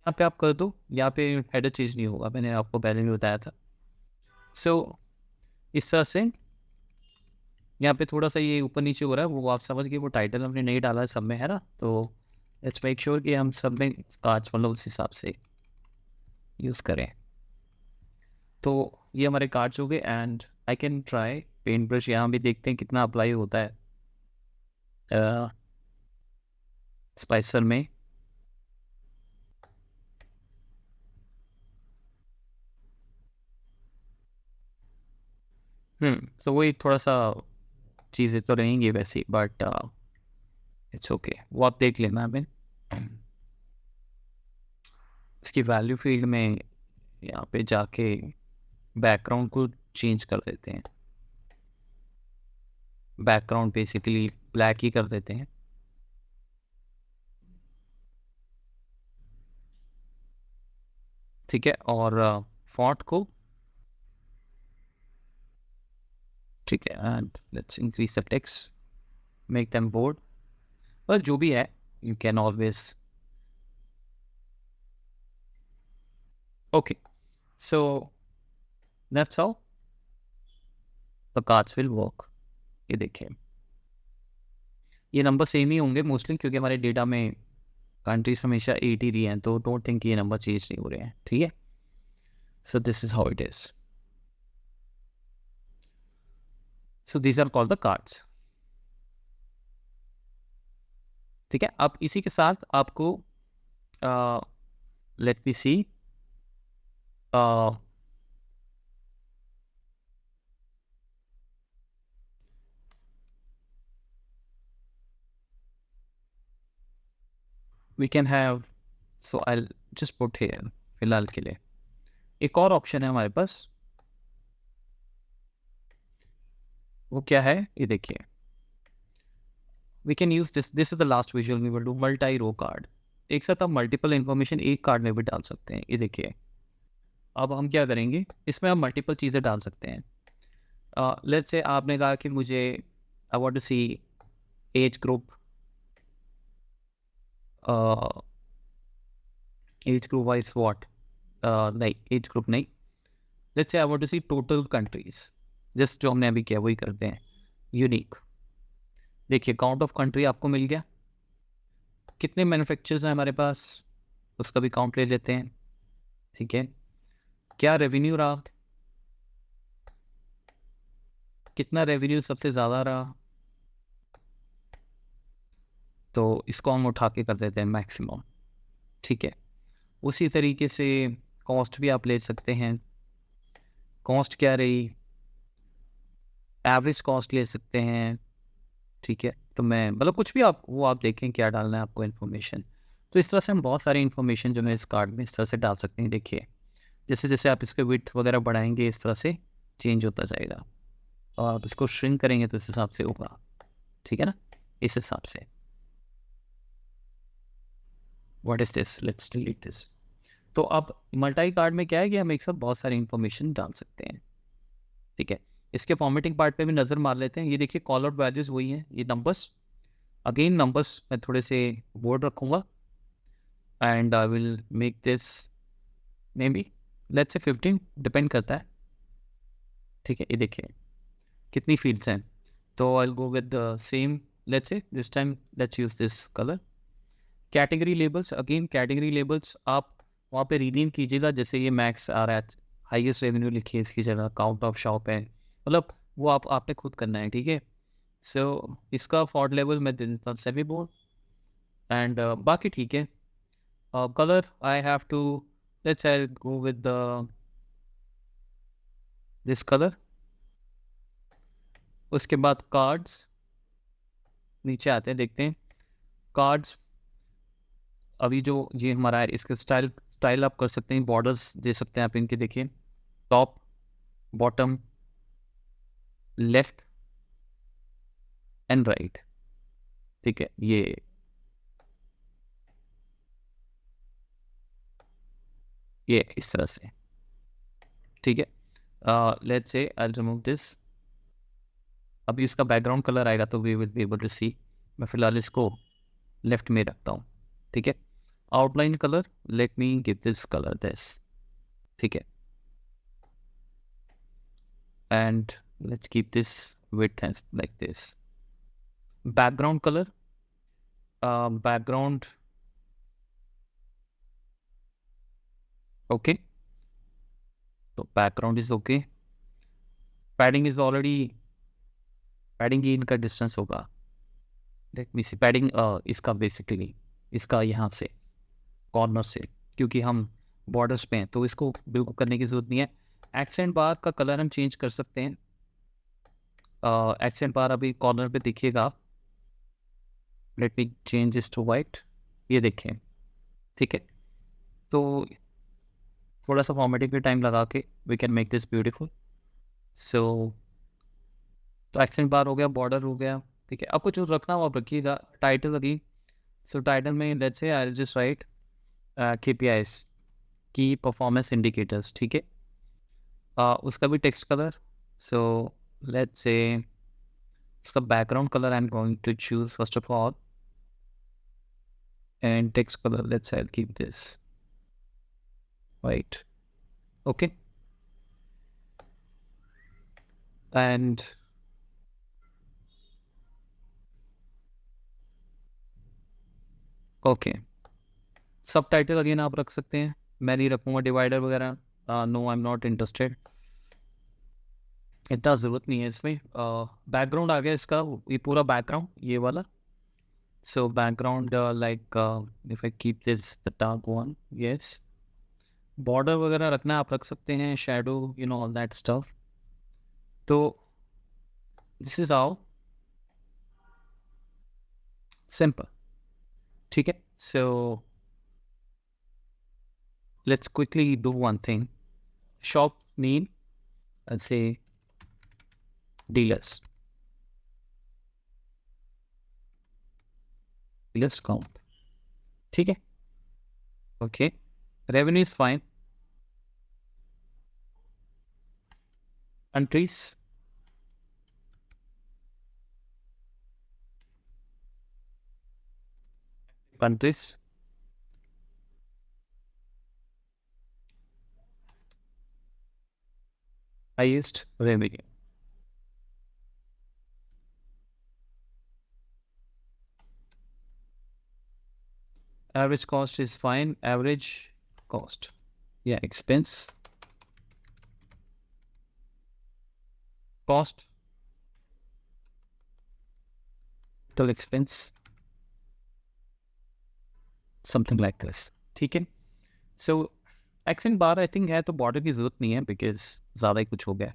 यहाँ पे आप कर दो, यहाँ पे हेडर चेंज नहीं होगा, मैंने आपको पहले भी बताया था। सो इस तरह से यहाँ पे थोड़ा सा ये ऊपर नीचे हो रहा है, वो आप समझ गए, वो टाइटल हमने नहीं डाला है सब में, है ना। तो लेट्स मेक श्योर कि हम सब में कार्ड्स मतलब उस हिसाब से यूज़ करें। तो ये हमारे कार्ड्स हो गए and I can try paint brush, यहाँ भी देखते हैं कितना अप्लाई होता है स्पाइसर में। तो वही थोड़ा सा चीज़ें तो रहेंगी वैसे, बट इट्स ओके, वो आप देख लेना अभी। इसकी वैल्यू फील्ड में यहाँ पे जाके बैकग्राउंड को चेंज कर देते हैं, बैकग्राउंड बेसिकली ब्लैक ही कर देते हैं। ठीक है, और फॉन्ट को ठीक है, and let's increase the text, make them bold, पर जो भी है you can always okay. So that's how the cards will work. ये देखिए, ये नंबर सेम ही होंगे मोस्टली, क्योंकि हमारे डेटा में कंट्रीज हमेशा 8 ही रही हैं, तो डोंट थिंक ये नंबर चेंज नहीं हो रहे हैं। ठीक है, so this is how it is. So these are called the cards. ठीक है, अब इसी के साथ आपको let me see, we can have, so I'll just put here फिलहाल के लिए। एक और ऑप्शन है हमारे पास, वो क्या है ये देखिए। we can use this is the last visual we will do, multi row card. एक साथ आप मल्टीपल इंफॉर्मेशन एक कार्ड में भी डाल सकते हैं। ये देखिए, अब हम क्या करेंगे, इसमें आप मल्टीपल चीज़ें डाल सकते हैं। लेट्स से आपने कहा कि मुझे I want to see age group, age group wise what, नहीं एज ग्रुप नहीं, let's say I want to see total countries, just जो हमने अभी किया वही करते हैं, यूनिक। देखिए काउंट ऑफ कंट्री आपको मिल गया, कितने मैन्युफैक्चरर्स हैं हमारे पास उसका भी काउंट ले लेते हैं। ठीक है, क्या रेवेन्यू रहा, कितना रेवेन्यू सबसे ज़्यादा रहा, तो इसको हम उठा के कर देते हैं मैक्सिमम। ठीक है, उसी तरीके से कॉस्ट भी आप ले सकते हैं, कॉस्ट क्या रही, एवरेज कॉस्ट ले सकते हैं। ठीक है, तो मैं मतलब कुछ भी आप वो आप देखें क्या डालना है आपको इन्फॉर्मेशन। तो इस तरह से हम बहुत सारी इन्फॉर्मेशन जो है इस कार्ड में इस तरह से डाल सकते हैं। देखिए जैसे जैसे आप इसके विड्थ वगैरह बढ़ाएंगे इस तरह से चेंज होता जाएगा, और आप इसको श्रिंक करेंगे तो इस हिसाब से होगा। ठीक है ना, इस हिसाब से। What is this, let's delete this. तो अब मल्टी कार्ड में क्या है कि हम एक साथ बहुत सारी इन्फॉर्मेशन डाल सकते हैं। ठीक है, इसके फॉर्मेटिंग पार्ट पे भी नज़र मार लेते हैं। ये देखिए कॉल आउट वैल्यूज़ वही हैं, ये नंबर्स, अगेन नंबर्स मैं थोड़े से बोर्ड रखूँगा and I will make this may be let's say 15, depend करता है। ठीक है, ये देखिए कितनी फील्ड्स हैं, तो I will go with the same, let's say this time let's use this colour. Category labels, again category labels आप वहाँ पे रीनेम कीजिएगा, जैसे ये मैक्स आ रहा है, हाईएस्ट रेवेन्यू लिखिए इसकी जगह, काउंट ऑफ शॉप है, मतलब वो आपने खुद करना है। ठीक है, सो इसका फॉन्ट लेवल मैं दे देता हूँ सेमी बोल्ड एंड बाकी ठीक है। Colour I have to, let's I go with the this colour. उसके बाद कार्ड्स नीचे आते हैं, देखते हैं कार्ड्स। अभी जो ये हमारा है इसका स्टाइल स्टाइल आप कर सकते हैं, बॉर्डर्स दे सकते हैं आप इनके। देखिए top, bottom, left and right. ठीक है, ये इस तरह से। ठीक है, let's say I remove this. अभी इसका बैकग्राउंड कलर आएगा तो we will be able to see. मैं फिलहाल इसको लेफ्ट में रखता हूँ। ठीक है, outline colour, let me give this colour this. ठीक है, and let's keep this width and like this. Background color, background, okay. So background is okay. Padding is already, padding की इनका distance होगा. Let me see. Padding इसका basically इसका यहाँ से corner से, क्योंकि हम बॉर्डर्स पे हैं तो इसको बिल्कुल करने की ज़रूरत नहीं है. एक्सेंट बार का कलर हम चेंज कर सकते हैं. एक्सेंट बार अभी कॉर्नर पे दिखिएगा. Let me change this to white. ये देखें, ठीक है. तो थोड़ा सा फॉर्मेटिंग पे टाइम लगा के we can make this beautiful. So तो एक्सेंट बार हो गया, बॉर्डर हो गया, ठीक है. आपको जो रखना हो आप रखिएगा. टाइटल अगेन, सो टाइटल में let's say I will just right KPIs, की परफॉर्मेंस इंडिकेटर्स, ठीक है. उसका भी text colour, so let's say इसका background colour I am going to choose first of all, and text colour let's I will keep this white, okay. And okay, सब title again आप रख सकते हैं. मैं नहीं रखूँगा डिवाइडर वगैरह. No, I am not interested. इतना ज़रूरत नहीं है इसमें. बैकग्राउंड आ गया इसका, ये पूरा बैकग्राउंड ये वाला. So background like if I keep this the dark one, yes. Border वगैरह रखना आप रख सकते हैं, shadow, you know, all that stuff. तो दिस इज हाउ सिंपल, ठीक है. सो let's quickly do one thing. Shop name, let's say dealers. Dealers count. ठीक है. Okay. Revenue is fine. Countries. Countries. Highest revenue. Average cost is fine. Average cost. Yeah, expense. Cost. Total expense. Something like this. ठीक है. So accent bar I think है तो border की ज़रूरत नहीं है बिकॉज ज़्यादा ही कुछ हो गया.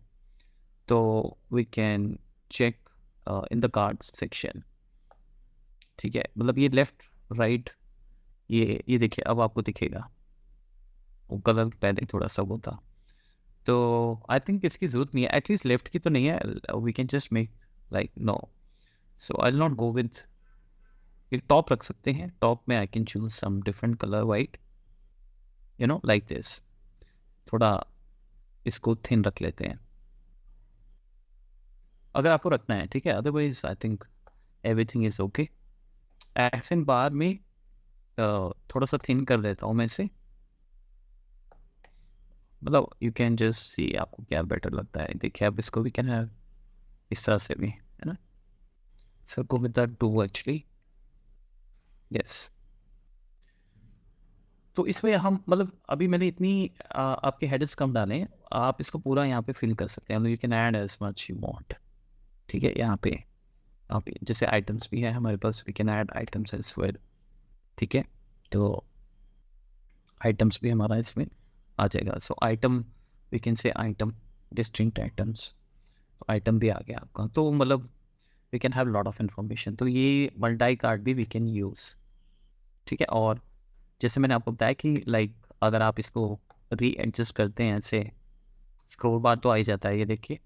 तो we can check in the card section, ठीक है. मतलब ये लेफ्ट राइट, ये देखिए अब आपको दिखेगा. वो कलर पहले थोड़ा सा वो था. तो आई थिंक इसकी ज़रूरत नहीं है, एटलीस्ट लेफ्ट की तो नहीं है. We can just make like no. So I will not go with. एक टॉप रख सकते हैं. टॉप में I can choose some different colour white, you know, like this. थोड़ा इसको थिन रख लेते हैं अगर आपको रखना है, ठीक है. Otherwise I think everything is okay. Accent bar में थोड़ा सा थिन कर देता हूँ मैं इसे. मतलब यू कैन जस्ट सी आपको क्या बेटर लगता है. देखिए आप इसको भी कैन हैव इस तरह से भी, है ना. Sir go with that too actually, yes. तो इसमें हम मतलब अभी मैंने इतनी आपके हेडर्स कम डाले हैं. आप इसको पूरा यहाँ पे फिल कर सकते हैं. You can add as much you want, ठीक है. यहाँ पे आप जैसे आइटम्स भी है हमारे पास, we can add items as well, ठीक है. तो आइटम्स भी हमारा इसमें आ जाएगा. So item, we can say item, distinct items. Item भी आ गया आपका. तो मतलब we can have lot of information. तो ये मल्टी कार्ड भी वी कैन यूज़, ठीक है. और जैसे मैंने आपको बताया कि लाइक अगर आप इसको री एडजस्ट करते हैं ऐसे, स्क्रोल बार तो आ ही जाता है, ये देखिए.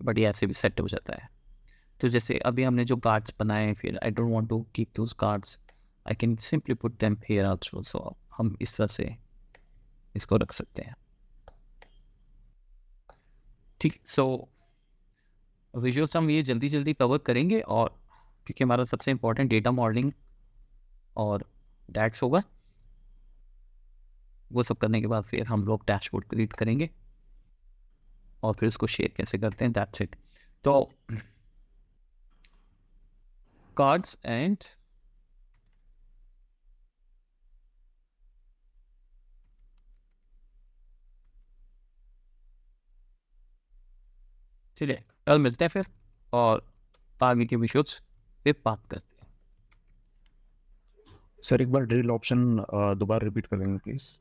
बट ये ऐसे भी सेट हो जाता है. तो जैसे अभी हमने जो कार्ड्स बनाए, फिर I don't want to keep those cards, I can simply put them here also. So हम इस तरह से इसको रख सकते हैं, ठीक. सो विजुअल्स हम ये जल्दी जल्दी कवर करेंगे, और क्योंकि हमारा सबसे इम्पोर्टेंट डेटा मॉडलिंग और डैक्स होगा. वो सब करने के बाद फिर हम लोग डैशबोर्ड क्रिएट करेंगे. और फिर उसको शेयर कैसे करते हैं, दैट्स इट। तो कार्ड्स एंड चलिए कल मिलते हैं फिर, और आगे के विषयों पे बात करते हैं। सर एक बार ड्रिल ऑप्शन दोबारा रिपीट कर देंगे प्लीज।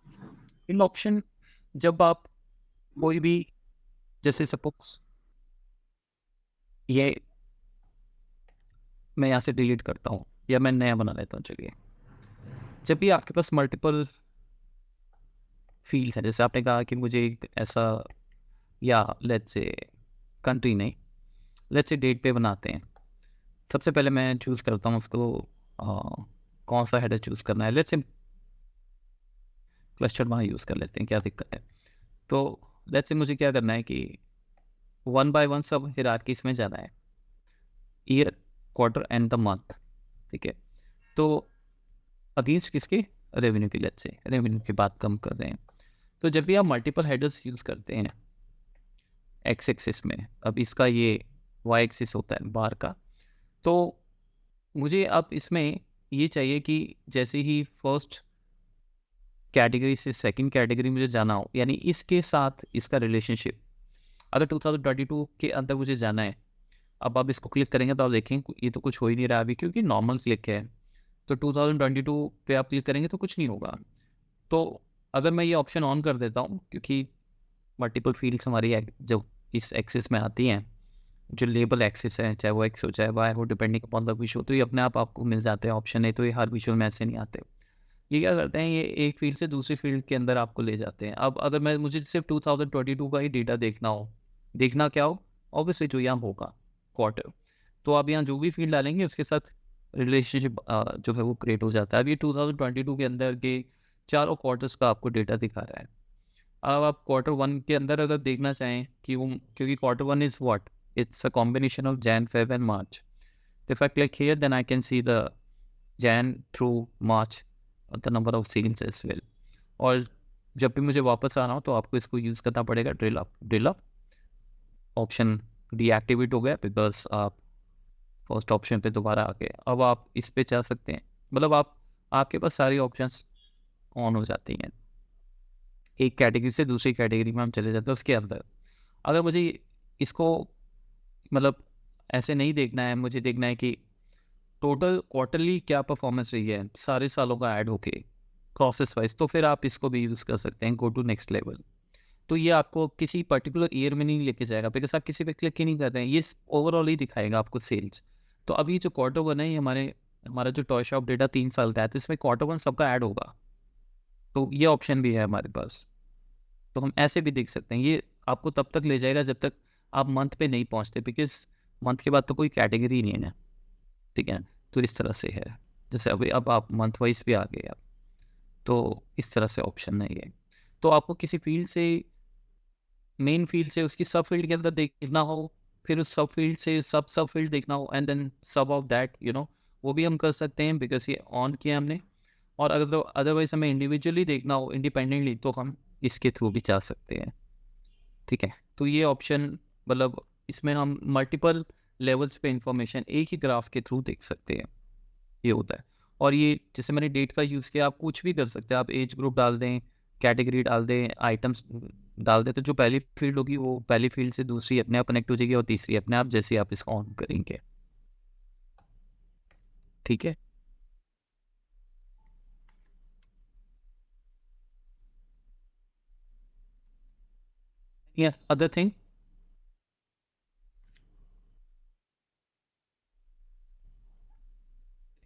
इन ऑप्शन, जब आप कोई भी, जैसे सपोज ये मैं यहाँ से डिलीट करता हूँ या मैं नया बना लेता हूँ, चलिए जब भी आपके पास मल्टीपल फील्ड्स हैं, जैसे आपने कहा कि मुझे एक ऐसा, या लेट्स से कंट्री नहीं, लेट्स से डेट पे बनाते हैं। सबसे पहले मैं चूज़ करता हूँ उसको, कौन सा हेडर चूज़ करना है, लेट्स से क्लस्टर वहाँ यूज़ कर लेते हैं, क्या दिक्कत है। तो लेट्स से मुझे क्या करना है कि 1 बाय 1 सब हिरार्कीज में जाना है, year, quarter and the month, ठीक है। तो अगेंस्ट किसके, रेवेन्यू की, लेट्स से रेवेन्यू की बात कम कर रहे हैं। तो जब भी आप मल्टीपल हेडर्स यूज़ करते हैं एक्स एक्सिस में, अब इसका ये वाई एक्सिस होता है बार का, तो मुझे अब इसमें ये चाहिए कि जैसे ही फर्स्ट कैटेगरी से सेकंड कैटेगरी मुझे जाना हो, यानी इसके साथ इसका रिलेशनशिप, अगर 2022 के अंदर मुझे जाना है, अब आप इसको क्लिक करेंगे तो आप देखें ये तो कुछ हो ही नहीं रहा अभी, क्योंकि नॉर्मल क्लिक है। तो 2022 पे आप क्लिक करेंगे तो कुछ नहीं होगा। तो अगर मैं ये ऑप्शन ऑन कर देता हूँ, क्योंकि मल्टीपल फील्ड्स हमारी जो इस एक्सिस में आती हैं, जो लेबल एक्सिस है, चाहे वो एक्स हो चाहे वाई हो, डिपेंडिंग अपॉन द विशो, तो ये अपने आप आपको मिल जाते हैं ऑप्शन है। तो ये हर विशुअल में ऐसे नहीं आते। ये क्या करते हैं, ये एक फील्ड से दूसरी फील्ड के अंदर आपको ले जाते हैं। अब अगर मुझे सिर्फ 2022 का ही डेटा देखना हो, देखना क्या हो, ऑब्वियसली जो यहाँ होगा क्वार्टर, तो आप यहाँ जो भी फील्ड डालेंगे उसके साथ रिलेशनशिप जो है वो क्रिएट हो जाता है। अब ये 2022 के अंदर के चारों क्वार्टर्स का आपको डेटा दिखा रहा है। अब आप क्वार्टर 1 के अंदर अगर देखना चाहें कि वो, क्योंकि quarter 1 is what, it's a combination of Jan, Feb and March. So if I click here, then I can see the Jan through March, the number of sales as well. और जब भी मुझे वापस आना हो तो आपको इसको यूज़ करना पड़ेगा, ड्रिल अप ऑप्शन डीएक्टिवेट हो गया बिकॉज आप फर्स्ट ऑप्शन पे दोबारा आ गए। अब आप इस पे जा सकते हैं, मतलब आपके पास सारी ऑप्शंस ऑन हो जाती हैं। एक कैटेगरी से दूसरी कैटेगरी में हम चले जाते हैं उसके अंदर। अगर मुझे इसको मतलब ऐसे नहीं देखना है, मुझे देखना है कि टोटल क्वार्टरली क्या परफॉर्मेंस रही है सारे सालों का ऐड होके प्रोसेस वाइज, तो फिर आप इसको भी यूज़ कर सकते हैं, गो टू नेक्स्ट लेवल। तो ये आपको किसी पर्टिकुलर ईयर में नहीं लेके जाएगा बिकॉज आप किसी पे क्लिक ही नहीं कर रहे हैं, ये ओवरऑल ही दिखाएगा आपको सेल्स। तो अभी जो क्वार्टर 1 है, ये हमारा जो टॉय शॉप डेटा 3 साल का है, तो इसमें क्वार्टर 1 सबका ऐड होगा। तो ये ऑप्शन भी है हमारे पास, तो हम ऐसे भी देख सकते हैं। ये आपको तब तक ले जाएगा जब तक आप मंथ पे नहीं पहुंचते, बिकॉज मंथ के बाद तो कोई कैटेगरी नहीं है, ठीक है। तो इस तरह से है, जैसे अभी अब आप मंथ वाइज भी आ गए आप, तो इस तरह से ऑप्शन है ये। तो आपको किसी फील्ड से, मेन फील्ड से उसकी सब फील्ड के अंदर देखना हो, फिर उस सब फील्ड से सब फील्ड देखना हो, एंड देन सब ऑफ दैट वो भी हम कर सकते हैं बिकॉज ये ऑन किया हमने। और अगर तो अदरवाइज हमें इंडिविजुअली देखना हो इंडिपेंडेंटली, तो हम इसके थ्रू भी जा सकते हैं, ठीक है। तो ये ऑप्शन, मतलब इसमें हम मल्टीपल लेवल्स पे इंफॉर्मेशन एक ही ग्राफ के थ्रू देख सकते हैं, ये होता है। और ये जैसे मैंने डेट का यूज़ किया, आप कुछ भी कर सकते हैं, आप एज ग्रुप डाल दें, कैटेगरी डाल दें, आइटम्स डाल दें, तो जो पहली फील्ड होगी वो पहली फील्ड से दूसरी अपने आप कनेक्ट हो जाएगी और तीसरी अपने आप, जैसे आप इसको ऑन करेंगे, ठीक है। या अदर थिंग,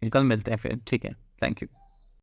कल मिलते हैं फिर, ठीक है, थैंक यू।